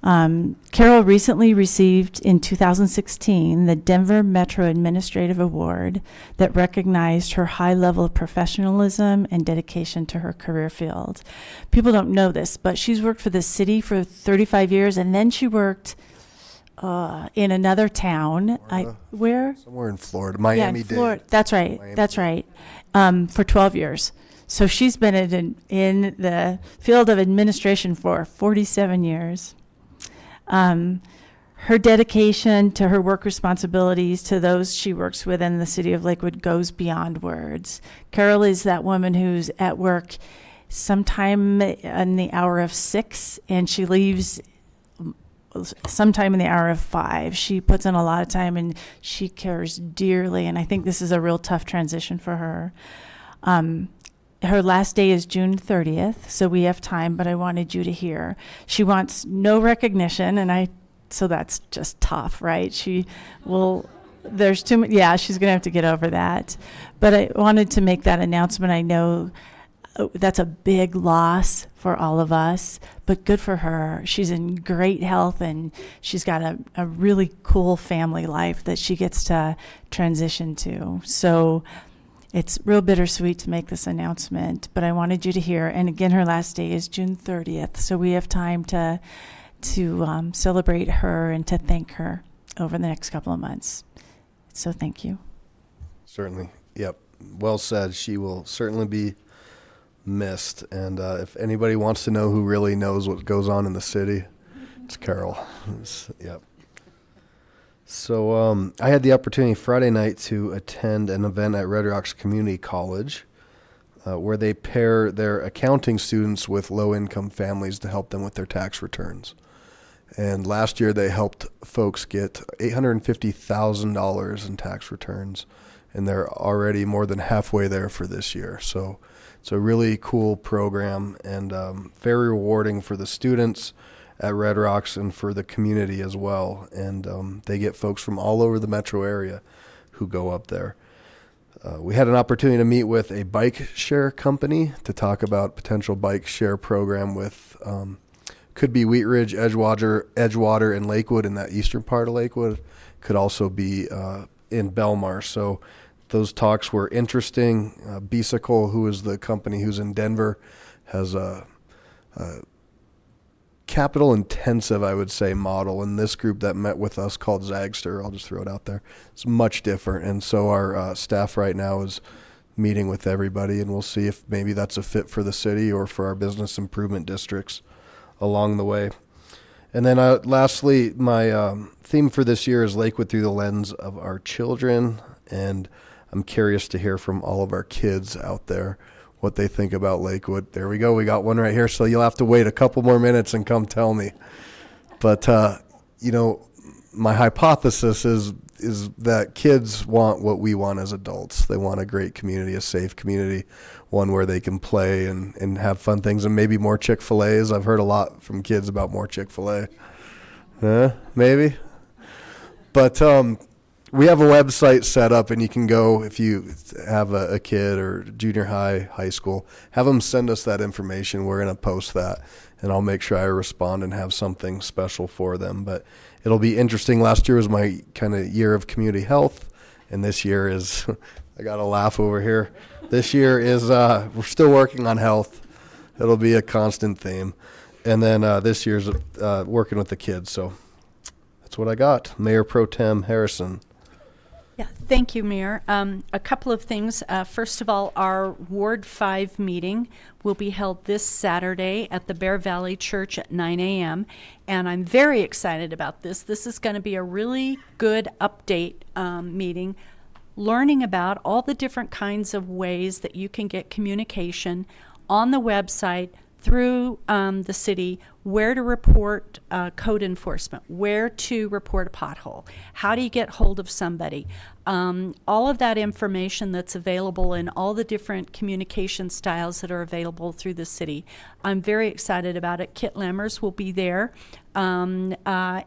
Carol recently received in 2016 the Denver Metro Administrative Award that recognized her high level of professionalism and dedication to her career field. People don't know this, but she's worked for the city for 35 years, and then she worked in another town. Where? Somewhere in Florida, Miami-Dade. Florida. That's right. That's right. For 12 years. So she's been in the field of administration for 47 years. Her dedication to her work responsibilities to those she works with in the city of Lakewood goes beyond words. Carol is that woman who's at work sometime in the hour of 6 and she leaves sometime in the hour of 5. She puts in a lot of time and she cares dearly, and I think this is a real tough transition for her. Her last day is June 30th, so we have time, but I wanted you to hear. She wants no recognition, so that's just tough, right? There's too much, she's going to have to get over that. But I wanted to make that announcement. I know that's a big loss for all of us, but good for her. She's in great health, and she's got a really cool family life that she gets to transition to. So it's real bittersweet to make this announcement, but I wanted you to hear. And again, her last day is June 30th, so we have time to celebrate her and to thank her over the next couple of months. So thank you. Certainly. Yep. Well said. She will certainly be missed. And if anybody wants to know who really knows what goes on in the city, it's Carol. Yep. So I had the opportunity Friday night to attend an event at Red Rocks Community College where they pair their accounting students with low-income families to help them with their tax returns. And last year they helped folks get $850,000 in tax returns, and they're already more than halfway there for this year. So it's a really cool program and very rewarding for the students at Red Rocks and for the community as well. And they get folks from all over the metro area who go up there. We had an opportunity to meet with a bike share company to talk about potential bike share program with, could be Wheat Ridge, Edgewater, and Lakewood in that eastern part of Lakewood. Could also be in Belmar. So those talks were interesting. Bicycle, who is the company who's in Denver, has a capital intensive, I would say, model. And this group that met with us called Zagster, I'll just throw it out there, it's much different. And so our staff right now is meeting with everybody, and we'll see if maybe that's a fit for the city or for our business improvement districts along the way. And then lastly, my theme for this year is Lakewood through the lens of our children. And I'm curious to hear from all of our kids out there what they think about Lakewood. There we go. We got one right here. So you'll have to wait a couple more minutes and come tell me. But, you know, my hypothesis is that kids want what we want as adults. They want a great community, a safe community, one where they can play and have fun things, and maybe more Chick-fil-A's. I've heard a lot from kids about more Chick-fil-A. Maybe. But we have a website set up, and you can go, if you have a kid or junior high school, have them send us that information. We're going to post that, and I'll make sure I respond and have something special for them. But it'll be interesting. Last year was my kind of year of community health, and this year is, I got a laugh over here. This year is, we're still working on health. It'll be a constant theme. And then this year's working with the kids. So that's what I got. Mayor Pro Tem Harrison. Yeah, thank you, Mayor. A couple of things. First of all, our Ward 5 meeting will be held this Saturday at the Bear Valley Church at 9 a.m. And I'm very excited about this. This is going to be a really good update meeting, learning about all the different kinds of ways that you can get communication on the website, through the city, where to report code enforcement, where to report a pothole, how do you get hold of somebody. All of that information that's available in all the different communication styles that are available through the city. I'm very excited about it. Kit Lammers will be there, and I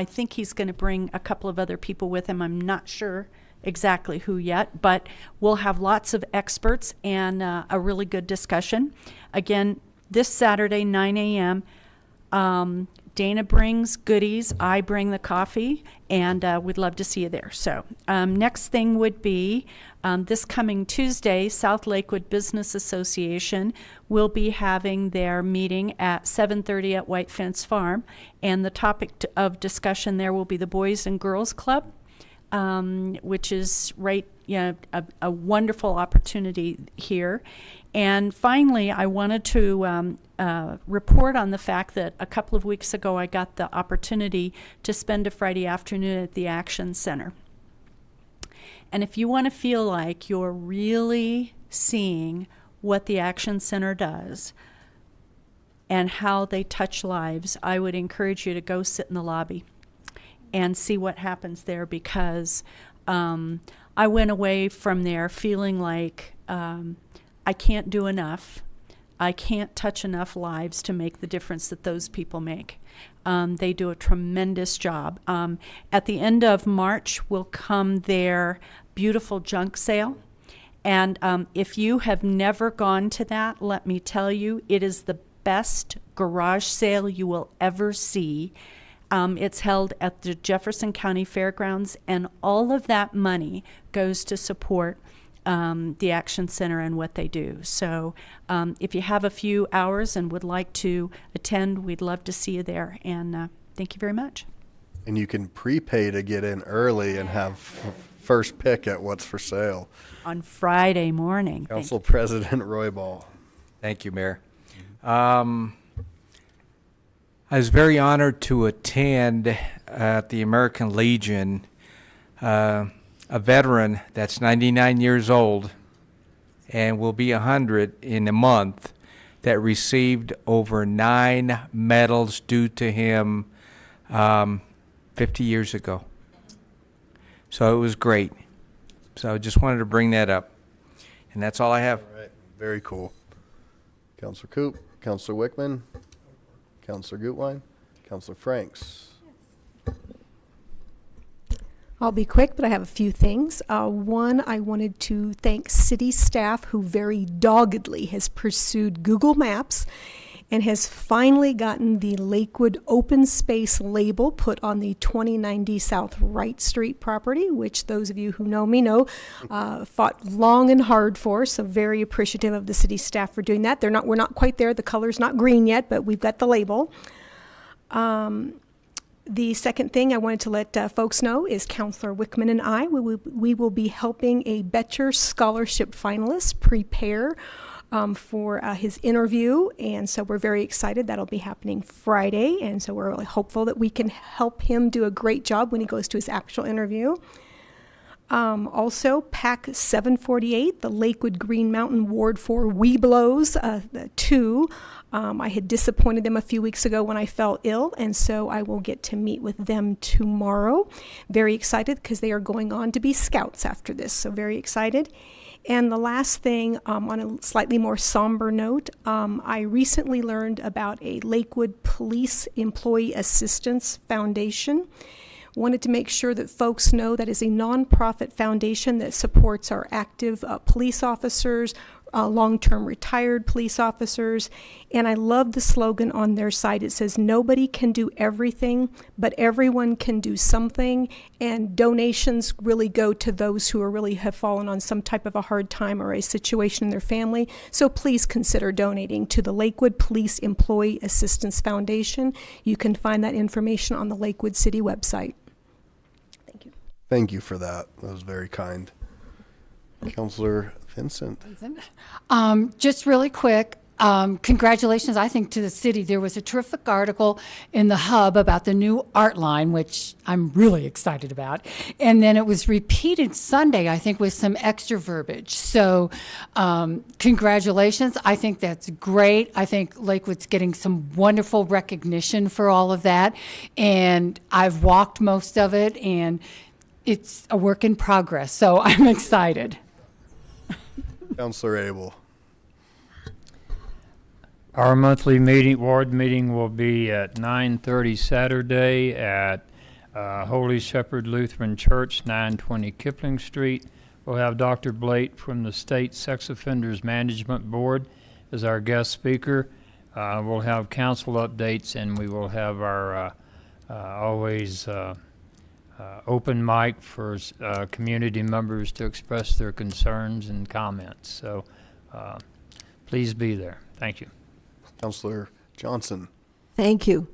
think he's going to bring a couple of other people with him. I'm not sure exactly who yet, but we'll have lots of experts and a really good discussion. Again, this Saturday, 9 a.m., Dana brings goodies, I bring the coffee, and we'd love to see you there. So next thing would be this coming Tuesday, South Lakewood Business Association will be having their meeting at 7:30 at White Fence Farm, and the topic of discussion there will be the Boys and Girls Club, which is a wonderful opportunity here. And finally, I wanted to report on the fact that a couple of weeks ago I got the opportunity to spend a Friday afternoon at the Action Center. And if you want to feel like you're really seeing what the Action Center does and how they touch lives, I would encourage you to go sit in the lobby and see what happens there, because I went away from there feeling like I can't do enough. I can't touch enough lives to make the difference that those people make. They do a tremendous job. At the end of March will come their beautiful junk sale. And if you have never gone to that, let me tell you, it is the best garage sale you will ever see. It's held at the Jefferson County Fairgrounds, and all of that money goes to support the Action Center and what they do. So if you have a few hours and would like to attend, we'd love to see you there. And thank you very much. And you can prepay to get in early and have first pick at what's for sale. On Friday morning. Council President Roybal. Thank you, Mayor. I was very honored to attend at the American Legion a veteran that's 99 years old and will be 100 in a month that received over 9 medals due to him 50 years ago. So it was great. So I just wanted to bring that up. And that's all I have. All right. Very cool. Councilor Coop, Councilor Wickman, Councilor Gutwein, Councilor Franks. I'll be quick, but I have a few things. One, I wanted to thank city staff who very doggedly has pursued Google Maps and has finally gotten the Lakewood open space label put on the 2090 South Wright Street property, which those of you who know me know fought long and hard for. So very appreciative of the city staff for doing that. We're not quite there. The color's not green yet, but we've got the label. The second thing I wanted to let folks know is Councilor Wickman and I, we will be helping a Betcher Scholarship finalist prepare for his interview, and so we're very excited. That'll be happening Friday, and so we're really hopeful that we can help him do a great job when he goes to his actual interview. Also, PAC 748, the Lakewood Green Mountain Ward 4 Webelos 2. I had disappointed them a few weeks ago when I fell ill, and so I will get to meet with them tomorrow. Very excited because they are going on to be scouts after this, so very excited. And the last thing, on a slightly more somber note, I recently learned about a Lakewood Police Employee Assistance Foundation. Wanted to make sure that folks know that is a nonprofit foundation that supports our active police officers, long-term retired police officers, and I love the slogan on their site. It says, nobody can do everything, but everyone can do something, and donations really go to those who really have fallen on some type of a hard time or a situation in their family. So please consider donating to the Lakewood Police Employee Assistance Foundation. You can find that information on the Lakewood City website. Thank you. Thank you for that. That was very kind. Councilor Vincent. Just really quick, congratulations, I think, to the city. There was a terrific article in the Hub about the new art line, which I'm really excited about. And then it was repeated Sunday, I think, with some extra verbiage. So congratulations. I think that's great. I think Lakewood's getting some wonderful recognition for all of that. And I've walked most of it, and it's a work in progress. So I'm excited. Councilor Abel. Our monthly ward meeting will be at 9:30 Saturday at Holy Shepherd Lutheran Church, 920 Kipling Street. We'll have Dr. Blake from the State Sex Offenders Management Board as our guest speaker. We'll have council updates, and we will have our always open mic for community members to express their concerns and comments. So please be there. Thank you. Councilor Johnson. Thank you.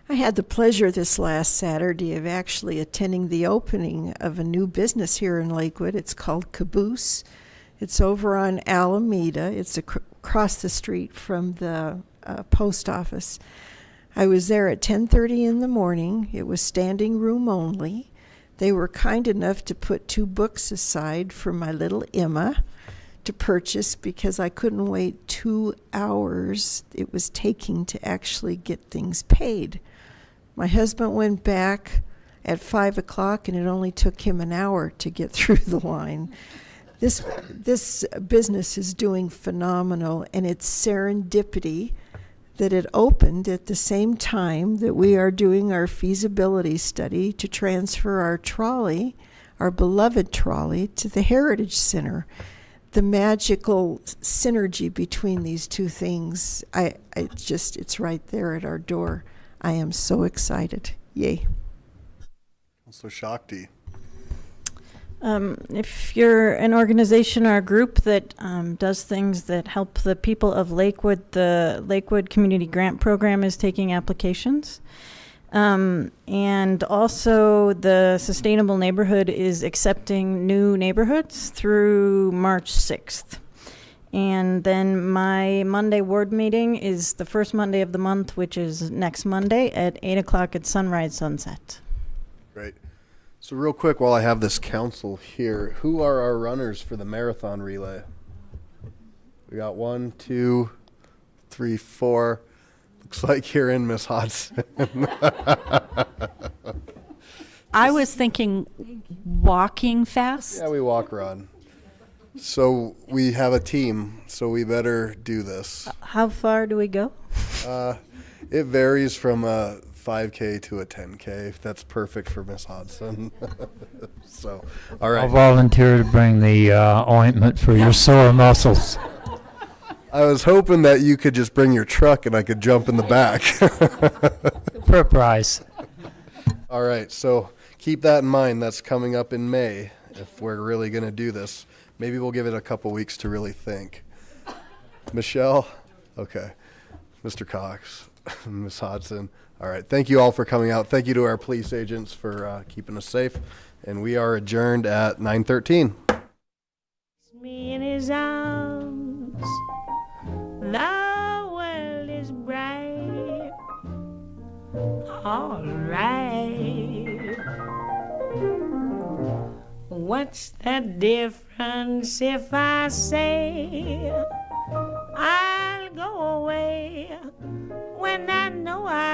I had the pleasure this last Saturday of actually attending the opening of a new business here in Lakewood. It's called Caboose. It's over on Alameda. It's across the street from the post office. I was there at 10:30 in the morning. It was standing room only. They were kind enough to put 2 books aside for my little Emma to purchase because I couldn't wait 2 hours it was taking to actually get things paid. My husband went back at 5 o'clock, and it only took him an hour to get through the line. This business is doing phenomenal, and it's serendipity that it opened at the same time that we are doing our feasibility study to transfer our trolley, our beloved trolley, to the Heritage Center. The magical synergy between these two things, it's right there at our door. I am so excited. Yay. Councilor Shakti. If you're an organization or a group that does things that help the people of Lakewood, the Lakewood Community Grant Program is taking applications. And also the Sustainable Neighborhood is accepting new neighborhoods through March 6th. And then my Monday ward meeting is the first Monday of the month, which is next Monday at 8 o'clock at Sunrise Sunset. Great. So real quick, while I have this council here, who are our runners for the marathon relay? We got 1, 2, 3, 4. Looks like you're in, Miss Hodson. I was thinking walking fast. Yeah, we walk run. So we have a team, so we better do this. How far do we go? It varies from a 5K to a 10K. That's perfect for Miss Hodson. So, all right. I'll volunteer to bring the ointment for your sore muscles. I was hoping that you could just bring your truck and I could jump in the back. For a price. All right, so keep that in mind. That's coming up in May if we're really going to do this. Maybe we'll give it a couple weeks to really think. Michelle? Okay. Mr. Cox, Ms. Hodson. All right, thank you all for coming out. Thank you to our police agents for keeping us safe. And we are adjourned at 9:13. Me in his arms, the world is bright. All right. What's the difference if I say I'll go away when I know I